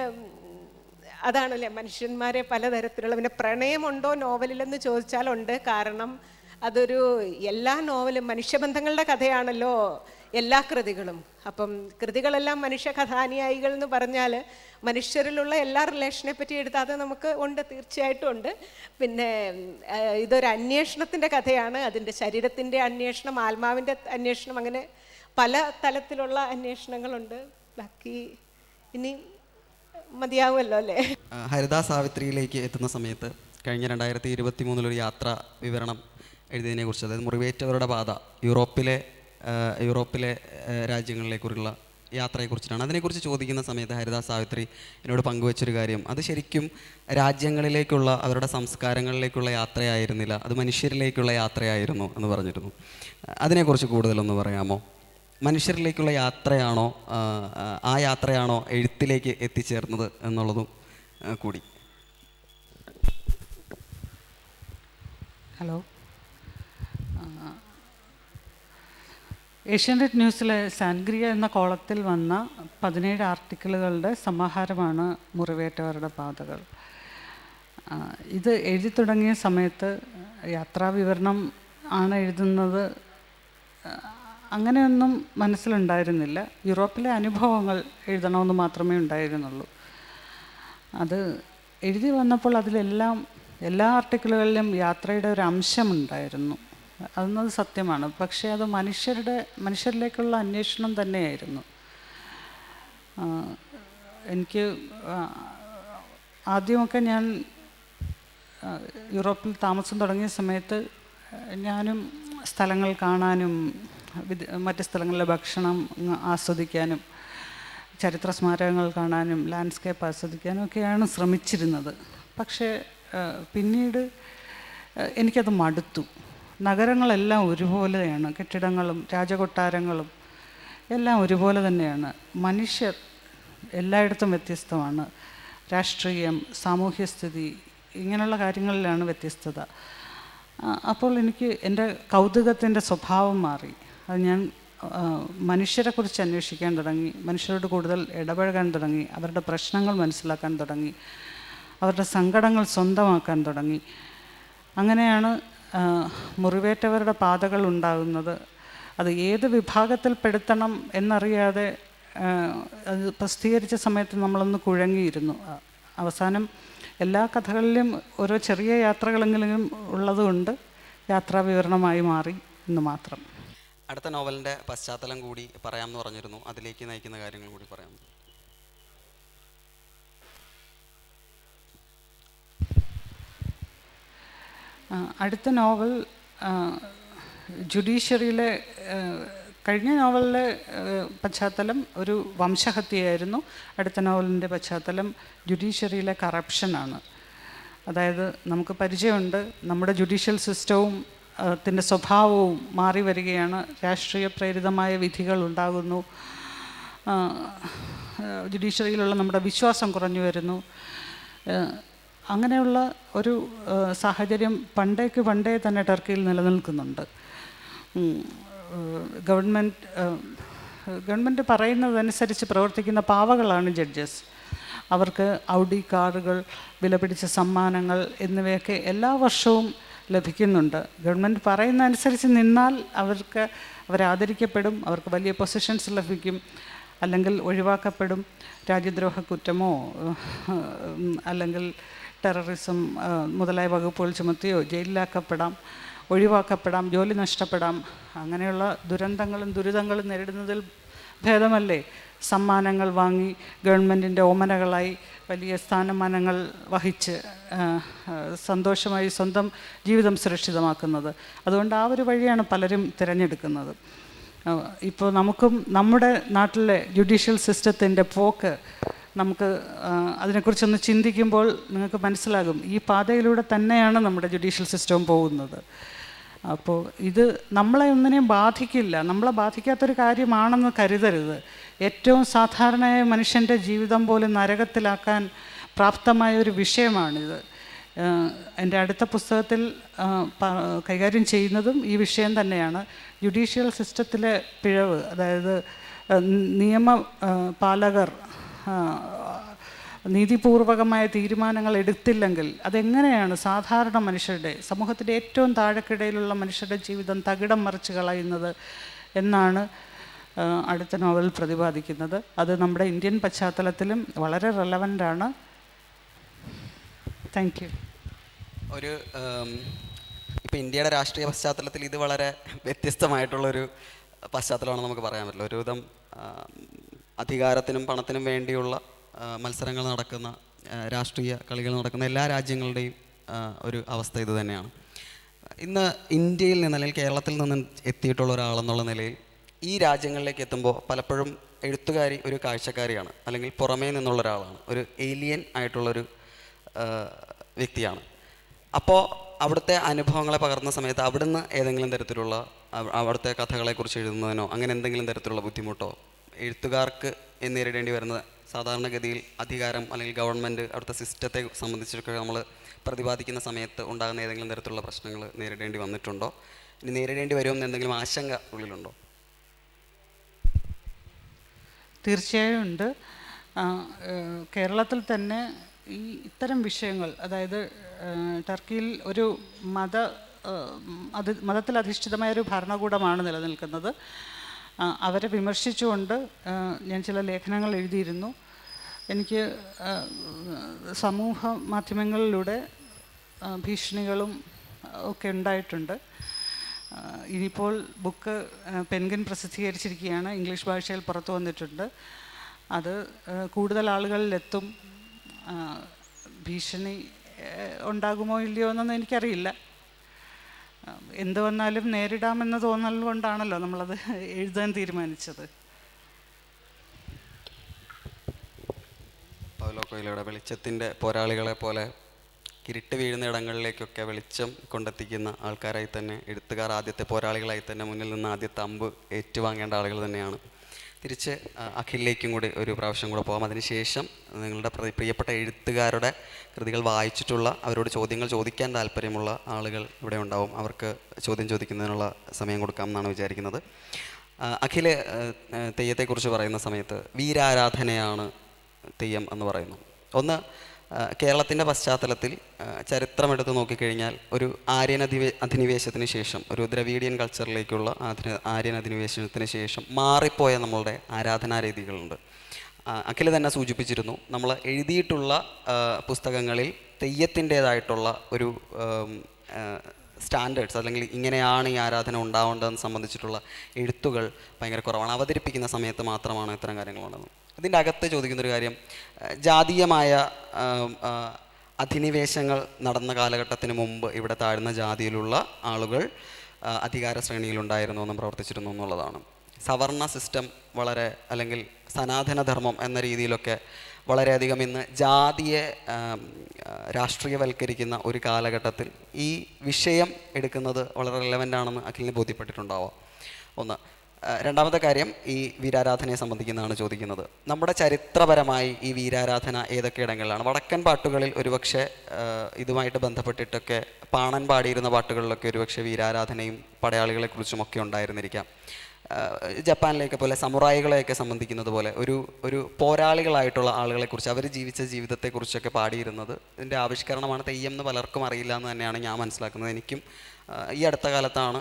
അതാണല്ലേ മനുഷ്യന്മാരെ പലതരത്തിലുള്ള, പിന്നെ പ്രണയമുണ്ടോ നോവലിലെന്ന് ചോദിച്ചാലുണ്ട്. കാരണം അതൊരു എല്ലാ നോവലും മനുഷ്യബന്ധങ്ങളുടെ കഥയാണല്ലോ എല്ലാ കൃതികളും. അപ്പം കൃതികളെല്ലാം മനുഷ്യ കഥാനുയായികൾ എന്ന് പറഞ്ഞാൽ മനുഷ്യരിലുള്ള എല്ലാ റിലേഷനെ പറ്റി എടുത്താൽ നമുക്ക് ഉണ്ട്, തീർച്ചയായിട്ടും ഉണ്ട്. പിന്നെ ഇതൊരു അന്വേഷണത്തിൻ്റെ കഥയാണ്. അതിൻ്റെ ശരീരത്തിൻ്റെ അന്വേഷണം, ആത്മാവിൻ്റെ അന്വേഷണം, അങ്ങനെ പല തലത്തിലുള്ള അന്വേഷണങ്ങളുണ്ട്. ബാക്കി ഇനി മതിയാവുമല്ലോ അല്ലേ? ഹരിതാ സാവിത്രിയിലേക്ക് എത്തുന്ന സമയത്ത് കഴിഞ്ഞ 2023 യാത്രാ വിവരണം എഴുതിയതിനെക്കുറിച്ച്, അതായത് മുറിവേറ്റവരുടെ പാത യൂറോപ്പിലെ രാജ്യങ്ങളിലേക്കുള്ള യാത്രയെക്കുറിച്ചിട്ടാണ്. അതിനെക്കുറിച്ച് ചോദിക്കുന്ന സമയത്ത് ഹരിതാ സാവിത്രി എന്നോട് പങ്കുവച്ചൊരു കാര്യം, അത് ശരിക്കും രാജ്യങ്ങളിലേക്കുള്ള അവരുടെ സംസ്കാരങ്ങളിലേക്കുള്ള യാത്രയായിരുന്നില്ല, അത് മനുഷ്യരിലേക്കുള്ള യാത്രയായിരുന്നു എന്ന് പറഞ്ഞിരുന്നു. അതിനെക്കുറിച്ച് കൂടുതലൊന്ന് പറയാമോ? മനുഷ്യരിലേക്കുള്ള യാത്രയാണോ, ആ യാത്രയാണോ എഴുത്തിലേക്ക് എത്തിച്ചേർന്നത് എന്നുള്ളതും കൂടി. ഹലോ, ഏഷ്യാനെറ്റ് ന്യൂസിലെ സാൻഗ്രിയ എന്ന കോളത്തിൽ വന്ന 17 ആർട്ടിക്കിളുകളുടെ സമാഹാരമാണ് മുറിവേറ്റവരുടെ പാതകൾ. ഇത് എഴുതി തുടങ്ങിയ സമയത്ത് യാത്രാവിവരണം ആണ് എഴുതുന്നത് അങ്ങനെയൊന്നും മനസ്സിലുണ്ടായിരുന്നില്ല. യൂറോപ്പിലെ അനുഭവങ്ങൾ എഴുതണമെന്ന് മാത്രമേ ഉണ്ടായിരുന്നുള്ളൂ. അത് എഴുതി വന്നപ്പോൾ അതിലെല്ലാം എല്ലാ ആർട്ടിക്കിളുകളിലും യാത്രയുടെ ഒരു അംശമുണ്ടായിരുന്നു. അതെന്നത് സത്യമാണ്. പക്ഷേ അത് മനുഷ്യരിലേക്കുള്ള അന്വേഷണം തന്നെയായിരുന്നു. എനിക്ക് ആദ്യമൊക്കെ ഞാൻ യൂറോപ്പിൽ താമസം തുടങ്ങിയ സമയത്ത് ഞാനും സ്ഥലങ്ങൾ കാണാനും മറ്റ് സ്ഥലങ്ങളിലെ ഭക്ഷണം ആസ്വദിക്കാനും ചരിത്ര സ്മാരകങ്ങൾ കാണാനും ലാൻഡ്സ്കേപ്പ് ആസ്വദിക്കാനും ഒക്കെയാണ് ശ്രമിച്ചിരുന്നത്. പക്ഷേ പിന്നീട് എനിക്കത് മടുത്തു. നഗരങ്ങളെല്ലാം ഒരുപോലെയാണ്, കെട്ടിടങ്ങളും രാജകൊട്ടാരങ്ങളും എല്ലാം ഒരുപോലെ തന്നെയാണ്. മനുഷ്യർ എല്ലായിടത്തും വ്യത്യസ്തമാണ്. രാഷ്ട്രീയം, സാമൂഹ്യസ്ഥിതി, ഇങ്ങനെയുള്ള കാര്യങ്ങളിലാണ് വ്യത്യസ്തത. അപ്പോൾ എനിക്ക് എൻ്റെ കൗതുകത്തിൻ്റെ സ്വഭാവം മാറി. അത് ഞാൻ മനുഷ്യരെക്കുറിച്ച് അന്വേഷിക്കാൻ തുടങ്ങി, മനുഷ്യരോട് കൂടുതൽ ഇടപഴകാൻ തുടങ്ങി, അവരുടെ പ്രശ്നങ്ങൾ മനസ്സിലാക്കാൻ തുടങ്ങി, അവരുടെ സങ്കടങ്ങൾ സ്വന്തമാക്കാൻ തുടങ്ങി. അങ്ങനെയാണ് മുറിവേറ്റവരുടെ പാതകൾ ഉണ്ടാകുന്നത്. അത് ഏത് വിഭാഗത്തിൽ പെടുത്തണം എന്നറിയാതെ അത് പ്രസിദ്ധീകരിച്ച സമയത്ത് നമ്മളൊന്ന് കുഴങ്ങിയിരുന്നു. അവസാനം എല്ലാ കഥകളിലും ഓരോ ചെറിയ യാത്രകളെങ്കിലും ഉള്ളതുകൊണ്ട് യാത്രാവിവരണമായി മാറി എന്ന് മാത്രം. അടുത്ത നോവലിൻ്റെ പശ്ചാത്തലം കൂടി പറയാമെന്ന് പറഞ്ഞിരുന്നു, അതിലേക്ക് നയിക്കുന്ന കാര്യങ്ങൾ കൂടി പറയാം. അടുത്ത നോവൽ ജുഡീഷ്യറിയിലെ, കഴിഞ്ഞ നോവലിലെ പശ്ചാത്തലം ഒരു വംശഹത്യയായിരുന്നു. അടുത്ത നോവലിൻ്റെ പശ്ചാത്തലം ജുഡീഷ്യറിയിലെ കറപ്ഷനാണ്. അതായത് നമുക്ക് പരിചയമുണ്ട്, നമ്മുടെ ജുഡീഷ്യൽ സിസ്റ്റവും ത്തിൻ്റെ സ്വഭാവവും മാറി വരികയാണ്. രാഷ്ട്രീയ പ്രേരിതമായ വിധികൾ ഉണ്ടാകുന്നു. ജുഡീഷ്യറിയിലുള്ള നമ്മുടെ വിശ്വാസം കുറഞ്ഞു വരുന്നു. അങ്ങനെയുള്ള ഒരു സാഹചര്യം പണ്ടേ തന്നെ ടർക്കിയിൽ നിലനിൽക്കുന്നുണ്ട്. ഗവൺമെൻറ് പറയുന്നതനുസരിച്ച് പ്രവർത്തിക്കുന്ന പാവകളാണ് ജഡ്ജസ്. അവർക്ക് ഔഡി കാറുകൾ, വിലപിടിച്ച സമ്മാനങ്ങൾ എന്നിവയൊക്കെ എല്ലാ വർഷവും ലഭിക്കുന്നുണ്ട്. ഗവൺമെൻറ് പറയുന്ന അനുസരിച്ച് നിന്നാൽ അവരെ ആദരിക്കപ്പെടും, അവർക്ക് വലിയ പൊസിഷൻസ് ലഭിക്കും, അല്ലെങ്കിൽ ഒഴിവാക്കപ്പെടും. രാജ്യദ്രോഹ കുറ്റമോ അല്ലെങ്കിൽ ടെററിസം മുതലായ വകുപ്പുകൾ ചുമത്തിയോ ജയിലിലാക്കപ്പെടാം, ഒഴിവാക്കപ്പെടാം, ജോലി നഷ്ടപ്പെടാം. അങ്ങനെയുള്ള ദുരിതങ്ങളും നേരിടുന്നതിൽ ഭേദമല്ലേ സമ്മാനങ്ങൾ വാങ്ങി ഗവൺമെൻറ്റിൻ്റെ ഓമനകളായി വലിയ സ്ഥാനമാനങ്ങൾ വഹിച്ച് സന്തോഷമായി സ്വന്തം ജീവിതം സുരക്ഷിതമാക്കുന്നത്. അതുകൊണ്ട് ആ ഒരു വഴിയാണ് പലരും തിരഞ്ഞെടുക്കുന്നത്. ഇപ്പോൾ നമുക്കും നമ്മുടെ നാട്ടിലെ ജുഡീഷ്യൽ സിസ്റ്റത്തിൻ്റെ പോക്ക് നമുക്ക് അതിനെക്കുറിച്ചൊന്ന് ചിന്തിക്കുമ്പോൾ നിങ്ങൾക്ക് മനസ്സിലാകും, ഈ പാതയിലൂടെ തന്നെയാണ് നമ്മുടെ ജുഡീഷ്യൽ സിസ്റ്റവും പോകുന്നത്. അപ്പോൾ ഇത് നമ്മളെ ഒന്നിനെയും ബാധിക്കില്ല, നമ്മളെ ബാധിക്കാത്തൊരു കാര്യമാണെന്ന് കരുതരുത്. ഏറ്റവും സാധാരണയായ മനുഷ്യൻ്റെ ജീവിതം പോലും നരകത്തിലാക്കാൻ പ്രാപ്തമായ ഒരു വിഷയമാണിത്. എൻ്റെ അടുത്ത പുസ്തകത്തിൽ കൈകാര്യം ചെയ്യുന്നതും ഈ വിഷയം തന്നെയാണ്. ജുഡീഷ്യൽ സിസ്റ്റത്തിലെ പിഴവ്, അതായത് നിയമ പാലകർ നീതിപൂർവകമായ തീരുമാനങ്ങൾ എടുത്തില്ലെങ്കിൽ അതെങ്ങനെയാണ് സാധാരണ മനുഷ്യരുടെ, സമൂഹത്തിൻ്റെ ഏറ്റവും താഴെക്കിടയിലുള്ള മനുഷ്യരുടെ ജീവിതം തകിടം മറിച്ച് കളയുന്നത് എന്നാണ് അടുത്ത നോവൽ പ്രതിപാദിക്കുന്നത്. അത് നമ്മുടെ ഇന്ത്യൻ പശ്ചാത്തലത്തിലും വളരെ റെലവൻ്റാണ്. Thank you. ഒരു ഇപ്പോൾ ഇന്ത്യയുടെ രാഷ്ട്രീയ പശ്ചാത്തലത്തിൽ ഇത് വളരെ വ്യത്യസ്തമായിട്ടുള്ളൊരു പശ്ചാത്തലമാണെന്ന് നമുക്ക് പറയാൻ പറ്റില്ല. ഒരുവിധം അധികാരത്തിനും പണത്തിനും വേണ്ടിയുള്ള മത്സരങ്ങൾ നടക്കുന്ന, രാഷ്ട്രീയ കളികൾ നടക്കുന്ന എല്ലാ രാജ്യങ്ങളുടെയും ഒരു അവസ്ഥ ഇത് തന്നെയാണ്. ഇന്ന് ഇന്ത്യയിൽ നിന്ന് അല്ലെങ്കിൽ കേരളത്തിൽ നിന്ന് എത്തിയിട്ടുള്ള ഒരാളെന്നുള്ള നിലയിൽ ഈ രാജ്യങ്ങളിലേക്ക് എത്തുമ്പോൾ പലപ്പോഴും എഴുത്തുകാരി ഒരു കാഴ്ചക്കാരിയാണ്, അല്ലെങ്കിൽ പുറമേ നിന്നുള്ള ഒരാളാണ്, ഒരു ഏലിയൻ ആയിട്ടുള്ളൊരു വ്യക്തിയാണ്. അപ്പോൾ അവിടുത്തെ അനുഭവങ്ങളെ പകർന്ന സമയത്ത് അവിടുന്ന് ഏതെങ്കിലും തരത്തിലുള്ള അവിടുത്തെ കഥകളെക്കുറിച്ച് എഴുതുന്നതിനോ അങ്ങനെ എന്തെങ്കിലും തരത്തിലുള്ള ബുദ്ധിമുട്ടോ എഴുത്തുകാർക്ക് നേരിടേണ്ടി വരുന്നത് സാധാരണഗതിയിൽ അധികാരം അല്ലെങ്കിൽ ഗവൺമെൻറ് അവിടുത്തെ സിസ്റ്റത്തെ സംബന്ധിച്ചൊക്കെ നമ്മൾ പ്രതിപാദിക്കുന്ന സമയത്ത് ഉണ്ടാകുന്ന ഏതെങ്കിലും തരത്തിലുള്ള പ്രശ്നങ്ങൾ നേരിടേണ്ടി വന്നിട്ടുണ്ടോ? ഇനി നേരിടേണ്ടി വരുമെന്ന് എന്തെങ്കിലും ആശങ്ക ഉള്ളിലുണ്ടോ? തീർച്ചയായും ഉണ്ട്. കേരളത്തിൽ തന്നെ ഈ ഇത്തരം വിഷയങ്ങൾ, അതായത് ടർക്കിയിൽ ഒരു മതത്തിൽ അധിഷ്ഠിതമായൊരു ഭരണകൂടമാണ് നിലനിൽക്കുന്നത്. അവരെ വിമർശിച്ചുകൊണ്ട് ഞാൻ ചില ലേഖനങ്ങൾ എഴുതിയിരുന്നു. എനിക്ക് സമൂഹ മാധ്യമങ്ങളിലൂടെ ഭീഷണികളും ഒക്കെ ഉണ്ടായിട്ടുണ്ട്. ഇനിയിപ്പോൾ ബുക്ക് പെൻഗിൻ പ്രസിദ്ധീകരിച്ചിരിക്കുകയാണ്, ഇംഗ്ലീഷ് ഭാഷയിൽ പുറത്തു വന്നിട്ടുണ്ട്. അത് കൂടുതൽ ആളുകളിലെത്തും. ഭീഷണി ഉണ്ടാകുമോ ഇല്ലയോ എന്നൊന്നും എനിക്കറിയില്ല. എന്ത് വന്നാലും നേരിടാമെന്ന തോന്നൽ കൊണ്ടാണല്ലോ നമ്മളത് എഴുതാൻ തീരുമാനിച്ചത്. പൗലോ കൊയ്ലോയുടെ വെളിച്ചത്തിൻ്റെ പോരാളികളെ പോലെ ഇരുട്ട് വീഴുന്ന ഇടങ്ങളിലേക്കൊക്കെ വെളിച്ചം കൊണ്ടെത്തിക്കുന്ന ആൾക്കാരായി തന്നെ എഴുത്തുകാർ ആദ്യത്തെ പോരാളികളായി തന്നെ മുന്നിൽ നിന്ന് ആദ്യത്തെ അമ്പ് ഏറ്റുവാങ്ങേണ്ട ആളുകൾ തന്നെയാണ്. തിരിച്ച് അഖിലിലേക്കും കൂടി ഒരു പ്രാവശ്യം കൂടെ പോകാം. അതിനുശേഷം നിങ്ങളുടെ പ്രിയപ്പെട്ട എഴുത്തുകാരുടെ കൃതികൾ വായിച്ചിട്ടുള്ള, അവരോട് ചോദ്യങ്ങൾ ചോദിക്കാൻ താല്പര്യമുള്ള ആളുകൾ ഇവിടെ ഉണ്ടാവും. അവർക്ക് ചോദ്യം ചോദിക്കുന്നതിനുള്ള സമയം കൊടുക്കാം എന്നാണ് വിചാരിക്കുന്നത്. അഖില് തെയ്യത്തെക്കുറിച്ച് പറയുന്ന സമയത്ത് വീരാരാധനയാണ് തെയ്യം എന്ന് പറയുന്നു. ഒന്ന്, കേരളത്തിൻ്റെ പശ്ചാത്തലത്തിൽ ചരിത്രമെടുത്ത് നോക്കിക്കഴിഞ്ഞാൽ ഒരു ആര്യൻ അധിനിവേശത്തിന് ശേഷം, ഒരു ദ്രവീഡിയൻ കൾച്ചറിലേക്കുള്ള ആര്യൻ അധിനിവേശത്തിന് ശേഷം മാറിപ്പോയ നമ്മളുടെ ആരാധനാരീതികളുണ്ട്. അഖിൽ തന്നെ സൂചിപ്പിച്ചിരുന്നു, നമ്മൾ എഴുതിയിട്ടുള്ള പുസ്തകങ്ങളിൽ തെയ്യത്തിൻ്റേതായിട്ടുള്ള ഒരു സ്റ്റാൻഡേർഡ്സ് അല്ലെങ്കിൽ ഇങ്ങനെയാണ് ഈ ആരാധന ഉണ്ടാവേണ്ടതെന്ന് സംബന്ധിച്ചിട്ടുള്ള എഴുത്തുകൾ ഭയങ്കര കുറവാണ്. അവതരിപ്പിക്കുന്ന സമയത്ത് മാത്രമാണ് ഇത്തരം കാര്യങ്ങളുള്ളത്. ഇതിൻ്റെ അകത്ത് ചോദിക്കുന്നൊരു കാര്യം, ജാതീയമായ അധിനിവേശങ്ങൾ നടന്ന കാലഘട്ടത്തിന് മുമ്പ് ഇവിടെ താഴ്ന്ന ജാതിയിലുള്ള ആളുകൾ അധികാര ശ്രേണിയിലുണ്ടായിരുന്നു എന്നും പ്രവർത്തിച്ചിരുന്നു എന്നുള്ളതാണ്. സവർണ സിസ്റ്റം വളരെ, അല്ലെങ്കിൽ സനാതനധർമ്മം എന്ന രീതിയിലൊക്കെ വളരെയധികം ഇന്ന് ജാതിയെ രാഷ്ട്രീയവൽക്കരിക്കുന്ന ഒരു കാലഘട്ടത്തിൽ ഈ വിഷയം എടുക്കുന്നത് വളരെ റിലവൻ്റ് ആണെന്ന് അഖിലിന് ബോധ്യപ്പെട്ടിട്ടുണ്ടാവാം. ഒന്ന്. രണ്ടാമത്തെ കാര്യം ഈ വീരാരാധനയെ സംബന്ധിക്കുന്നതാണ് ചോദിക്കുന്നത്. നമ്മുടെ ചരിത്രപരമായി ഈ വീരാരാധന ഏതൊക്കെ ഇടങ്ങളിലാണ്? വടക്കൻ പാട്ടുകളിൽ ഒരുപക്ഷെ ഇതുമായിട്ട് ബന്ധപ്പെട്ടിട്ടൊക്കെ പാണൻ പാടിയിരുന്ന പാട്ടുകളിലൊക്കെ ഒരുപക്ഷെ വീരാരാധനയും പടയാളികളെക്കുറിച്ചുമൊക്കെ ഉണ്ടായിരുന്നിരിക്കാം. ജപ്പാനിലേക്ക് പോലെ സമുറായികളെയൊക്കെ സംബന്ധിക്കുന്നത് പോലെ ഒരു പോരാളികളായിട്ടുള്ള ആളുകളെക്കുറിച്ച്, അവർ ജീവിച്ച ജീവിതത്തെക്കുറിച്ചൊക്കെ പാടിയിരുന്നത് ഇതിൻ്റെ ആവിഷ്കരണമാണ്. തെയ്യം എന്ന് പലർക്കും അറിയില്ല എന്ന് തന്നെയാണ് ഞാൻ മനസ്സിലാക്കുന്നത്. എനിക്കും ഈ അടുത്ത കാലത്താണ്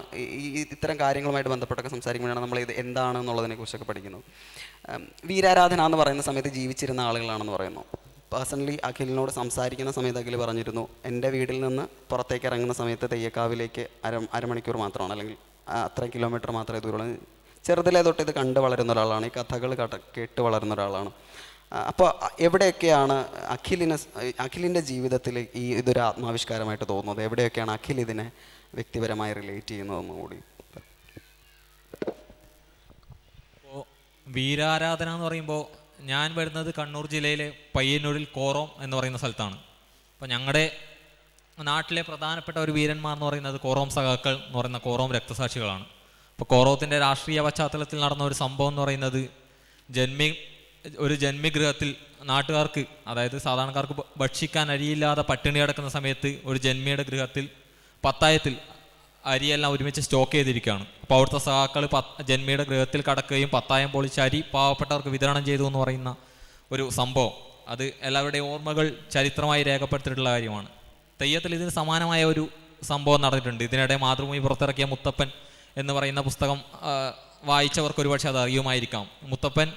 ഇത്തരം കാര്യങ്ങളുമായിട്ട് ബന്ധപ്പെട്ടൊക്കെ സംസാരിക്കുമ്പോഴാണ് നമ്മൾ ഇത് എന്താണെന്നുള്ളതിനെക്കുറിച്ചൊക്കെ പഠിക്കുന്നത്. വീരാരാധന എന്ന് പറയുന്ന സമയത്ത് ജീവിച്ചിരുന്ന ആളുകളാണെന്ന് പറയുന്നു. പേഴ്സണലി അഖിലിനോട് സംസാരിക്കുന്ന സമയത്ത് അഖിൽ പറഞ്ഞിരുന്നു, എൻ്റെ വീട്ടിൽ നിന്ന് പുറത്തേക്ക് ഇറങ്ങുന്ന സമയത്ത് തെയ്യക്കാവിലേക്ക് അരമണിക്കൂർ മാത്രമാണ്, അല്ലെങ്കിൽ അത്ര കിലോമീറ്റർ മാത്രമേ ദൂരമുള്ളൂ. ചെറുതിലേ തൊട്ട് ഇത് കണ്ട് വളരുന്ന ഒരാളാണ്, ഈ കഥകൾ കേട്ട് വളരുന്ന ഒരാളാണ്. അപ്പോൾ എവിടെയൊക്കെയാണ് അഖിലിൻ്റെ ജീവിതത്തിൽ ഇതൊരു ആത്മാവിഷ്കാരമായിട്ട് തോന്നുന്നത്? എവിടെയൊക്കെയാണ് അഖിൽ ഇതിനെ വ്യക്തിപരമായി റിലേറ്റ് ചെയ്യുന്നതെന്ന് കൂടി. ഇപ്പോൾ വീരാരാധന എന്ന് പറയുമ്പോൾ ഞാൻ വരുന്നത് കണ്ണൂർ ജില്ലയിലെ പയ്യന്നൂരിൽ കോറോം എന്ന് പറയുന്ന സ്ഥലത്താണ്. അപ്പോൾ ഞങ്ങളുടെ നാട്ടിലെ പ്രധാനപ്പെട്ട ഒരു വീരന്മാർ എന്ന് പറയുന്നത് കോറോം സഖാക്കൾ എന്ന് പറയുന്ന കോറോം രക്തസാക്ഷികളാണ്. അപ്പോൾ കോറോത്തിൻ്റെ രാഷ്ട്രീയ പശ്ചാത്തലത്തിൽ നടന്ന ഒരു സംഭവം എന്ന് പറയുന്നത് ഒരു ജന്മിഗൃഹത്തിൽ നാട്ടുകാർക്ക്, അതായത് സാധാരണക്കാർക്ക് ഭക്ഷിക്കാൻ അരിയില്ലാതെ പട്ടിണി കിടക്കുന്ന സമയത്ത് ഒരു ജന്മിയുടെ ഗൃഹത്തിൽ പത്തായത്തിൽ അരിയെല്ലാം ഒരുമിച്ച് സ്റ്റോക്ക് ചെയ്തിരിക്കുകയാണ്. അപ്പോൾ അവിടുത്തെ സഖാക്കൾ ജന്മിയുടെ ഗൃഹത്തിൽ കടക്കുകയും പത്തായം പൊളിച്ച് അരി പാവപ്പെട്ടവർക്ക് വിതരണം ചെയ്തു എന്ന് പറയുന്ന ഒരു സംഭവം, അത് എല്ലാവരുടെയും ഓർമ്മകൾ ചരിത്രമായി രേഖപ്പെടുത്തിയിട്ടുള്ള കാര്യമാണ്. തെയ്യത്തിൽ ഇതിന് സമാനമായ ഒരു സംഭവം നടന്നിട്ടുണ്ട്. ഇതിനിടെ മാതൃഭൂമി പുറത്തിറക്കിയ മുത്തപ്പൻ എന്ന് പറയുന്ന പുസ്തകം വായിച്ചവർക്ക് ഒരുപക്ഷെ അത് അറിയുമായിരിക്കാം. മുത്തപ്പൻ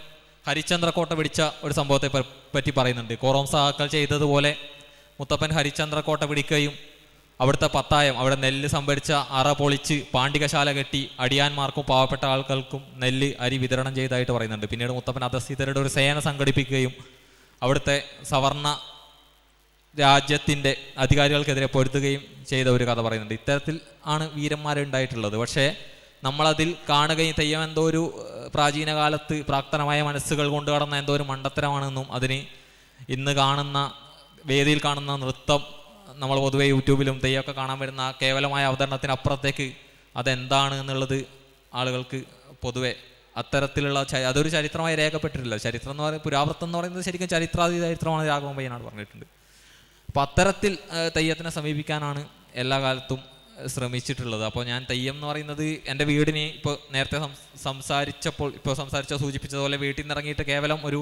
ഹരിശ്ചന്ദ്രക്കോട്ട പിടിച്ച ഒരു സംഭവത്തെ പറ്റി പറയുന്നുണ്ട്. കോറോം സഖാക്കൾ ചെയ്തതുപോലെ മുത്തപ്പൻ ഹരിശ്ചന്ദ്രക്കോട്ട പിടിക്കുകയും അവിടുത്തെ പത്തായം, അവിടെ നെല്ല് സംഭരിച്ച അറ പൊളിച്ച് പാണ്ഡികശാല കെട്ടി അടിയാന്മാർക്കും പാവപ്പെട്ട ആൾക്കാർക്കും നെല്ല് അരി വിതരണം ചെയ്തതായിട്ട് പറയുന്നുണ്ട്. പിന്നീട് മുത്തപ്പൻ അധസ്ഥിതരുടെ ഒരു സേന സംഘടിപ്പിക്കുകയും അവിടുത്തെ സവർണ രാജ്യത്തിൻ്റെ അധികാരികൾക്കെതിരെ പൊരുത്തുകയും ചെയ്ത ഒരു കഥ പറയുന്നുണ്ട്. ഇത്തരത്തിൽ ആണ് വീരന്മാരുണ്ടായിട്ടുള്ളത്. പക്ഷേ നമ്മളതിൽ കാണുകയും തെയ്യം എന്തോ ഒരു പ്രാചീന കാലത്ത് പ്രാക്തനമായ മനസ്സുകൾ കൊണ്ട് കടന്ന എന്തോ ഒരു മണ്ടത്തരമാണെന്നും അതിന് ഇന്ന് കാണുന്ന വേദിയിൽ കാണുന്ന നൃത്തം, നമ്മൾ പൊതുവെ യൂട്യൂബിലും തെയ്യമൊക്കെ കാണാൻ വരുന്ന കേവലമായ അവതരണത്തിനപ്പുറത്തേക്ക് അതെന്താണ് എന്നുള്ളത് ആളുകൾക്ക് പൊതുവെ അത്തരത്തിലുള്ള അതൊരു ചരിത്രമായി രേഖപ്പെട്ടിട്ടില്ല. ചരിത്രം എന്ന് പറയുന്നത്, പുരാവൃത്തം എന്ന് പറയുന്നത് ശരിക്കും ചരിത്രാതീത ചരിത്രമാണ് രാഘവൻ പയ്യനാട് പറഞ്ഞിട്ടുണ്ട്. അപ്പോൾ അത്തരത്തിൽ തെയ്യത്തിനെ സമീപിക്കാനാണ് എല്ലാ കാലത്തും ശ്രമിച്ചിട്ടുള്ളത്. അപ്പോൾ ഞാൻ തെയ്യം എന്ന് പറയുന്നത് എൻ്റെ വീടിന് ഇപ്പോൾ നേരത്തെ സൂചിപ്പിച്ചതുപോലെ വീട്ടിൽ നിന്ന് ഇറങ്ങിയിട്ട് കേവലം ഒരു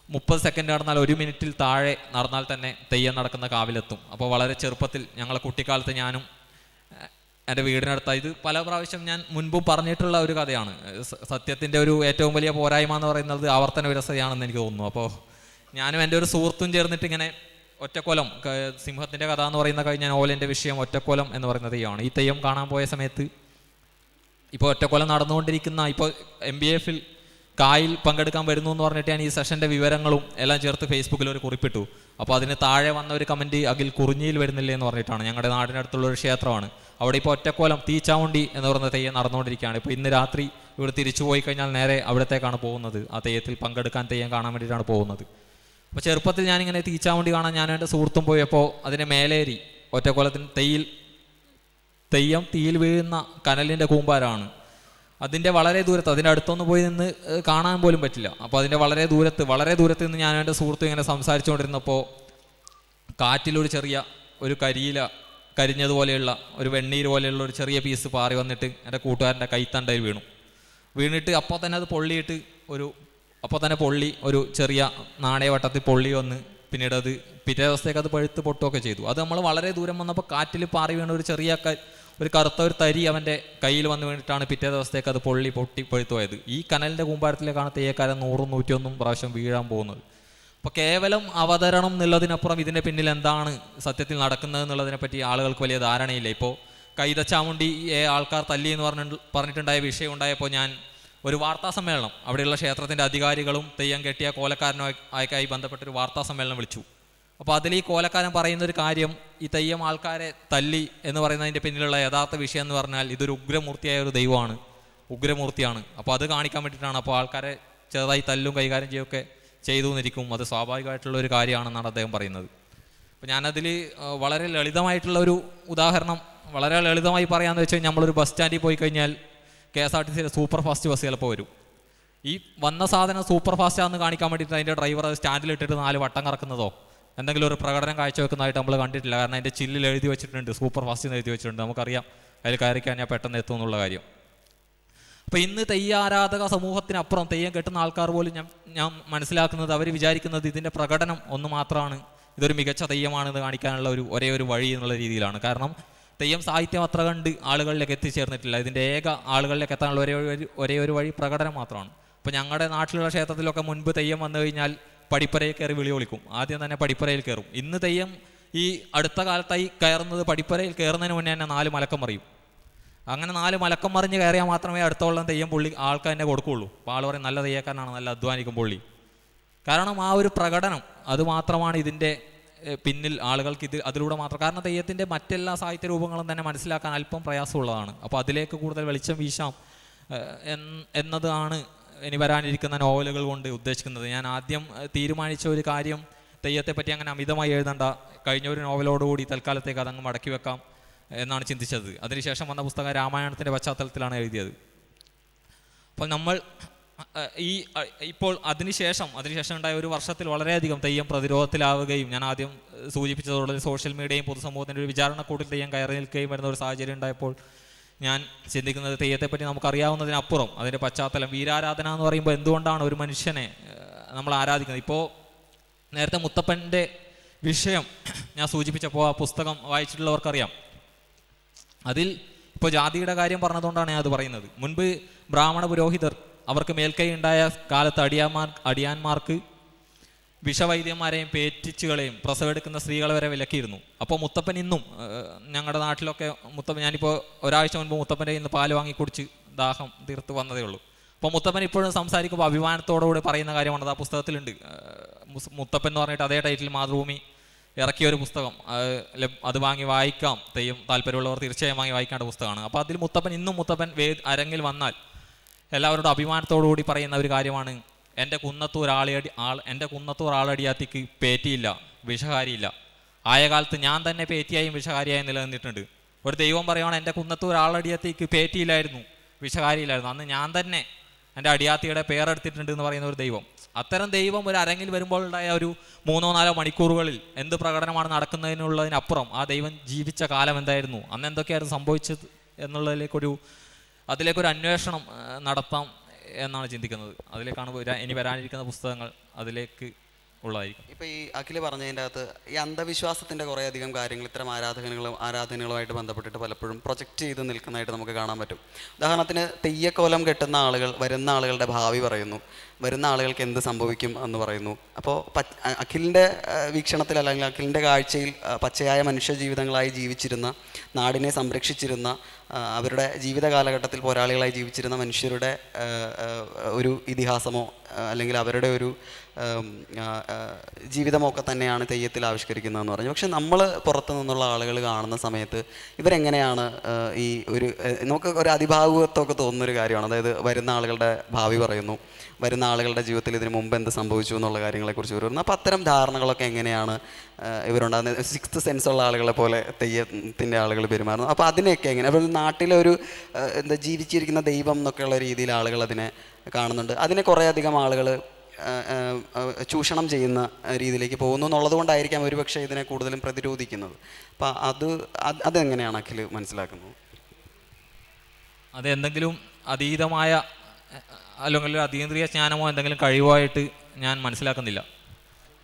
30 സെക്കൻഡ് നടന്നാൽ 1 മിനിറ്റിൽ താഴെ നടന്നാൽ തന്നെ തെയ്യം നടക്കുന്ന കാവിലെത്തും. അപ്പോൾ വളരെ ചെറുപ്പത്തിൽ ഞങ്ങളെ കുട്ടിക്കാലത്ത് ഞാനും എൻ്റെ വീടിനടുത്ത, ഇത് പല പ്രാവശ്യം ഞാൻ മുൻപും പറഞ്ഞിട്ടുള്ള ഒരു കഥയാണ്. സത്യത്തിൻ്റെ ഒരു ഏറ്റവും വലിയ പോരായ്മ എന്ന് പറയുന്നത് ആവർത്തന വിരസതയാണെന്ന് എനിക്ക് തോന്നുന്നു. അപ്പോൾ ഞാനും എൻ്റെ ഒരു സുഹൃത്തും ചേർന്നിട്ട് ഇങ്ങനെ ഒറ്റക്കൊലം, സിംഹത്തിൻ്റെ കഥ എന്ന് പറയുന്ന കഴിഞ്ഞ നോവലിൻ്റെ വിഷയം ഒറ്റക്കൊലം എന്ന് പറയുന്ന തെയ്യമാണ്. ഈ തെയ്യം കാണാൻ പോയ സമയത്ത് ഇപ്പോൾ ഒറ്റക്കൊലം നടന്നുകൊണ്ടിരിക്കുന്ന, ഇപ്പോൾ MBAFൽ കായിൽ പങ്കെടുക്കാൻ വരുന്നു എന്ന് പറഞ്ഞിട്ട് ഞാൻ ഈ സെഷൻ്റെ വിവരങ്ങളും എല്ലാം ചേർത്ത് ഫേസ്ബുക്കിൽ ഒരു കുറിപ്പിട്ടു. അപ്പോൾ അതിന് താഴെ വന്ന ഒരു കമൻറ്റ് അഖിൽ കുറിഞ്ഞിയിൽ വരുന്നില്ലേ എന്ന് പറഞ്ഞിട്ടാണ്. ഞങ്ങളുടെ നാടിനടുത്തുള്ള ഒരു ക്ഷേത്രമാണ്. അവിടെ ഇപ്പോൾ ഒറ്റക്കോലം തീച്ചാവണ്ടി എന്ന് പറയുന്ന തെയ്യം നടന്നുകൊണ്ടിരിക്കുകയാണ്. ഇപ്പോൾ ഇന്ന് രാത്രി ഇവിടെ തിരിച്ചു പോയി കഴിഞ്ഞാൽ നേരെ അവിടത്തേക്കാണ് പോകുന്നത്. ആ തെയ്യത്തിൽ പങ്കെടുക്കാൻ, തെയ്യം കാണാൻ വേണ്ടിയിട്ടാണ് പോകുന്നത്. അപ്പോൾ ചെറുപ്പത്തിൽ ഞാനിങ്ങനെ തീച്ചാവണ്ടി കാണാൻ ഞാനും എൻ്റെ സുഹൃത്തും പോയപ്പോൾ അതിനെ മേലേറി ഒറ്റക്കോലത്തിന് തെയ്യം തീയിൽ വീഴുന്ന കനലിൻ്റെ കൂമ്പാരമാണ്. അതിൻ്റെ വളരെ ദൂരത്ത്, അതിൻ്റെ അടുത്തൊന്നും പോയി നിന്ന് കാണാൻ പോലും പറ്റില്ല. അപ്പോൾ അതിൻ്റെ വളരെ ദൂരത്ത് നിന്ന് ഞാനും എൻ്റെ സുഹൃത്തും ഇങ്ങനെ സംസാരിച്ചുകൊണ്ടിരുന്നപ്പോൾ കാറ്റിലൊരു ചെറിയ ഒരു കരിഞ്ഞതുപോലെയുള്ള ഒരു വെണ്ണീര് പോലെയുള്ള ഒരു ചെറിയ പീസ് പാറി വന്നിട്ട് എൻ്റെ കൂട്ടുകാരൻ്റെ കൈത്തണ്ടയിൽ വീണിട്ട് അപ്പോൾ തന്നെ അത് പൊള്ളിയിട്ട് ഒരു ചെറിയ നാണയവട്ടത്തിൽ പൊള്ളി വന്ന് പിന്നീട് അത് പിറ്റേ ദിവസത്തേക്ക് അത് പഴുത്ത് പൊട്ടുകയൊക്കെ ചെയ്തു. അത് നമ്മൾ വളരെ ദൂരം വന്നപ്പോൾ കാറ്റിൽ പാറി വീണ ഒരു ചെറിയ ഒരു കറുത്ത ഒരു തരി അവൻ്റെ കയ്യിൽ വന്ന് വീണിട്ടാണ് പിറ്റേ ദിവസത്തേക്ക് അത് പൊട്ടി പഴുത്തു പോയത്. ഈ കനലിൻ്റെ കൂമ്പാരത്തിലേക്കാണ് തെയ്യക്കാരൻ 100-101 പ്രാവശ്യം വീഴാൻ പോകുന്നത്. അപ്പോൾ കേവലം അവതരണം എന്നുള്ളതിനപ്പുറം ഇതിൻ്റെ പിന്നിൽ എന്താണ് സത്യത്തിൽ നടക്കുന്നത് എന്നുള്ളതിനെപ്പറ്റി ആളുകൾക്ക് വലിയ ധാരണയില്ല. ഇപ്പോൾ കൈതച്ചാമുണ്ടിയെ ആൾക്കാർ തല്ലി എന്ന് പറഞ്ഞിട്ടുണ്ടായ വിഷയം ഉണ്ടായപ്പോൾ ഞാൻ ഒരു വാർത്താ സമ്മേളനം, അവിടെയുള്ള ക്ഷേത്രത്തിൻ്റെ അധികാരികളും തെയ്യം കെട്ടിയ കോലക്കാരനുമായി ബന്ധപ്പെട്ടൊരു വാർത്താ സമ്മേളനം വിളിച്ചു. അപ്പോൾ അതിൽ ഈ കോലക്കാരൻ പറയുന്നൊരു കാര്യം, ഈ തെയ്യം ആൾക്കാരെ തല്ലി എന്ന് പറയുന്നതിൻ്റെ പിന്നിലുള്ള യഥാർത്ഥ വിഷയം എന്ന് പറഞ്ഞാൽ ഇതൊരു ഉഗ്രമൂർത്തിയായ ഒരു ദൈവമാണ്, ഉഗ്രമൂർത്തിയാണ്. അപ്പോൾ അത് കാണിക്കാൻ വേണ്ടിയിട്ടാണ്. അപ്പോൾ ആൾക്കാരെ ചെറുതായി തല്ലും കൈകാര്യം ചെയ്യുകയൊക്കെ ചെയ്തു എന്നിരിക്കും. അത് സ്വാഭാവികമായിട്ടുള്ള ഒരു കാര്യമാണെന്നാണ് അദ്ദേഹം പറയുന്നത്. അപ്പോൾ ഞാനതിൽ വളരെ ലളിതമായിട്ടുള്ള ഒരു ഉദാഹരണം വളരെ ലളിതമായി പറയാമെന്ന് വെച്ചാൽ, നമ്മളൊരു ബസ് സ്റ്റാൻഡിൽ പോയി കഴിഞ്ഞാൽ KSRTCയിലെ സൂപ്പർ ഫാസ്റ്റ് ബസ് ചിലപ്പോൾ വരും. ഈ വന്ന സാധനം സൂപ്പർ ഫാസ്റ്റാണെന്ന് കാണിക്കാൻ വേണ്ടിയിട്ട് അതിൻ്റെ ഡ്രൈവർ അത് സ്റ്റാൻഡിലിട്ടിട്ട് 4 വട്ടം കറക്കുന്നതോ എന്തെങ്കിലും ഒരു പ്രകടനം കാഴ്ചവെക്കുന്നതായിട്ട് നമ്മൾ കണ്ടിട്ടില്ല. കാരണം അതിൻ്റെ ചില്ലിൽ എഴുതി വെച്ചിട്ടുണ്ട് സൂപ്പർ ഫാസ്റ്റ് എന്ന് എഴുതി വെച്ചിട്ടുണ്ട്. നമുക്കറിയാം അതിൽ കയറിക്കാൻ ഞാൻ പെട്ടെന്ന് എത്തും എന്നുള്ള കാര്യം. അപ്പോൾ ഇന്ന് തെയ്യ ആരാധക സമൂഹത്തിനപ്പുറം തെയ്യം കെട്ടുന്ന ആൾക്കാർ പോലും ഞാൻ മനസ്സിലാക്കുന്നത്, അവർ വിചാരിക്കുന്നത് ഇതിൻ്റെ പ്രകടനം ഒന്ന് മാത്രമാണ്, ഇതൊരു മികച്ച തെയ്യമാണെന്ന് കാണിക്കാനുള്ള ഒരേ ഒരു വഴി എന്നുള്ള രീതിയിലാണ്. കാരണം തെയ്യം സാഹിത്യം അത്ര കണ്ട് ആളുകളിലേക്ക് എത്തിച്ചേർന്നിട്ടില്ല. ഇതിൻ്റെ ഏക ആളുകളിലേക്ക് എത്താനുള്ള ഒരേ ഒരു വഴി പ്രകടനം മാത്രമാണ്. അപ്പോൾ ഞങ്ങളുടെ നാട്ടിലുള്ള ക്ഷേത്രത്തിലൊക്കെ മുൻപ് തെയ്യം വന്നു കഴിഞ്ഞാൽ പടിപ്പരയിൽ കയറി വിളി വിളിക്കും. ആദ്യം തന്നെ പടിപ്പരയിൽ കയറും. ഇന്ന് തെയ്യം ഈ അടുത്ത കാലത്തായി കയറുന്നത് പടിപ്പരയിൽ കയറുന്നതിന് മുന്നേ തന്നെ 4 മലക്കം മറിയും. അങ്ങനെ 4 മലക്കം മറിഞ്ഞ് കയറിയാൽ മാത്രമേ അടുത്തോളം തെയ്യം പുള്ളി ആൾക്കാർ തന്നെ കൊടുക്കുകയുള്ളൂ. അപ്പോൾ ആൾ പറയും നല്ല തെയ്യക്കാരനാണ്, നല്ല അധ്വാനിക്കും പുള്ളി. കാരണം ആ ഒരു പ്രകടനം അത് മാത്രമാണ് ഇതിൻ്റെ പിന്നിൽ ആളുകൾക്ക് അതിലൂടെ മാത്രം. കാരണം തെയ്യത്തിൻ്റെ മറ്റെല്ലാ സാഹിത്യ രൂപങ്ങളും തന്നെ മനസ്സിലാക്കാൻ അല്പം പ്രയാസമുള്ളതാണ്. അപ്പോൾ അതിലേക്ക് കൂടുതൽ വെളിച്ചം വീശാം എന്നതാണ് ഇനി വരാനിരിക്കുന്ന നോവലുകൾ കൊണ്ട് ഉദ്ദേശിക്കുന്നത്. ഞാൻ ആദ്യം തീരുമാനിച്ച ഒരു കാര്യം, തെയ്യത്തെ പറ്റി അങ്ങനെ അമിതമായി എഴുതണ്ട, കഴിഞ്ഞ ഒരു നോവലോടുകൂടി തൽക്കാലത്തേക്ക് അതങ്ങ് മടക്കി വെക്കാം എന്നാണ് ചിന്തിച്ചത്. അതിനുശേഷം വന്ന പുസ്തകം രാമായണത്തിൻ്റെ പശ്ചാത്തലത്തിലാണ് എഴുതിയത്. അപ്പോൾ നമ്മൾ ഇപ്പോൾ അതിനുശേഷം ഉണ്ടായ ഒരു വർഷത്തിൽ വളരെയധികം തെയ്യം പ്രതിരോധത്തിലാവുകയും, ഞാൻ ആദ്യം സൂചിപ്പിച്ചതോടെ സോഷ്യൽ മീഡിയയും പൊതുസമൂഹത്തിൻ്റെ ഒരു വിചാരണക്കൂട്ടിൽ തെയ്യം കയറി നിൽക്കുകയും വരുന്ന ഒരു സാഹചര്യം ഉണ്ടായപ്പോൾ ഞാൻ ചിന്തിക്കുന്നത്, തെയ്യത്തെപ്പറ്റി നമുക്കറിയാവുന്നതിനപ്പുറം അതിൻ്റെ പശ്ചാത്തലം, വീരാരാധന എന്ന് പറയുമ്പോൾ എന്തുകൊണ്ടാണ് ഒരു മനുഷ്യനെ നമ്മൾ ആരാധിക്കുന്നത്. ഇപ്പോൾ നേരത്തെ മുത്തപ്പൻ്റെ വിഷയം ഞാൻ സൂചിപ്പിച്ചപ്പോൾ ആ പുസ്തകം വായിച്ചിട്ടുള്ളവർക്കറിയാം. അതിൽ ഇപ്പോൾ ജാതിയുടെ കാര്യം പറഞ്ഞതുകൊണ്ടാണ് ഞാൻ അത് പറയുന്നത്. മുൻപ് ബ്രാഹ്മണ പുരോഹിതർ അവർക്ക് മേൽക്കൈ ഉണ്ടായ കാലത്ത് അടിയാന്മാർക്ക് വിഷവൈദ്യന്മാരെയും പേറ്റിച്ചുകളെയും പ്രസവെടുക്കുന്ന സ്ത്രീകളെ വരെ വിലക്കിയിരുന്നു. അപ്പോൾ മുത്തപ്പൻ ഇന്നും ഞങ്ങളുടെ നാട്ടിലൊക്കെ ഞാനിപ്പോൾ ഒരാഴ്ച മുൻപ് മുത്തപ്പൻ്റെ ഇന്ന് പാല് വാങ്ങി കുടിച്ച് ദാഹം തീർത്ത് വന്നതേ ഉള്ളൂ. അപ്പോൾ മുത്തപ്പൻ ഇപ്പോഴും സംസാരിക്കുമ്പോൾ അഭിമാനത്തോടുകൂടി പറയുന്ന കാര്യമാണ്, ആ പുസ്തകത്തിലുണ്ട്. മുത്തപ്പൻ എന്ന് പറഞ്ഞിട്ട് അതേ ടൈറ്റിൽ മാതൃഭൂമി ഇറക്കിയ ഒരു പുസ്തകം, അത് വാങ്ങി വായിക്കാം, തെയ്യം താല്പര്യമുള്ളവർ തീർച്ചയായും വാങ്ങി വായിക്കേണ്ട പുസ്തകമാണ്. അപ്പോൾ അതിൽ മുത്തപ്പൻ അരങ്ങിൽ വന്നാൽ എല്ലാവരോടും അഭിമാനത്തോടുകൂടി പറയുന്ന ഒരു കാര്യമാണ്, എൻ്റെ കുന്നത്തൂർ ആളടിയാത്തിക്ക് പേറ്റിയില്ല, വിഷഹാരിയില്ല. ആയ കാലത്ത് ഞാൻ തന്നെ പേറ്റിയായും വിഷഹാരിയായും നിലനിന്നിട്ടുണ്ട്. ഒരു ദൈവം പറയുവാണ്, എൻ്റെ കുന്നത്തൂർ ആളടിയാത്തിക്ക് പേറ്റിയില്ലായിരുന്നു, വിഷഹാരിയില്ലായിരുന്നു, അന്ന് ഞാൻ തന്നെ എൻ്റെ അടിയാത്തിയുടെ പേരെടുത്തിട്ടുണ്ട് എന്ന് പറയുന്ന ഒരു ദൈവം. അത്തരം ദൈവം ഒരു അരങ്ങിൽ വരുമ്പോൾ ഉണ്ടായ ഒരു 3-4 മണിക്കൂറുകളിൽ എന്ത് പ്രകടനമാണ് നടക്കുന്നതിനുള്ളതിനപ്പുറം ആ ദൈവം ജീവിച്ച കാലം എന്തായിരുന്നു, അന്ന് എന്തൊക്കെയായിരുന്നു സംഭവിച്ചത് അതിലേക്കൊരു അന്വേഷണം നടത്താം എന്നാണ് ചിന്തിക്കുന്നത്. അതിലേക്കാണ് ഇനി വരാനിരിക്കുന്ന പുസ്തകങ്ങൾ അതിലേക്ക് ഉള്ളതായിരിക്കും. ഇപ്പോൾ ഈ അഖില് പറഞ്ഞതിൻ്റെ അകത്ത് ഈ അന്ധവിശ്വാസത്തിൻ്റെ കുറേയധികം കാര്യങ്ങൾ ഇത്തരം ആരാധനകളുമായിട്ട് ബന്ധപ്പെട്ടിട്ട് പലപ്പോഴും പ്രൊജക്റ്റ് ചെയ്ത് നിൽക്കുന്നതായിട്ട് നമുക്ക് കാണാൻ പറ്റും. ഉദാഹരണത്തിന് തെയ്യക്കോലം കെട്ടുന്ന ആളുകൾ വരുന്ന ആളുകളുടെ ഭാവി പറയുന്നു, വരുന്ന ആളുകൾക്ക് എന്ത് സംഭവിക്കും എന്ന് പറയുന്നു. അപ്പോൾ അഖിലിൻ്റെ വീക്ഷണത്തിൽ അല്ലെങ്കിൽ അഖിലിൻ്റെ കാഴ്ചയിൽ പച്ചയായ മനുഷ്യ ജീവിതങ്ങളായി ജീവിച്ചിരുന്ന, നാടിനെ സംരക്ഷിച്ചിരുന്ന, അവരുടെ ജീവിത കാലഘട്ടത്തിൽ പോരാളികളായി ജീവിച്ചിരുന്ന മനുഷ്യരുടെ ഒരു ഇതിഹാസമോ അല്ലെങ്കിൽ അവരുടെ ഒരു ജീവിതമൊക്കെ തന്നെയാണ് തെയ്യത്തിൽ ആവിഷ്കരിക്കുന്നതെന്ന് പറഞ്ഞു. പക്ഷെ നമ്മൾ പുറത്തു നിന്നുള്ള ആളുകൾ കാണുന്ന സമയത്ത് ഇവരെങ്ങനെയാണ് ഈ നമുക്ക് ഒരു അതിഭാവുകത്വമൊക്കെ തോന്നുന്നൊരു കാര്യമാണ്. അതായത് വരുന്ന ആളുകളുടെ ഭാവി പറയുന്നു, വരുന്ന ആളുകളുടെ ജീവിതത്തിൽ ഇതിന് മുമ്പ് എന്ത് സംഭവിച്ചു എന്നുള്ള കാര്യങ്ങളെക്കുറിച്ച് വരുന്നു. അപ്പോൾ അത്തരം ധാരണകളൊക്കെ എങ്ങനെയാണ് ഇവരുണ്ടാകുന്നത്? 6th സെൻസ് ഉള്ള ആളുകളെ പോലെ തെയ്യത്തിൻ്റെ ആളുകൾ പെരുമാറുന്നു. അപ്പോൾ അതിനെയൊക്കെ എങ്ങനെ, അപ്പോൾ നാട്ടിലെ ഒരു ജീവിച്ചിരിക്കുന്ന ദൈവം എന്നൊക്കെയുള്ള രീതിയിൽ ആളുകൾ അതിനെ കാണുന്നുണ്ട്. അതിനെ കുറേയധികം ആളുകൾ ചൂഷണം ചെയ്യുന്ന രീതിയിലേക്ക് പോകുന്നു എന്നുള്ളത് കൊണ്ടായിരിക്കാം ഒരുപക്ഷെ ഇതിനെ കൂടുതലും പ്രതിരോധിക്കുന്നത്. അപ്പം അതെങ്ങനെയാണ് അഖിൽ മനസ്സിലാക്കുന്നത്? അതെന്തെങ്കിലും അതീതമായ അല്ലെങ്കിൽ അതീന്ദ്രിയ ജ്ഞാനമോ എന്തെങ്കിലും കഴിവായിട്ട് ഞാൻ മനസ്സിലാക്കുന്നില്ല.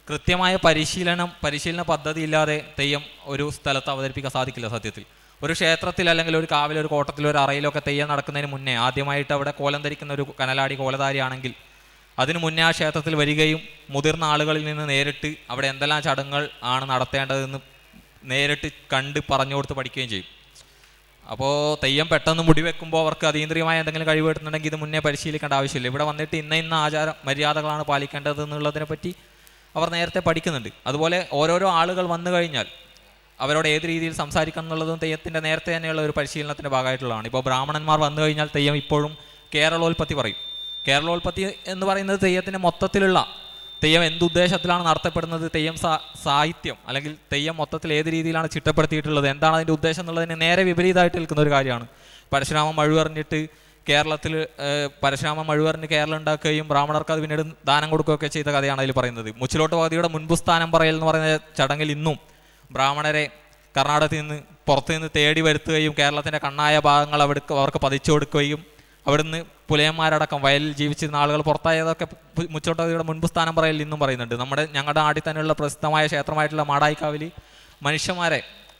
കൃത്യമായ പരിശീലന പദ്ധതി ഇല്ലാതെ തെയ്യം ഒരു സ്ഥലത്ത് അവതരിപ്പിക്കാൻ സാധിക്കില്ല. സത്യത്തിൽ ഒരു ക്ഷേത്രത്തിൽ അല്ലെങ്കിൽ ഒരു കാവിൽ, ഒരു കോട്ടത്തിലോ ഒരു അറയിലൊക്കെ തെയ്യം നടക്കുന്നതിന് മുന്നേ ആദ്യമായിട്ട് അവിടെ കോലം ധരിക്കുന്ന ഒരു കനലാടി കോലധാരിയാണെങ്കിൽ അതിനു മുന്നേ ആ ക്ഷേത്രത്തിൽ വരികയും മുതിർന്ന ആളുകളിൽ നിന്ന് നേരിട്ട് അവിടെ എന്തെല്ലാം ചടങ്ങുകൾ ആണ് നടത്തേണ്ടതെന്ന് നേരിട്ട് കണ്ട് പറഞ്ഞു കൊടുത്ത് പഠിക്കുകയും ചെയ്യും. അപ്പോൾ തെയ്യം പെട്ടെന്ന് മുടിവെക്കുമ്പോൾ അവർക്ക് അതീന്ദ്രിയമായ എന്തെങ്കിലും കഴിവ് കിട്ടുന്നുണ്ടെങ്കിൽ ഇത് മുന്നേ പരിശീലിക്കേണ്ട ആവശ്യമില്ല. ഇവിടെ വന്നിട്ട് ഇന്ന ആചാര മര്യാദകളാണ് പാലിക്കേണ്ടത് എന്നുള്ളതിനെ പറ്റി അവർ നേരത്തെ പഠിക്കുന്നുണ്ട്. അതുപോലെ ഓരോരോ ആളുകൾ വന്നു കഴിഞ്ഞാൽ അവരോട് ഏത് രീതിയിൽ സംസാരിക്കണം എന്നുള്ളതും തെയ്യത്തിൻ്റെ നേരത്തെ തന്നെയുള്ള ഒരു പരിശീലനത്തിൻ്റെ ഭാഗമായിട്ടുള്ളതാണ്. ഇപ്പോൾ ബ്രാഹ്മണന്മാർ വന്നു കഴിഞ്ഞാൽ തെയ്യം ഇപ്പോഴും കേരളോൽപ്പത്തി പറയും. കേരളോൽപ്പത്തി എന്ന് പറയുന്നത് തെയ്യത്തിൻ്റെ മൊത്തത്തിലുള്ള തെയ്യം എന്തുദ്ദേശത്തിലാണ് നടത്തപ്പെടുന്നത്, തെയ്യം സാഹിത്യം അല്ലെങ്കിൽ തെയ്യം മൊത്തത്തിൽ ഏത് രീതിയിലാണ് ചിട്ടപ്പെടുത്തിയിട്ടുള്ളത്, എന്താണ് അതിൻ്റെ ഉദ്ദേശം എന്നുള്ളതിന് നേരെ വിപരീതമായിട്ട് നിൽക്കുന്ന ഒരു കാര്യമാണ്. പരശുരാമൻ മഴുവറിഞ്ഞിട്ട് പരശുരാമൻ മഴുവറിഞ്ഞ് കേരളം ഉണ്ടാക്കുകയും ബ്രാഹ്മണർക്ക് അത് പിന്നീട് ദാനം കൊടുക്കുകയൊക്കെ ചെയ്ത കഥയാണ് അതിൽ പറയുന്നത്. മുച്ചിലോട്ട് പകുതിയുടെ മുൻപ് സ്ഥാനം പറയൽ എന്ന് പറയുന്ന ചടങ്ങിൽ ഇന്നും ബ്രാഹ്മണരെ കർണാടകത്തിൽ നിന്ന് പുറത്തു നിന്ന് തേടി വരുത്തുകയും കേരളത്തിൻ്റെ കണ്ണായ ഭാഗങ്ങൾ അവർക്ക് പതിച്ചു കൊടുക്കുകയും അവിടുന്ന് പുലയന്മാരടക്കം വയലിൽ ജീവിച്ചിരുന്ന ആളുകൾ പുറത്തായതൊക്കെ മുച്ചോട്ടതിയുടെ മുൻപ് സ്ഥാനം പറയൽ ഇന്നും പറയുന്നുണ്ട്. ഞങ്ങളുടെ നാട്ടിൽ തന്നെയുള്ള പ്രസിദ്ധമായ ക്ഷേത്രമായിട്ടുള്ള മാടായിക്കാവിലി മനുഷ്യന്മാരെ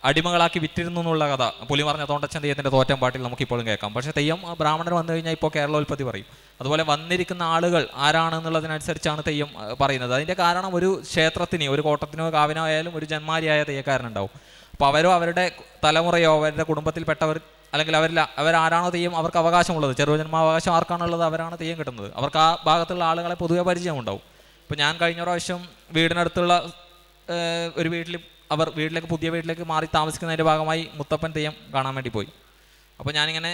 അടിമകളാക്കി വിറ്റിരുന്നു എന്നുള്ള കഥ പുലി പറഞ്ഞ തോണ്ടച്ചൻ തെയ്യത്തിൻ്റെ തോറ്റം പാട്ടിൽ നമുക്കിപ്പോഴും കേൾക്കാം. പക്ഷേ തെയ്യം ബ്രാഹ്മണർ വന്നു കഴിഞ്ഞാൽ ഇപ്പോൾ കേരളോൽപ്പത്തി പറയും. അതുപോലെ വന്നിരിക്കുന്ന ആളുകൾ ആരാണെന്നുള്ളതിനനുസരിച്ചാണ് തെയ്യം പറയുന്നത്. അതിൻ്റെ കാരണം ഒരു ക്ഷേത്രത്തിന്, ഒരു കോട്ടത്തിനോ കാവിനോ ആയാലും ഒരു ജന്മാരിയായ തെയ്യക്കാരനുണ്ടാവും. അപ്പോൾ അവരോ അവരുടെ തലമുറയോ അവരുടെ കുടുംബത്തിൽപ്പെട്ടവർ അല്ലെങ്കിൽ അവരാരാണോ തെയ്യം അവർക്ക് അവകാശമുള്ളത്, ചെറുജന്മാവകാശം ആർക്കാണുള്ളത് അവരാണ് തെയ്യം കിട്ടുന്നത്. അവർക്ക് ആ ഭാഗത്തുള്ള ആളുകളെ പൊതുവെ പരിചയമുണ്ടാവും. ഇപ്പോൾ ഞാൻ കഴിഞ്ഞ പ്രാവശ്യം വീടിനടുത്തുള്ള ഒരു പുതിയ വീട്ടിലേക്ക് മാറി താമസിക്കുന്നതിൻ്റെ ഭാഗമായി മുത്തപ്പൻ തെയ്യം കാണാൻ വേണ്ടി പോയി. അപ്പോൾ ഞാനിങ്ങനെ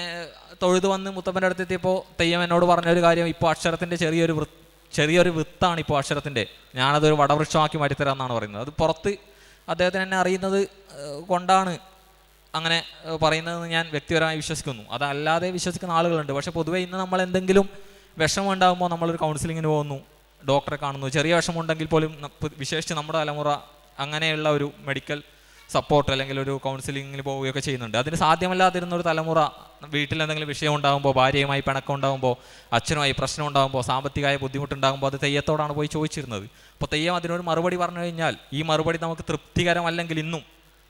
തൊഴുതു വന്ന് മുത്തപ്പൻ്റെ അടുത്തെത്തിയപ്പോൾ തെയ്യം എന്നോട് പറഞ്ഞൊരു കാര്യം, ഇപ്പോൾ അക്ഷരത്തിൻ്റെ ചെറിയൊരു ചെറിയൊരു വിത്താണ് ഇപ്പോൾ അക്ഷരത്തിൻ്റെ, ഞാനതൊരു വടവൃക്ഷമാക്കി മാറ്റിത്തരാമെന്നാണ് പറയുന്നത്. അത് പുറത്ത് അദ്ദേഹത്തിന് എന്നെ അറിയുന്നത് കൊണ്ടാണ് അങ്ങനെ പറയുന്നതെന്ന് ഞാൻ വ്യക്തിപരമായി വിശ്വസിക്കുന്നു. അതല്ലാതെ വിശ്വസിക്കുന്ന ആളുകളുണ്ട്. പക്ഷേ പൊതുവേ ഇന്ന് നമ്മൾ എന്തെങ്കിലും വിഷമം ഉണ്ടാകുമ്പോൾ നമ്മളൊരു കൗൺസിലിങ്ങിന് പോകുന്നു, ഡോക്ടറെ കാണുന്നു. ചെറിയ വിഷമമുണ്ടെങ്കിൽ പോലും വിശേഷിച്ച് നമ്മുടെ തലമുറ അങ്ങനെയുള്ള ഒരു മെഡിക്കൽ സപ്പോർട്ട് അല്ലെങ്കിൽ ഒരു കൗൺസിലിങ്ങിന് പോവുകയൊക്കെ ചെയ്യുന്നുണ്ട്. അതിന് സാധ്യമല്ലാതിരുന്ന ഒരു തലമുറ വീട്ടിൽ എന്തെങ്കിലും വിഷയം ഉണ്ടാകുമ്പോൾ, ഭാര്യയുമായി പിണക്കം ഉണ്ടാകുമ്പോൾ, അച്ഛനുമായി പ്രശ്നം ഉണ്ടാകുമ്പോൾ, സാമ്പത്തികമായ ബുദ്ധിമുട്ടുണ്ടാകുമ്പോൾ അത് തെയ്യത്തോടാണ് പോയി ചോദിച്ചിരുന്നത്. അപ്പോൾ തെയ്യം അതിനൊരു മറുപടി പറഞ്ഞു കഴിഞ്ഞാൽ ഈ മറുപടി നമുക്ക് തൃപ്തികരമല്ലെങ്കിൽ ഇന്നും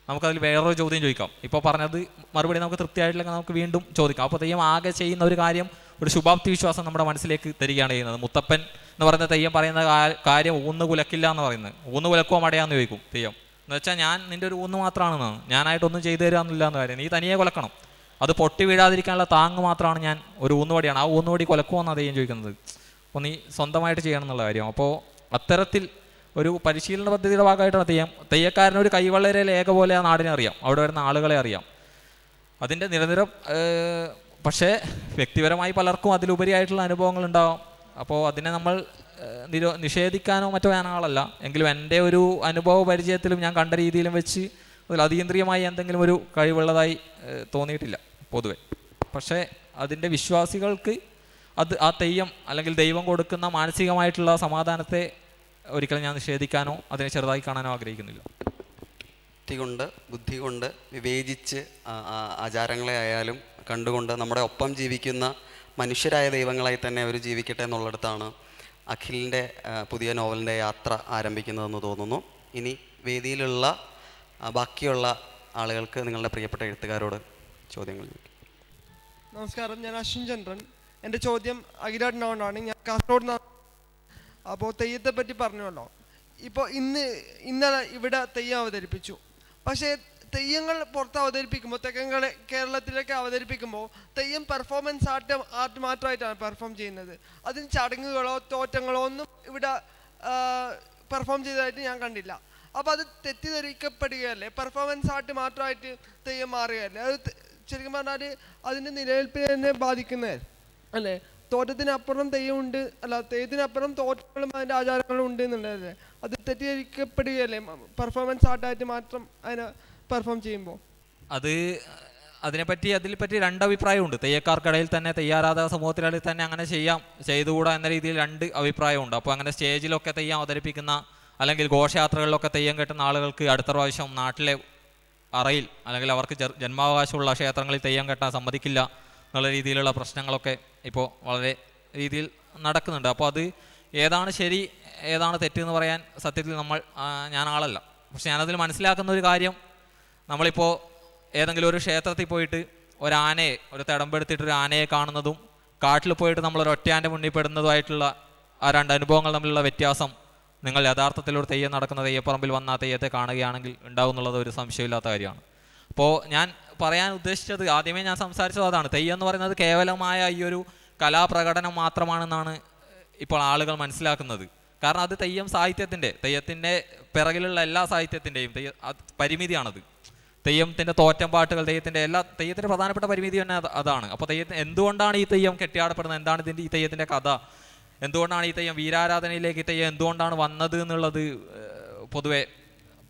നമുക്കതിൽ വേറൊരു ചോദ്യം ചോദിക്കാം. ഇപ്പോൾ പറഞ്ഞത് മറുപടി നമുക്ക് തൃപ്തിയായിട്ടില്ലെങ്കിൽ നമുക്ക് വീണ്ടും ചോദിക്കാം. അപ്പോൾ തെയ്യം ആകെ ചെയ്യുന്ന ഒരു കാര്യം ഒരു ശുഭാപ്തി വിശ്വാസം നമ്മുടെ മനസ്സിലേക്ക് തരികയാണ് ചെയ്യുന്നത്. മുത്തപ്പൻ എന്ന് പറയുന്ന തെയ്യം പറയുന്ന കാര്യം ഊന്ന് കുലക്കില്ല എന്ന് പറയുന്നത്. ഊന്ന് കുലക്കോ മടയാന്ന് ചോദിക്കും തെയ്യം. എന്ന് വെച്ചാൽ ഞാൻ നിൻ്റെ ഒരു ഊന്ന് മാത്രമാണെന്നാണ്, ഞാനായിട്ടൊന്നും ചെയ്തു തരാമെന്നില്ല എന്ന് കാര്യം. നീ തനിയെ കുലക്കണം, അത് പൊട്ടി വീഴാതിരിക്കാനുള്ള താങ്ങ് മാത്രമാണ് ഞാൻ, ഒരു ഊന്നുവടിയാണ്. ആ ഊന്നുവടി കുലക്കുമെന്നാണ് തെയ്യം ചോദിക്കുന്നത്. അപ്പോൾ നീ സ്വന്തമായിട്ട് ചെയ്യണം എന്നുള്ള കാര്യം. അപ്പോൾ അത്തരത്തിൽ ഒരു പരിശീലന പദ്ധതിയുടെ ഭാഗമായിട്ടാണ് തെയ്യം. തെയ്യക്കാരനൊരു കൈവളരെ ലേഖ പോലെ ആ നാടിനെ അറിയാം, അവിടെ വരുന്ന ആളുകളെ അറിയാം. അതിൻ്റെ നിരന്തരം പക്ഷേ വ്യക്തിപരമായി പലർക്കും അതിലുപരിയായിട്ടുള്ള അനുഭവങ്ങൾ ഉണ്ടാവാം. അപ്പോൾ അതിനെ നമ്മൾ നിഷേധിക്കാനോ മറ്റോ ഞാൻ ആളല്ല. എങ്കിലും എൻ്റെ ഒരു അനുഭവ പരിചയത്തിലും ഞാൻ കണ്ട രീതിയിലും വെച്ച് അതിൽ അതീന്ദ്രിയമായി എന്തെങ്കിലും ഒരു കഴിവുള്ളതായി തോന്നിയിട്ടില്ല പൊതുവെ. പക്ഷേ അതിൻ്റെ വിശ്വാസികൾക്ക് ആ തെയ്യം അല്ലെങ്കിൽ ദൈവം കൊടുക്കുന്ന മാനസികമായിട്ടുള്ള സമാധാനത്തെ ഒരിക്കലും ഞാൻ നിഷേധിക്കാനോ അതിനെ ചെറുതായി കാണാനോ ആഗ്രഹിക്കുന്നില്ല. ബുദ്ധി കൊണ്ട് വിവേചിച്ച് ആചാരങ്ങളെ ആയാലും കണ്ടുകൊണ്ട് നമ്മുടെ ഒപ്പം ജീവിക്കുന്ന മനുഷ്യരായ ദൈവങ്ങളായി തന്നെ അവർ ജീവിക്കട്ടെ എന്നുള്ളിടത്താണ് അഖിലിൻ്റെ പുതിയ നോവലിൻ്റെ യാത്ര ആരംഭിക്കുന്നതെന്ന് തോന്നുന്നു. ഇനി വേദിയിലുള്ള ബാക്കിയുള്ള ആളുകൾക്ക് നിങ്ങളുടെ പ്രിയപ്പെട്ട എഴുത്തുകാരോട് ചോദ്യങ്ങൾ ചോദിക്കും. നമസ്കാരം, ഞാൻ അശ്വിൻ ചന്ദ്രൻ. എൻ്റെ ചോദ്യം അഖിലേട്ടനോടാണ്. ഞാൻ കാസർഗോഡ് നിന്നാണ്. അപ്പോൾ തെയ്യത്തെ പറ്റി പറഞ്ഞല്ലോ. ഇപ്പോൾ ഇന്നലെ ഇവിടെ തെയ്യം അവതരിപ്പിച്ചു. പക്ഷേ തെയ്യങ്ങൾ പുറത്ത് അവതരിപ്പിക്കുമ്പോൾ, തെക്കൻ കേരളത്തിലേക്ക് അവതരിപ്പിക്കുമ്പോൾ തെയ്യം പെർഫോമൻസ് ആർട്ട് മാത്രമായിട്ടാണ് പെർഫോം ചെയ്യുന്നത്. അതിന് ചടങ്ങുകളോ തോറ്റങ്ങളോ ഒന്നും ഇവിടെ പെർഫോം ചെയ്തതായിട്ട് ഞാൻ കണ്ടില്ല. അപ്പോൾ അത് തെറ്റിദ്ധരിക്കപ്പെടുകയല്ലേ? പെർഫോമൻസ് ആർട്ട് മാത്രമായിട്ട് തെയ്യം മാറുകയല്ലേ? അത് ശരിക്കും പറഞ്ഞാൽ അതിൻ്റെ നിലനിൽപ്പിനെ തന്നെ ബാധിക്കുന്നതല്ലേ അല്ലേ? തോറ്റത്തിനപ്പുറം തെയ്യമുണ്ട്, അല്ല തെയ്യത്തിനപ്പുറം തോറ്റങ്ങളും അതിൻ്റെ ആചാരങ്ങളും ഉണ്ട് എന്നുള്ളതല്ലേ? അത് തെറ്റിദ്ധരിക്കപ്പെടുകയല്ലേ പെർഫോമൻസ് ആർട്ടായിട്ട് മാത്രം അതിനെ പെർഫോം ചെയ്യുമ്പോൾ? അതിനെപ്പറ്റി രണ്ട് അഭിപ്രായമുണ്ട്. തെയ്യക്കാർക്കിടയിൽ തന്നെ, തെയ്യാരാധക സമൂഹത്തിനിടയിൽ തന്നെ അങ്ങനെ ചെയ്തുകൂടാ എന്ന രീതിയിൽ രണ്ട് അഭിപ്രായമുണ്ട്. അപ്പോൾ അങ്ങനെ സ്റ്റേജിലൊക്കെ തെയ്യം അവതരിപ്പിക്കുന്ന അല്ലെങ്കിൽ ഘോഷയാത്രകളിലൊക്കെ തെയ്യം കെട്ടുന്ന ആളുകൾക്ക് അടുത്ത പ്രാവശ്യം നാട്ടിലെ അറയിൽ അല്ലെങ്കിൽ അവർക്ക് ജന്മാവകാശമുള്ള ക്ഷേത്രങ്ങളിൽ തെയ്യം കെട്ടാൻ സമ്മതിക്കില്ല എന്നുള്ള രീതിയിലുള്ള പ്രശ്നങ്ങളൊക്കെ ഇപ്പോൾ വളരെ രീതിയിൽ നടക്കുന്നുണ്ട്. അപ്പോൾ അത് ഏതാണ് ശരി ഏതാണ് തെറ്റെന്ന് പറയാൻ സത്യത്തിൽ ഞാൻ ആളല്ല. പക്ഷെ ഞാനതിൽ മനസ്സിലാക്കുന്ന ഒരു കാര്യം, നമ്മളിപ്പോൾ ഏതെങ്കിലും ഒരു ക്ഷേത്രത്തിൽ പോയിട്ട് ഒരു തിടമ്പെടുത്തിട്ട് ഒരു ആനയെ കാണുന്നതും കാട്ടിൽ പോയിട്ട് നമ്മളൊരു ഒറ്റയാൻ്റെ മുന്നിൽ പെടുന്നതുമായിട്ടുള്ള ആ രണ്ട് അനുഭവങ്ങൾ തമ്മിലുള്ള വ്യത്യാസം നിങ്ങൾ യഥാർത്ഥത്തിൽ ഒരു തെയ്യം നടക്കുന്ന തെയ്യപ്പറമ്പിൽ വന്ന തെയ്യത്തെ കാണുകയാണെങ്കിൽ ഉണ്ടാവും എന്നുള്ളത് ഒരു സംശയമില്ലാത്ത കാര്യമാണ്. അപ്പോൾ ഞാൻ പറയാൻ ഉദ്ദേശിച്ചത്, ആദ്യമേ ഞാൻ സംസാരിച്ചത് അതാണ്. തെയ്യം എന്ന് പറയുന്നത് കേവലമായ ഈ ഒരു കലാപ്രകടനം മാത്രമാണെന്നാണ് ഇപ്പോൾ ആളുകൾ മനസ്സിലാക്കുന്നത്. കാരണം അത് തെയ്യത്തിൻ്റെ പിറകിലുള്ള എല്ലാ സാഹിത്യത്തിൻ്റെയും പരിമിതിയാണത്. തെയ്യത്തിൻ്റെ തോറ്റംപാട്ടുകൾ, തെയ്യത്തിൻ്റെ പ്രധാനപ്പെട്ട പരിമിതി തന്നെ അതാണ്. അപ്പോൾ എന്തുകൊണ്ടാണ് ഈ തെയ്യം കെട്ടിയാടപ്പെടുന്നത്, എന്താണ് ഈ തെയ്യത്തിൻ്റെ കഥ, എന്തുകൊണ്ടാണ് ഈ തെയ്യം വീരാരാധനയിലേക്ക് തെയ്യം എന്തുകൊണ്ടാണ് വന്നത് എന്നുള്ളത് പൊതുവെ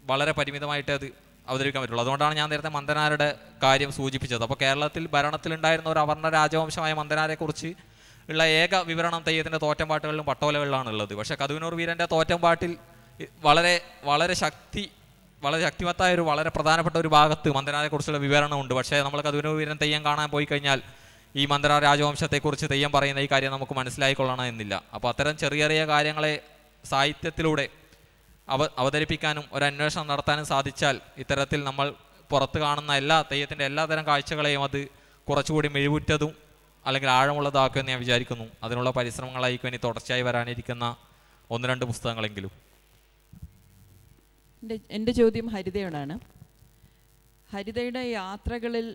വളരെ പരിമിതമായിട്ട് അത് അവതരിപ്പിക്കാൻ പറ്റുള്ളൂ. അതുകൊണ്ടാണ് ഞാൻ നേരത്തെ മന്ദനാരുടെ കാര്യം സൂചിപ്പിച്ചത്. അപ്പോൾ കേരളത്തിൽ ഭരണത്തിലുണ്ടായിരുന്ന ഒരു അവർണ്ണ രാജവംശമായ മന്ദനാരെക്കുറിച്ച് ഉള്ള ഏക വിവരണം തെയ്യത്തിൻ്റെ തോറ്റംപാട്ടുകളിലും പട്ടോലകളിലാണ് ഉള്ളത്. പക്ഷേ കതുവനൂർ വീരൻ്റെ തോറ്റംപാട്ടിൽ വളരെ വളരെ ശക്തിമത്തായ വളരെ പ്രധാനപ്പെട്ട ഒരു ഭാഗത്ത് മന്ദനാരെക്കുറിച്ചുള്ള വിവരണമുണ്ട്. പക്ഷേ നമ്മൾ കതുവനൂർ വീരൻ തെയ്യം കാണാൻ പോയി കഴിഞ്ഞാൽ ഈ മന്ദന രാജവംശത്തെക്കുറിച്ച് തെയ്യം പറയുന്ന ഈ കാര്യം നമുക്ക് മനസ്സിലായിക്കൊള്ളണം എന്നില്ല. അപ്പോൾ അത്തരം ചെറിയ ചെറിയ കാര്യങ്ങളെ സാഹിത്യത്തിലൂടെ അവതരിപ്പിക്കാനും ഒരു അന്വേഷണം നടത്താനും സാധിച്ചാൽ ഇത്തരത്തിൽ നമ്മൾ പുറത്ത് കാണുന്ന തെയ്യത്തിൻ്റെ എല്ലാതരം കാഴ്ചകളെയും അത് കുറച്ചുകൂടി മിഴിവുറ്റതും അല്ലെങ്കിൽ ആഴമുള്ളതാക്കുമെന്ന് ഞാൻ വിചാരിക്കുന്നു. അതിനുള്ള പരിശ്രമങ്ങളായിരിക്കും ഇനി തുടർച്ചയായി വരാനിരിക്കുന്ന 1-2 പുസ്തകങ്ങളെങ്കിലും. എൻ്റെ ചോദ്യം ഹരിതയോടാണ്. ഹരിതയുടെ യാത്രകളിൽ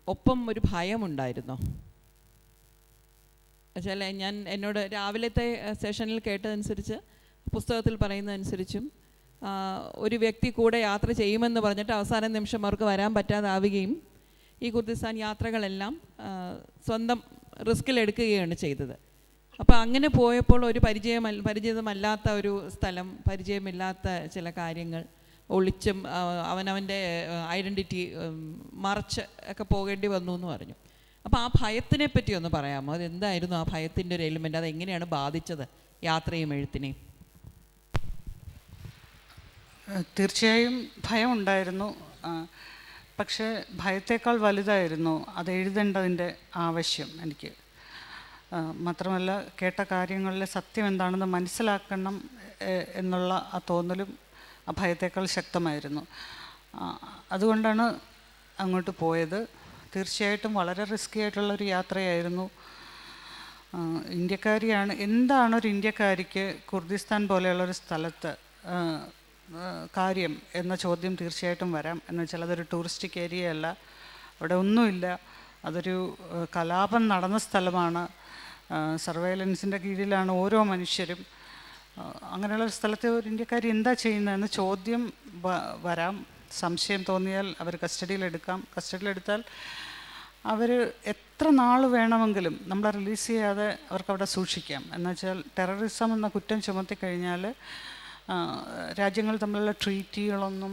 ഒപ്പം ഒരു ഭയമുണ്ടായിരുന്നോ? വെച്ചാൽ എന്നോട് രാവിലത്തെ സെഷനിൽ കേട്ടതനുസരിച്ച്, പുസ്തകത്തിൽ പറയുന്നതനുസരിച്ചും ഒരു വ്യക്തി കൂടെ യാത്ര ചെയ്യുമെന്ന് പറഞ്ഞിട്ട് അവസാന നിമിഷം അവർക്ക് വരാൻ പറ്റാതാവുകയും ഈ കുർദിസ്ഥാൻ യാത്രകളെല്ലാം സ്വന്തം റിസ്കിലെടുക്കുകയാണ് ചെയ്തത്. അപ്പോൾ അങ്ങനെ പോയപ്പോൾ ഒരു പരിചിതമല്ലാത്ത ഒരു സ്ഥലം, പരിചയമില്ലാത്ത ചില കാര്യങ്ങൾ, ഒളിച്ചും അവനവൻ്റെ ഐഡൻറ്റിറ്റി മറച്ച് ഒക്കെ പോകേണ്ടി വന്നു എന്ന് പറഞ്ഞു. അപ്പോൾ ആ ഭയത്തിനെ പറ്റി ഒന്ന് പറയാമോ? അതെന്തായിരുന്നു ആ ഭയത്തിൻ്റെ ഒരു എലിമെൻ്റ്? അതെങ്ങനെയാണ് ബാധിച്ചത് യാത്രയും എഴുത്തിനെയും? തീർച്ചയായും ഭയമുണ്ടായിരുന്നു. പക്ഷേ ഭയത്തേക്കാൾ വലുതായിരുന്നു അത് എഴുതേണ്ടതിൻ്റെ ആവശ്യം എനിക്ക്. മാത്രമല്ല, കേട്ട കാര്യങ്ങളിലെ സത്യം എന്താണെന്ന് മനസ്സിലാക്കണം എന്നുള്ള ആ തോന്നലും ആ ഭയത്തേക്കാൾ ശക്തമായിരുന്നു. അതുകൊണ്ടാണ് അങ്ങോട്ട് പോയത്. തീർച്ചയായിട്ടും വളരെ റിസ്കി ആയിട്ടുള്ളൊരു യാത്രയായിരുന്നു. ഇന്ത്യക്കാരിയാണ്, എന്താണ് ഒരു ഇന്ത്യക്കാരിക്ക് കുർദിസ്ഥാൻ പോലെയുള്ളൊരു സ്ഥലത്ത് കാര്യം എന്ന ചോദ്യം തീർച്ചയായിട്ടും വരാം. എന്ന് വെച്ചാൽ അതൊരു ടൂറിസ്റ്റിക് ഏരിയ അല്ല, അവിടെ ഒന്നുമില്ല, അതൊരു കലാപം നടന്ന സ്ഥലമാണ്, സർവൈലൻസിൻ്റെ കീഴിലാണ് ഓരോ മനുഷ്യരും. അങ്ങനെയുള്ള സ്ഥലത്ത് ഒരു ഇന്ത്യക്കാരി എന്താ ചെയ്യുന്നതെന്ന് ചോദ്യം വരാം. സംശയം തോന്നിയാൽ അവർ കസ്റ്റഡിയിലെടുക്കാം. കസ്റ്റഡിയിലെടുത്താൽ അവർ എത്ര നാൾ വേണമെങ്കിലും നമ്മളെ റിലീസ് ചെയ്യാതെ അവർക്കവിടെ സൂക്ഷിക്കാം. എന്നുവെച്ചാൽ ടെററിസം എന്ന കുറ്റം ചുമത്തി കഴിഞ്ഞാൽ രാജ്യങ്ങൾ തമ്മിലുള്ള ട്രീറ്റികളൊന്നും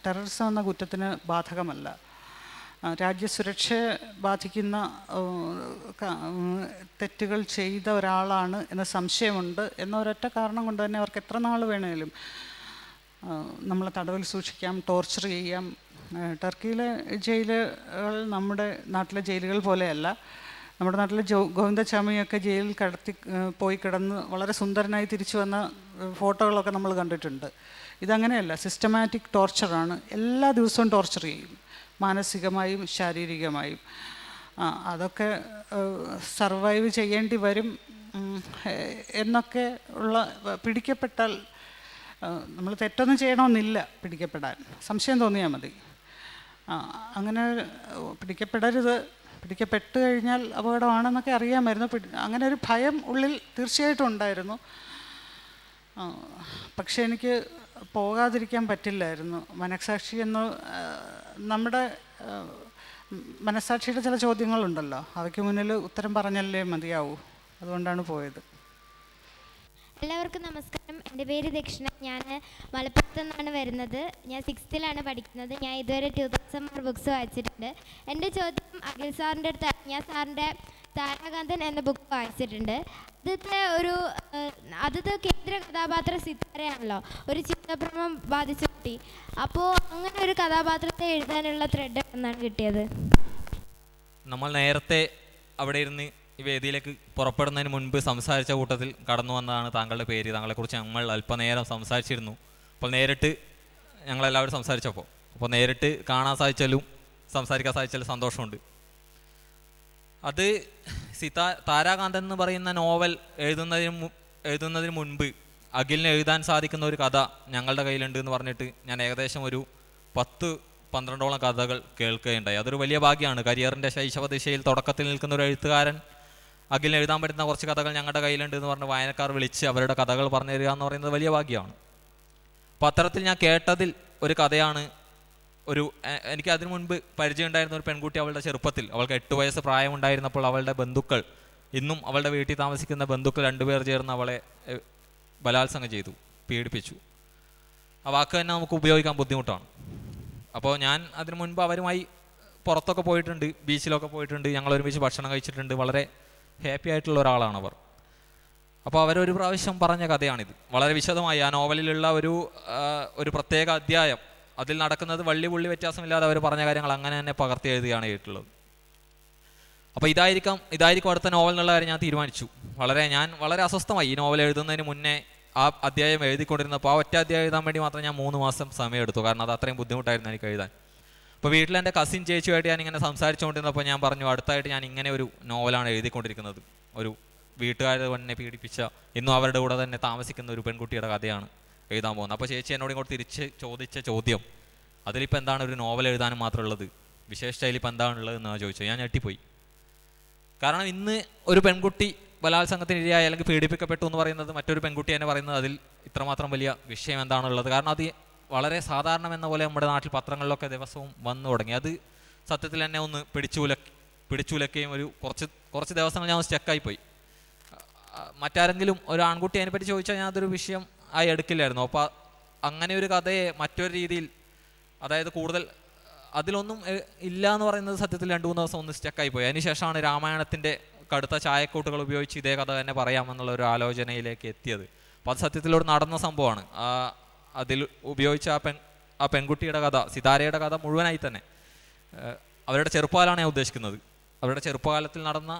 ടെററിസം എന്ന കുറ്റത്തിന് ബാധകമല്ല. രാജ്യസുരക്ഷയെ ബാധിക്കുന്ന തെറ്റുകൾ ചെയ്ത ഒരാളാണ് എന്ന സംശയമുണ്ട് എന്ന ഒരൊറ്റ കാരണം കൊണ്ട് തന്നെ അവർക്ക് എത്ര നാൾ വേണേലും നമ്മളെ തടവിൽ സൂക്ഷിക്കാം, ടോർച്ചർ ചെയ്യാം. ടർക്കിയിലെ ജയിലുകൾ നമ്മുടെ നാട്ടിലെ ജയിലുകൾ പോലെയല്ല. നമ്മുടെ നാട്ടിലെ ഗോവിന്ദചാമിയൊക്കെ ജയിലിൽ പോയി കിടന്ന് വളരെ സുന്ദരനായി തിരിച്ചു വന്ന ഫോട്ടോകളൊക്കെ നമ്മൾ കണ്ടിട്ടുണ്ട്. ഇതങ്ങനെയല്ല, സിസ്റ്റമാറ്റിക് ടോർച്ചറാണ്. എല്ലാ ദിവസവും ടോർച്ചർ ചെയ്യും, മാനസികമായും ശാരീരികമായും. അതൊക്കെ സർവൈവ് ചെയ്യേണ്ടി വരും എന്നൊക്കെ ഉള്ള. പിടിക്കപ്പെട്ടാൽ നമ്മൾ തെറ്റൊന്നും ചെയ്യണമെന്നില്ല പിടിക്കപ്പെടാൻ, സംശയം തോന്നിയാൽ മതി. അങ്ങനെ പിടിക്കപ്പെടരുത്, പിടിക്കപ്പെട്ട് കഴിഞ്ഞാൽ അപകടമാണെന്നൊക്കെ അറിയാമായിരുന്നു. അങ്ങനെ ഒരു ഭയം ഉള്ളിൽ തീർച്ചയായിട്ടും ഉണ്ടായിരുന്നു. പക്ഷേ എനിക്ക് പോകാതിരിക്കാൻ പറ്റില്ലായിരുന്നു. മനസാക്ഷി എന്ന് നമ്മുടെ മനസാക്ഷിയുടെ ചില ചോദ്യങ്ങളുണ്ടല്ലോ, അവയ്ക്ക് മുന്നിൽ ഉത്തരം പറഞ്ഞല്ലേ മതിയാവൂ. അതുകൊണ്ടാണ് പോയത്. എല്ലാവർക്കും നമസ്കാരം. എൻ്റെ പേര് ദക്ഷിണ. ഞാൻ മലപ്പുറത്ത് നിന്നാണ് വരുന്നത്. ഞാൻ 6th പഠിക്കുന്നത്. ഞാൻ ഇതുവരെ 2000 ബുക്സ് വായിച്ചിട്ടുണ്ട്. എൻ്റെ ചോദ്യം അഖിൽ സാറിൻ്റെ അടുത്താണ്. ഞാൻ സാറിൻ്റെ താരാകാന്തൻ എന്ന ബുക്ക് വായിച്ചിട്ടുണ്ട്. ആദ്യത്തെ കേന്ദ്ര കഥാപാത്രം സിത്താരയാണല്ലോ, ഒരു ചിത്തഭ്രമം ബാധിച്ച കുട്ടി. അപ്പോൾ അങ്ങനെ ഒരു കഥാപാത്രത്തെ എഴുതാനുള്ള ത്രെഡ് എന്നാണ് കിട്ടിയത്? നമ്മൾ നേരത്തെ അവിടെ ഇരുന്ന് ഈ വേദിയിലേക്ക് പുറപ്പെടുന്നതിന് മുൻപ് സംസാരിച്ച കൂട്ടത്തിൽ കടന്നു വന്നതാണ് താങ്കളുടെ പേര്. താങ്കളെക്കുറിച്ച് നമ്മൾ അല്പനേരം സംസാരിച്ചിരുന്നു. അപ്പോൾ നേരിട്ട് ഞങ്ങളെല്ലാവരും അപ്പോൾ നേരിട്ട് കാണാൻ സാധിച്ചാലും സംസാരിക്കാൻ സാധിച്ചാലും സന്തോഷമുണ്ട്. അത് താരാകാന്തൻ എന്ന് പറയുന്ന നോവൽ എഴുതുന്നതിന് മുൻപ് അഖിലിന് എഴുതാൻ സാധിക്കുന്ന ഒരു കഥ ഞങ്ങളുടെ കയ്യിലുണ്ട് എന്ന് പറഞ്ഞിട്ട് ഞാൻ ഏകദേശം ഒരു 10-12ഓളം കഥകൾ കേൾക്കുകയുണ്ടായി. അതൊരു വലിയ ഭാഗ്യമാണ്. കരിയറിൻ്റെ ശൈശവ ദിശയിൽ തുടക്കത്തിൽ നിൽക്കുന്ന ഒരു എഴുത്തുകാരൻ അഖിലിന് എഴുതാൻ പറ്റുന്ന കുറച്ച് കഥകൾ ഞങ്ങളുടെ കയ്യിലുണ്ട് എന്ന് പറഞ്ഞ് വായനക്കാർ വിളിച്ച് അവരുടെ കഥകൾ പറഞ്ഞു തരിക എന്ന് പറയുന്നത് വലിയ ഭാഗ്യമാണ്. അപ്പോൾ അത്തരത്തിൽ ഞാൻ കേട്ടതിൽ ഒരു കഥയാണ്. എനിക്ക് അതിനു മുൻപ് പരിചയം ഉണ്ടായിരുന്ന ഒരു പെൺകുട്ടി, അവളുടെ ചെറുപ്പത്തിൽ, അവൾക്ക് 8 വയസ്സ് പ്രായമുണ്ടായിരുന്നപ്പോൾ അവളുടെ ബന്ധുക്കൾ, ഇന്നും അവളുടെ വീട്ടിൽ താമസിക്കുന്ന ബന്ധുക്കൾ 2 പേർ ചേർന്ന് അവളെ ബലാത്സംഗം ചെയ്തു, പീഡിപ്പിച്ചു. ആ വാക്ക് തന്നെ നമുക്ക് ഉപയോഗിക്കാൻ ബുദ്ധിമുട്ടാണ്. അപ്പോൾ ഞാൻ അതിനു മുൻപ് അവരുമായി പുറത്തൊക്കെ പോയിട്ടുണ്ട്, ബീച്ചിലൊക്കെ പോയിട്ടുണ്ട്, ഞങ്ങൾ ഒരുമിച്ച് ഭക്ഷണം കഴിച്ചിട്ടുണ്ട്. വളരെ ഹാപ്പി ആയിട്ടുള്ള ഒരാളാണ് അവർ. അപ്പോൾ അവരൊരു പ്രാവശ്യം പറഞ്ഞ കഥയാണിത്. വളരെ വിശദമായി ആ നോവലിലുള്ള ഒരു പ്രത്യേക അധ്യായം, അതിൽ നടക്കുന്നത് വള്ളി പുള്ളി വ്യത്യാസമില്ലാതെ അവർ പറഞ്ഞ കാര്യങ്ങൾ അങ്ങനെ തന്നെ പകർത്തി എഴുതുകയാണ് ചെയ്തിട്ടുള്ളത്. അപ്പോൾ ഇതായിരിക്കും അടുത്ത നോവൽ എന്നുള്ള കാര്യം ഞാൻ തീരുമാനിച്ചു. ഞാൻ വളരെ അസ്വസ്ഥമായി. ഈ നോവൽ എഴുതുന്നതിന് മുന്നേ ആ അധ്യായം എഴുതിക്കൊണ്ടിരുന്നപ്പോൾ ആ ഒറ്റ അധ്യായം എഴുതാൻ വേണ്ടി മാത്രം ഞാൻ 3 മാസം സമയമെടുത്തു. കാരണം അത് അത്രയും ബുദ്ധിമുട്ടായിരുന്നു എനിക്ക് എഴുതാൻ. അപ്പോൾ വീട്ടിൽ എൻ്റെ കസിൻ ചേച്ചിയുമായിട്ട് ഞാനിങ്ങനെ സംസാരിച്ചുകൊണ്ടിരുന്നപ്പോൾ ഞാൻ പറഞ്ഞു, അടുത്തായിട്ട് ഞാൻ ഇങ്ങനെ ഒരു നോവലാണ് എഴുതിക്കൊണ്ടിരിക്കുന്നത്. ഒരു വീട്ടുകാർ തന്നെ പീഡിപ്പിച്ച, ഇന്നും അവരുടെ കൂടെ തന്നെ താമസിക്കുന്ന ഒരു പെൺകുട്ടിയുടെ കഥയാണ് എഴുതാൻ പോകുന്നത്. അപ്പോൾ ചേച്ചി എന്നോട് ഇങ്ങോട്ട് തിരിച്ച് ചോദിച്ച ചോദ്യം, അതിലിപ്പോൾ എന്താണ് ഒരു നോവൽ എഴുതാനും മാത്രമുള്ളത്, വിശേഷിച്ചായി ഇപ്പോൾ എന്താണുള്ളത് എന്നാണ് ചോദിച്ചത്. ഞാൻ ഞെട്ടിപ്പോയി. കാരണം ഇന്ന് ഒരു പെൺകുട്ടി ബലാത്സംഗത്തിന് ഇരയായി അല്ലെങ്കിൽ പീഡിപ്പിക്കപ്പെട്ടു എന്ന് പറയുന്നത്, മറ്റൊരു പെൺകുട്ടി തന്നെ പറയുന്നത്, അതിൽ ഇത്രമാത്രം വലിയ വിഷയം എന്താണുള്ളത്. കാരണം അത് വളരെ സാധാരണം എന്ന പോലെ നമ്മുടെ നാട്ടിൽ പത്രങ്ങളിലൊക്കെ ദിവസവും വന്നു തുടങ്ങി. അത് സത്യത്തിൽ എന്നെ ഒന്ന് പിടിച്ചുലക്കുകയും കുറച്ച് ദിവസങ്ങൾ ഞാൻ സ്റ്റക്കായിപ്പോയി. മറ്റാരെങ്കിലും ഒരു ആൺകുട്ടി അതിനെപ്പറ്റി ചോദിച്ചാൽ ഞാൻ അതൊരു വിഷയം ആയി എടുക്കില്ലായിരുന്നു. അപ്പോൾ അങ്ങനെ ഒരു കഥയെ മറ്റൊരു രീതിയിൽ, അതായത് കൂടുതൽ അതിലൊന്നും ഇല്ല എന്ന് പറയുന്നത് സത്യത്തിൽ 2-3 ദിവസം ഒന്ന് സ്റ്റക്കായി പോയി. അതിനുശേഷമാണ് രാമായണത്തിൻ്റെ കടുത്ത ചായക്കൂട്ടുകൾ ഉപയോഗിച്ച് ഇതേ കഥ തന്നെ പറയാമെന്നുള്ള ഒരു ആലോചനയിലേക്ക് എത്തിയത്. അപ്പോൾ അത് സത്യത്തിലൊരു നടന്ന സംഭവമാണ്. അതിൽ ഉപയോഗിച്ച ആ പെൺകുട്ടിയുടെ കഥ, സിതാരയുടെ കഥ മുഴുവനായി തന്നെ അവരുടെ ചെറുപ്പകാലമാണ് ഞാൻ ഉദ്ദേശിക്കുന്നത്. അവരുടെ ചെറുപ്പകാലത്തിൽ നടന്ന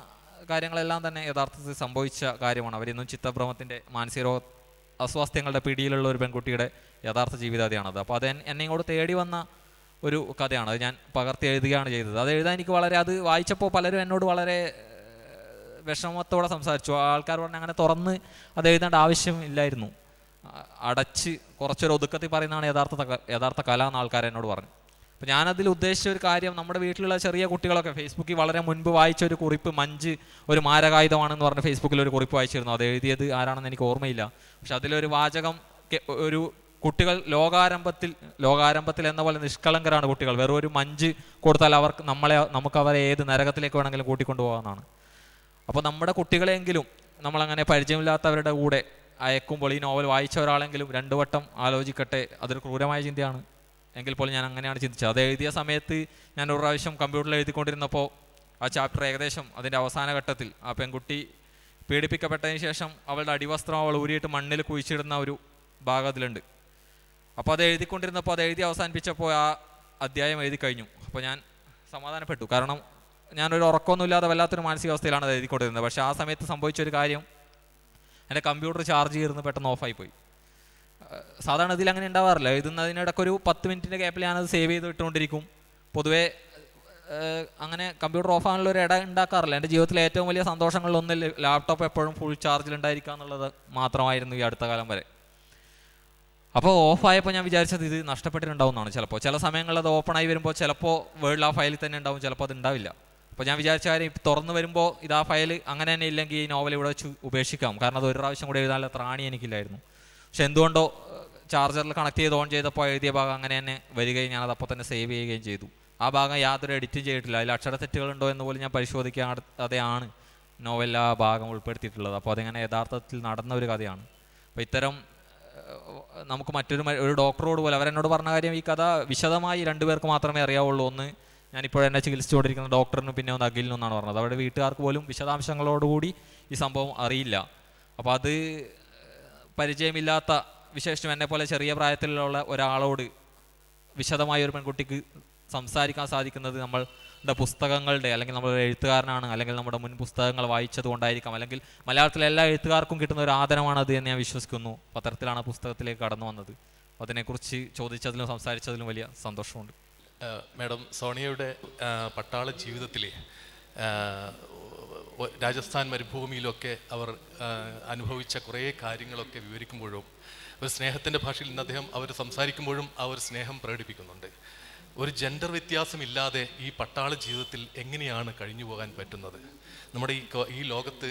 കാര്യങ്ങളെല്ലാം തന്നെ യഥാർത്ഥത്തിൽ സംഭവിച്ച കാര്യമാണ്. അവരിന്നും ചിത്തഭ്രമത്തിൻ്റെ മാനസിക അസ്വാസ്ഥ്യങ്ങളുടെ പിടിയിലുള്ള ഒരു പെൺകുട്ടിയുടെ യഥാർത്ഥ ജീവിതകഥയാണത്. അപ്പോൾ അത് എന്നെ ഇങ്ങോട്ട് തേടി വന്ന ഒരു കഥയാണ്. അത് ഞാൻ പകർത്തി എഴുതുകയാണ് ചെയ്തത്. അത് എഴുതാൻ എനിക്ക് വളരെ, അത് വായിച്ചപ്പോൾ പലരും എന്നോട് വളരെ വിഷമത്തോടെ സംസാരിച്ചു. ആൾക്കാർ പറഞ്ഞാൽ അങ്ങനെ തുറന്ന് അത് എഴുതേണ്ട ആവശ്യമില്ലായിരുന്നു, അടച്ച് കുറച്ചൊരു ഒതുക്കത്തിൽ പറയുന്നതാണ് യഥാർത്ഥ കല എന്ന് ആൾക്കാർ എന്നോട് പറഞ്ഞു. അപ്പോൾ ഞാനതിൽ ഉദ്ദേശിച്ച ഒരു കാര്യം, നമ്മുടെ വീട്ടിലുള്ള ചെറിയ കുട്ടികളൊക്കെ ഫേസ്ബുക്കിൽ വളരെ മുൻപ് വായിച്ച ഒരു കുറിപ്പ്, മഞ്ച് ഒരു മാരകായുധമാണെന്ന് പറഞ്ഞ് ഫേസ്ബുക്കിൽ ഒരു കുറിപ്പ് വായിച്ചിരുന്നു. അത് എഴുതിയത് ആരാണെന്ന് എനിക്ക് ഓർമ്മയില്ല. പക്ഷെ അതിലൊരു വാചകം, ഒരു കുട്ടികൾ ലോകാരംഭത്തിൽ എന്ന പോലെ നിഷ്കളങ്കരാണ് കുട്ടികൾ, വെറും ഒരു മഞ്ച് കൊടുത്താൽ നമുക്ക് അവരെ ഏത് നരകത്തിലേക്ക് വേണമെങ്കിലും കൂട്ടിക്കൊണ്ടുപോകാമെന്നാണ്. അപ്പോൾ നമ്മുടെ കുട്ടികളെങ്കിലും നമ്മളങ്ങനെ പരിചയമില്ലാത്തവരുടെ കൂടെ അയക്കുമ്പോൾ ഈ നോവൽ വായിച്ച ഒരാളെങ്കിലും 2 വട്ടം ആലോചിക്കട്ടെ. അതൊരു ക്രൂരമായ ചിന്തയാണ് എങ്കിൽ പോലും ഞാൻ അങ്ങനെയാണ് ചിന്തിച്ചത്. അത് എഴുതിയ സമയത്ത് ഞാൻ ഒരു പ്രാവശ്യം കമ്പ്യൂട്ടറിൽ എഴുതിക്കൊണ്ടിരുന്നപ്പോൾ ആ ചാപ്റ്റർ ഏകദേശം അതിൻ്റെ അവസാന ഘട്ടത്തിൽ ആ പെൺകുട്ടി പീഡിപ്പിക്കപ്പെട്ടതിന് ശേഷം അവളുടെ അടിവസ്ത്രം അവൾ ഊരിയിട്ട് മണ്ണിൽ കുഴിച്ചിടുന്ന ഒരു ഭാഗം അതിലുണ്ട്. അപ്പോൾ അത് എഴുതിക്കൊണ്ടിരുന്നപ്പോൾ, അത് എഴുതി അവസാനിപ്പിച്ചപ്പോൾ ആ അധ്യായം എഴുതി കഴിഞ്ഞു. അപ്പോൾ ഞാൻ സമാധാനപ്പെട്ടു. കാരണം ഞാനൊരു ഉറക്കമൊന്നുമില്ലാതെ വല്ലാത്തൊരു മാനസികാവസ്ഥയിലാണ് അത് എഴുതിക്കൊണ്ടിരുന്നത്. പക്ഷേ ആ സമയത്ത് സംഭവിച്ചൊരു കാര്യം, എൻ്റെ കമ്പ്യൂട്ടർ ചാർജ് ചെയ്തിരുന്ന് പെട്ടെന്ന് ഓഫായിപ്പോയി. സാധാരണ ഇതിൽ അങ്ങനെ ഉണ്ടാവാറില്ല. എഴുതുന്നതിനിടയ്ക്കൊരു 10 മിനിറ്റിൻ്റെ ഗ്യാപ്പിൽ ഞാനത് സേവ് ചെയ്ത് ഇട്ടുകൊണ്ടിരിക്കും. പൊതുവേ അങ്ങനെ കമ്പ്യൂട്ടർ ഓഫ് ആകാനുള്ള ഒരു ഇട ഉണ്ടാക്കാറില്ല. എൻ്റെ ജീവിതത്തിലെ ഏറ്റവും വലിയ സന്തോഷങ്ങളിലൊന്നും ലാപ്ടോപ്പ് എപ്പോഴും ഫുൾ ചാർജിലുണ്ടായിരിക്കുക എന്നുള്ളത് മാത്രമായിരുന്നു ഈ അടുത്ത കാലം വരെ. അപ്പോൾ ഓഫായപ്പോൾ ഞാൻ വിചാരിച്ചത് ഇത് നഷ്ടപ്പെട്ടിട്ടുണ്ടാവും എന്നാണ്. ചില സമയങ്ങളിൽ അത് ഓപ്പണായി വരുമ്പോൾ ചിലപ്പോൾ വേൾഡ് ആ ഫയലിൽ തന്നെ ഉണ്ടാവും, ചിലപ്പോൾ അത് ഉണ്ടാവില്ല. അപ്പോൾ ഞാൻ വിചാരിച്ച കാര്യം, തുറന്ന് വരുമ്പോൾ ഇത് ആ ഫയൽ അങ്ങനെ തന്നെ ഇല്ലെങ്കിൽ ഈ നോവൽ ഇവിടെ വെച്ച് ഉപേക്ഷിക്കാം. കാരണം അത് ഒരു പ്രാവശ്യം കൂടി എഴുതാനുള്ള ത്രാണി എനിക്കില്ലായിരുന്നു. പക്ഷെ എന്തുകൊണ്ടോ ചാർജറിൽ കണക്ട് ചെയ്ത് ഓൺ ചെയ്തപ്പോൾ എഴുതിയ ഭാഗം അങ്ങനെ തന്നെ വരികയും ഞാനത് അപ്പോൾ തന്നെ സേവ് ചെയ്യുകയും ചെയ്തു. ആ ഭാഗം യാതൊരു എഡിറ്റും ചെയ്തിട്ടില്ല. അതിൽ അക്ഷരത്തെറ്റുകളുണ്ടോ എന്ന് പോലും ഞാൻ പരിശോധിക്കാതെയാണ് നോവലിൽ ആ ഭാഗം ഉൾപ്പെടുത്തിയിട്ടുള്ളത്. അപ്പോൾ അതിങ്ങനെ യഥാർത്ഥത്തിൽ നടന്ന ഒരു കഥയാണ്. അപ്പോൾ ഇത്തരം നമുക്ക് ഒരു ഡോക്ടറോട് പോലെ അവരെന്നോട് പറഞ്ഞ കാര്യം, ഈ കഥ വിശദമായി 2 പേർക്ക് മാത്രമേ അറിയാവുള്ളൂ. ഒന്ന് ഞാനിപ്പോൾ എന്നെ ചികിത്സിച്ചുകൊണ്ടിരിക്കുന്ന ഡോക്ടറിനും, പിന്നെ ഒന്ന് അഖിലിനും എന്നാണ് പറഞ്ഞത്. അവരുടെ വീട്ടുകാർക്ക് പോലും വിശദാംശങ്ങളോടുകൂടി ഈ സംഭവം അറിയില്ല. അപ്പോൾ അത് പരിചയമില്ലാത്ത, വിശേഷം എന്നെ പോലെ ചെറിയ പ്രായത്തിലുള്ള ഒരാളോട് വിശദമായ ഒരു പെൺകുട്ടിക്ക് സംസാരിക്കാൻ സാധിക്കുന്നത് നമ്മളുടെ പുസ്തകങ്ങളുടെ, അല്ലെങ്കിൽ നമ്മൾ എഴുത്തുകാരനാണ്, അല്ലെങ്കിൽ നമ്മുടെ മുൻ പുസ്തകങ്ങൾ വായിച്ചത് കൊണ്ടായിരിക്കാം, അല്ലെങ്കിൽ മലയാളത്തിലെ എല്ലാ എഴുത്തുകാർക്കും കിട്ടുന്ന ഒരു ആദരമാണത് എന്ന് ഞാൻ വിശ്വസിക്കുന്നു. പത്രത്തിലാണ് പുസ്തകത്തിലേക്ക് കടന്നു വന്നത്. അതിനെക്കുറിച്ച് ചോദിച്ചതിലും സംസാരിച്ചതിലും വലിയ സന്തോഷമുണ്ട്. മാഡം, സോണിയയുടെ പട്ടാള ജീവിതത്തിലെ രാജസ്ഥാൻ മരുഭൂമിയിലൊക്കെ അവർ അനുഭവിച്ച കുറേ കാര്യങ്ങളൊക്കെ വിവരിക്കുമ്പോഴും ഒരു സ്നേഹത്തിൻ്റെ ഭാഷയിൽ നിന്ന് അദ്ദേഹം അവർ സംസാരിക്കുമ്പോഴും ആ ഒരു സ്നേഹം പ്രകടിപ്പിക്കുന്നുണ്ട്. ഒരു ജെൻഡർ വ്യത്യാസമില്ലാതെ ഈ പട്ടാള ജീവിതത്തിൽ എങ്ങനെയാണ് കഴിഞ്ഞു പോകാൻ പറ്റുന്നത്? നമ്മുടെ ഈ ലോകത്ത്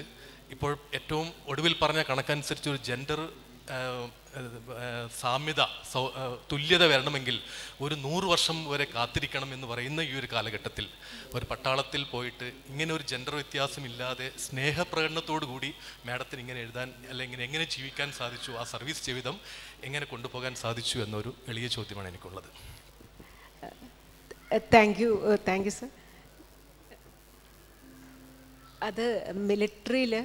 ഇപ്പോൾ ഏറ്റവും ഒടുവിൽ പറഞ്ഞ കണക്കനുസരിച്ച് ഒരു ജെൻഡർ സാമ്യത, തുല്യത വരണമെങ്കിൽ ഒരു 100 വർഷം വരെ കാത്തിരിക്കണം എന്ന് പറയുന്ന ഈ ഒരു കാലഘട്ടത്തിൽ ഒരു പട്ടാളത്തിൽ പോയിട്ട് ഇങ്ങനെ ഒരു ജെൻഡർ വ്യത്യാസമില്ലാതെ സ്നേഹപ്രകടനത്തോടു കൂടി മാഡത്തിന് ഇങ്ങനെ എഴുതാൻ, അല്ലെങ്കിൽ എങ്ങനെ ജീവിക്കാൻ സാധിച്ചു, ആ സർവീസ് ജീവിതം എങ്ങനെ കൊണ്ടുപോകാൻ സാധിച്ചു എന്നൊരു എളിയ ചോദ്യമാണ് എനിക്കുള്ളത്. Thank you sir. അത് മിലിറ്ററിയിൽ,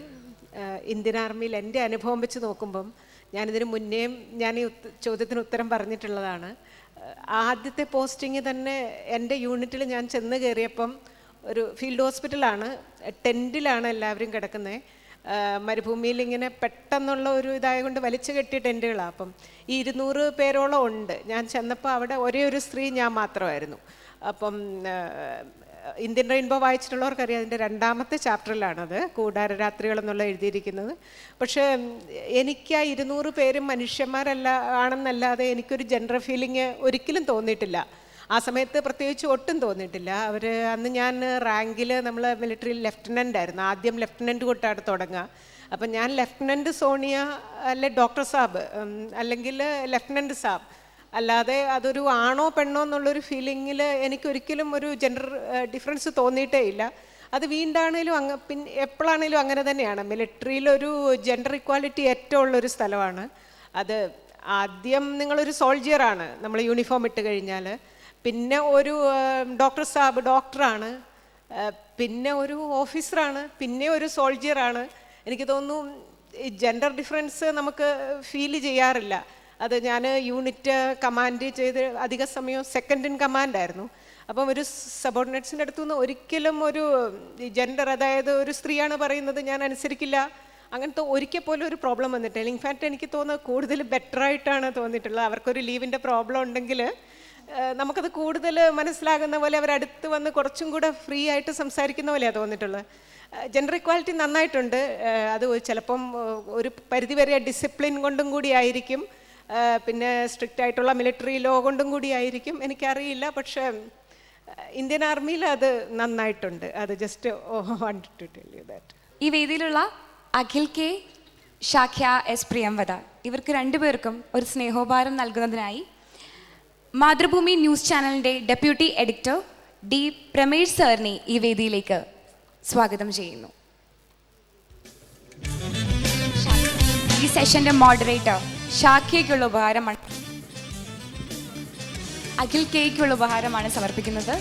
ഇന്ത്യൻ ആർമിയിൽ എൻ്റെ അനുഭവം വെച്ച് നോക്കുമ്പം, ഞാനിതിന് മുന്നേയും ഞാൻ ഈ ചോദ്യത്തിന് ഉത്തരം പറഞ്ഞിട്ടുള്ളതാണ്. ആദ്യത്തെ പോസ്റ്റിങ് തന്നെ എൻ്റെ യൂണിറ്റിൽ ഞാൻ ചെന്ന് കയറിയപ്പം ഒരു ഫീൽഡ് ഹോസ്പിറ്റലാണ്, ടെൻറ്റിലാണ് എല്ലാവരും കിടക്കുന്നത്. മരുഭൂമിയിൽ ഇങ്ങനെ പെട്ടെന്നുള്ള ഒരു ഇതായതുകൊണ്ട് വലിച്ചു കെട്ടിയ ടെൻറ്റുകളാണ്. അപ്പം ഈ 200 പേരോളം ഉണ്ട്. ഞാൻ ചെന്നപ്പോൾ അവിടെ ഒരേ ഒരു സ്ത്രീ ഞാൻ മാത്രമായിരുന്നു. അപ്പം ഇന്ത്യൻ റെയിൻബോ വായിച്ചിട്ടുള്ളവർക്കറിയാം, അതിൻ്റെ 2ാമത്തെ ചാപ്റ്ററിലാണത്, കൂടാരരാത്രികൾ എന്നുള്ള എഴുതിയിരിക്കുന്നത്. പക്ഷേ എനിക്ക് ആ 200 പേരും മനുഷ്യന്മാരല്ല ആണെന്നല്ലാതെ എനിക്കൊരു ജെൻഡർ ഫീലിംഗ് ഒരിക്കലും തോന്നിയിട്ടില്ല. ആ സമയത്ത് പ്രത്യേകിച്ച് ഒട്ടും തോന്നിയിട്ടില്ല. അന്ന് ഞാൻ റാങ്കിൽ, നമ്മൾ മിലിറ്ററിയിൽ ലെഫ്റ്റനൻ്റ് ആയിരുന്നു. ആദ്യം ലെഫ്റ്റനൻ്റ് തൊട്ടാണ് തുടങ്ങുക. അപ്പം ഞാൻ ലെഫ്റ്റനൻ്റ് സോണിയ, അല്ലെ ഡോക്ടർ സാബ്, അല്ലെങ്കിൽ ലെഫ്റ്റനൻ്റ് സാബ്, അല്ലാതെ അതൊരു ആണോ പെണ്ണോ എന്നുള്ളൊരു ഫീലിങ്ങിൽ എനിക്കൊരിക്കലും ഒരു ജെൻഡർ ഡിഫറൻസ് തോന്നിയിട്ടേ ഇല്ല. അത് വീണ്ടാണേലും പിന്നെ എപ്പോഴാണേലും അങ്ങനെ തന്നെയാണ്. മിലിറ്ററിയിലൊരു ജെൻഡർ ഇക്വാലിറ്റി ഏറ്റവും ഉള്ളൊരു സ്ഥലമാണ് അത്. ആദ്യം നിങ്ങളൊരു സോൾജിയറാണ് നമ്മൾ യൂണിഫോം ഇട്ട് കഴിഞ്ഞാൽ, പിന്നെ ഒരു ഡോക്ടർ സാബ് ഡോക്ടറാണ്, പിന്നെ ഒരു ഓഫീസറാണ്, പിന്നെ ഒരു സോൾജിയറാണ്. എനിക്ക് തോന്നുന്നു ഈ ജെൻഡർ ഡിഫറൻസ് നമുക്ക് ഫീൽ ചെയ്യാറില്ല. അത് ഞാൻ യൂണിറ്റ് കമാൻഡ് ചെയ്ത് അധിക സമയം സെക്കൻഡ് ഇൻ കമാൻഡായിരുന്നു. അപ്പം ഒരു സബോർഡിനേറ്റ്സിൻ്റെ അടുത്തുനിന്ന് ഒരിക്കലും ഒരു ജെൻഡർ, അതായത് ഒരു സ്ത്രീയാണ് പറയുന്നത് ഞാൻ അനുസരിക്കില്ല, അങ്ങനത്തെ ഒരിക്കൽ പോലും ഒരു പ്രോബ്ലം വന്നിട്ടില്ല. ഇൻഫാക്റ്റ് എനിക്ക് തോന്നുന്നത് കൂടുതൽ ബെറ്ററായിട്ടാണ് തോന്നിയിട്ടുള്ളത്. അവർക്കൊരു ലീവിൻ്റെ പ്രോബ്ലം ഉണ്ടെങ്കിൽ നമുക്കത് കൂടുതൽ മനസ്സിലാകുന്ന പോലെ അവരടുത്ത് വന്ന് കുറച്ചും കൂടെ ഫ്രീ ആയിട്ട് സംസാരിക്കുന്ന പോലെയാണ് തോന്നിയിട്ടുള്ളത്. ജെൻഡർ ഇക്വാലിറ്റി നന്നായിട്ടുണ്ട്. അത് ചിലപ്പം ഒരു പരിധിവരെ ഡിസിപ്ലിൻ കൊണ്ടും കൂടി ആയിരിക്കും, പിന്നെ സ്ട്രിക്റ്റ് ആയിട്ടുള്ള മിലിറ്ററി ലോ കൊണ്ടും കൂടി ആയിരിക്കും, എനിക്കറിയില്ല. പക്ഷേ ഇന്ത്യൻ ആർമിയിൽ അത് നന്നായിട്ടുണ്ട്. അത് just wanted to tell you that. ഈ വേദിയിലുള്ള അഖിൽ കെ, ഷാഖ്യ എസ് പ്രിയംവദ, ഇവർക്ക് രണ്ടുപേർക്കും ഒരു സ്നേഹോപഹാരം നൽകുന്നതിനായി മാതൃഭൂമി ന്യൂസ് ചാനലിൻ്റെ ഡെപ്യൂട്ടി എഡിറ്റർ ഡി പ്രമേഷ് സാറിനെ ഈ വേദിയിലേക്ക് സ്വാഗതം ചെയ്യുന്നു. ഈ സെഷൻ്റെ മോഡറേറ്റർ ഷാഖ്യയ്ക്കുള്ള ഉപഹാരമാണ്, അഖിൽ കെയ്ക്കുള്ള ഉപഹാരമാണ് സമർപ്പിക്കുന്നത്.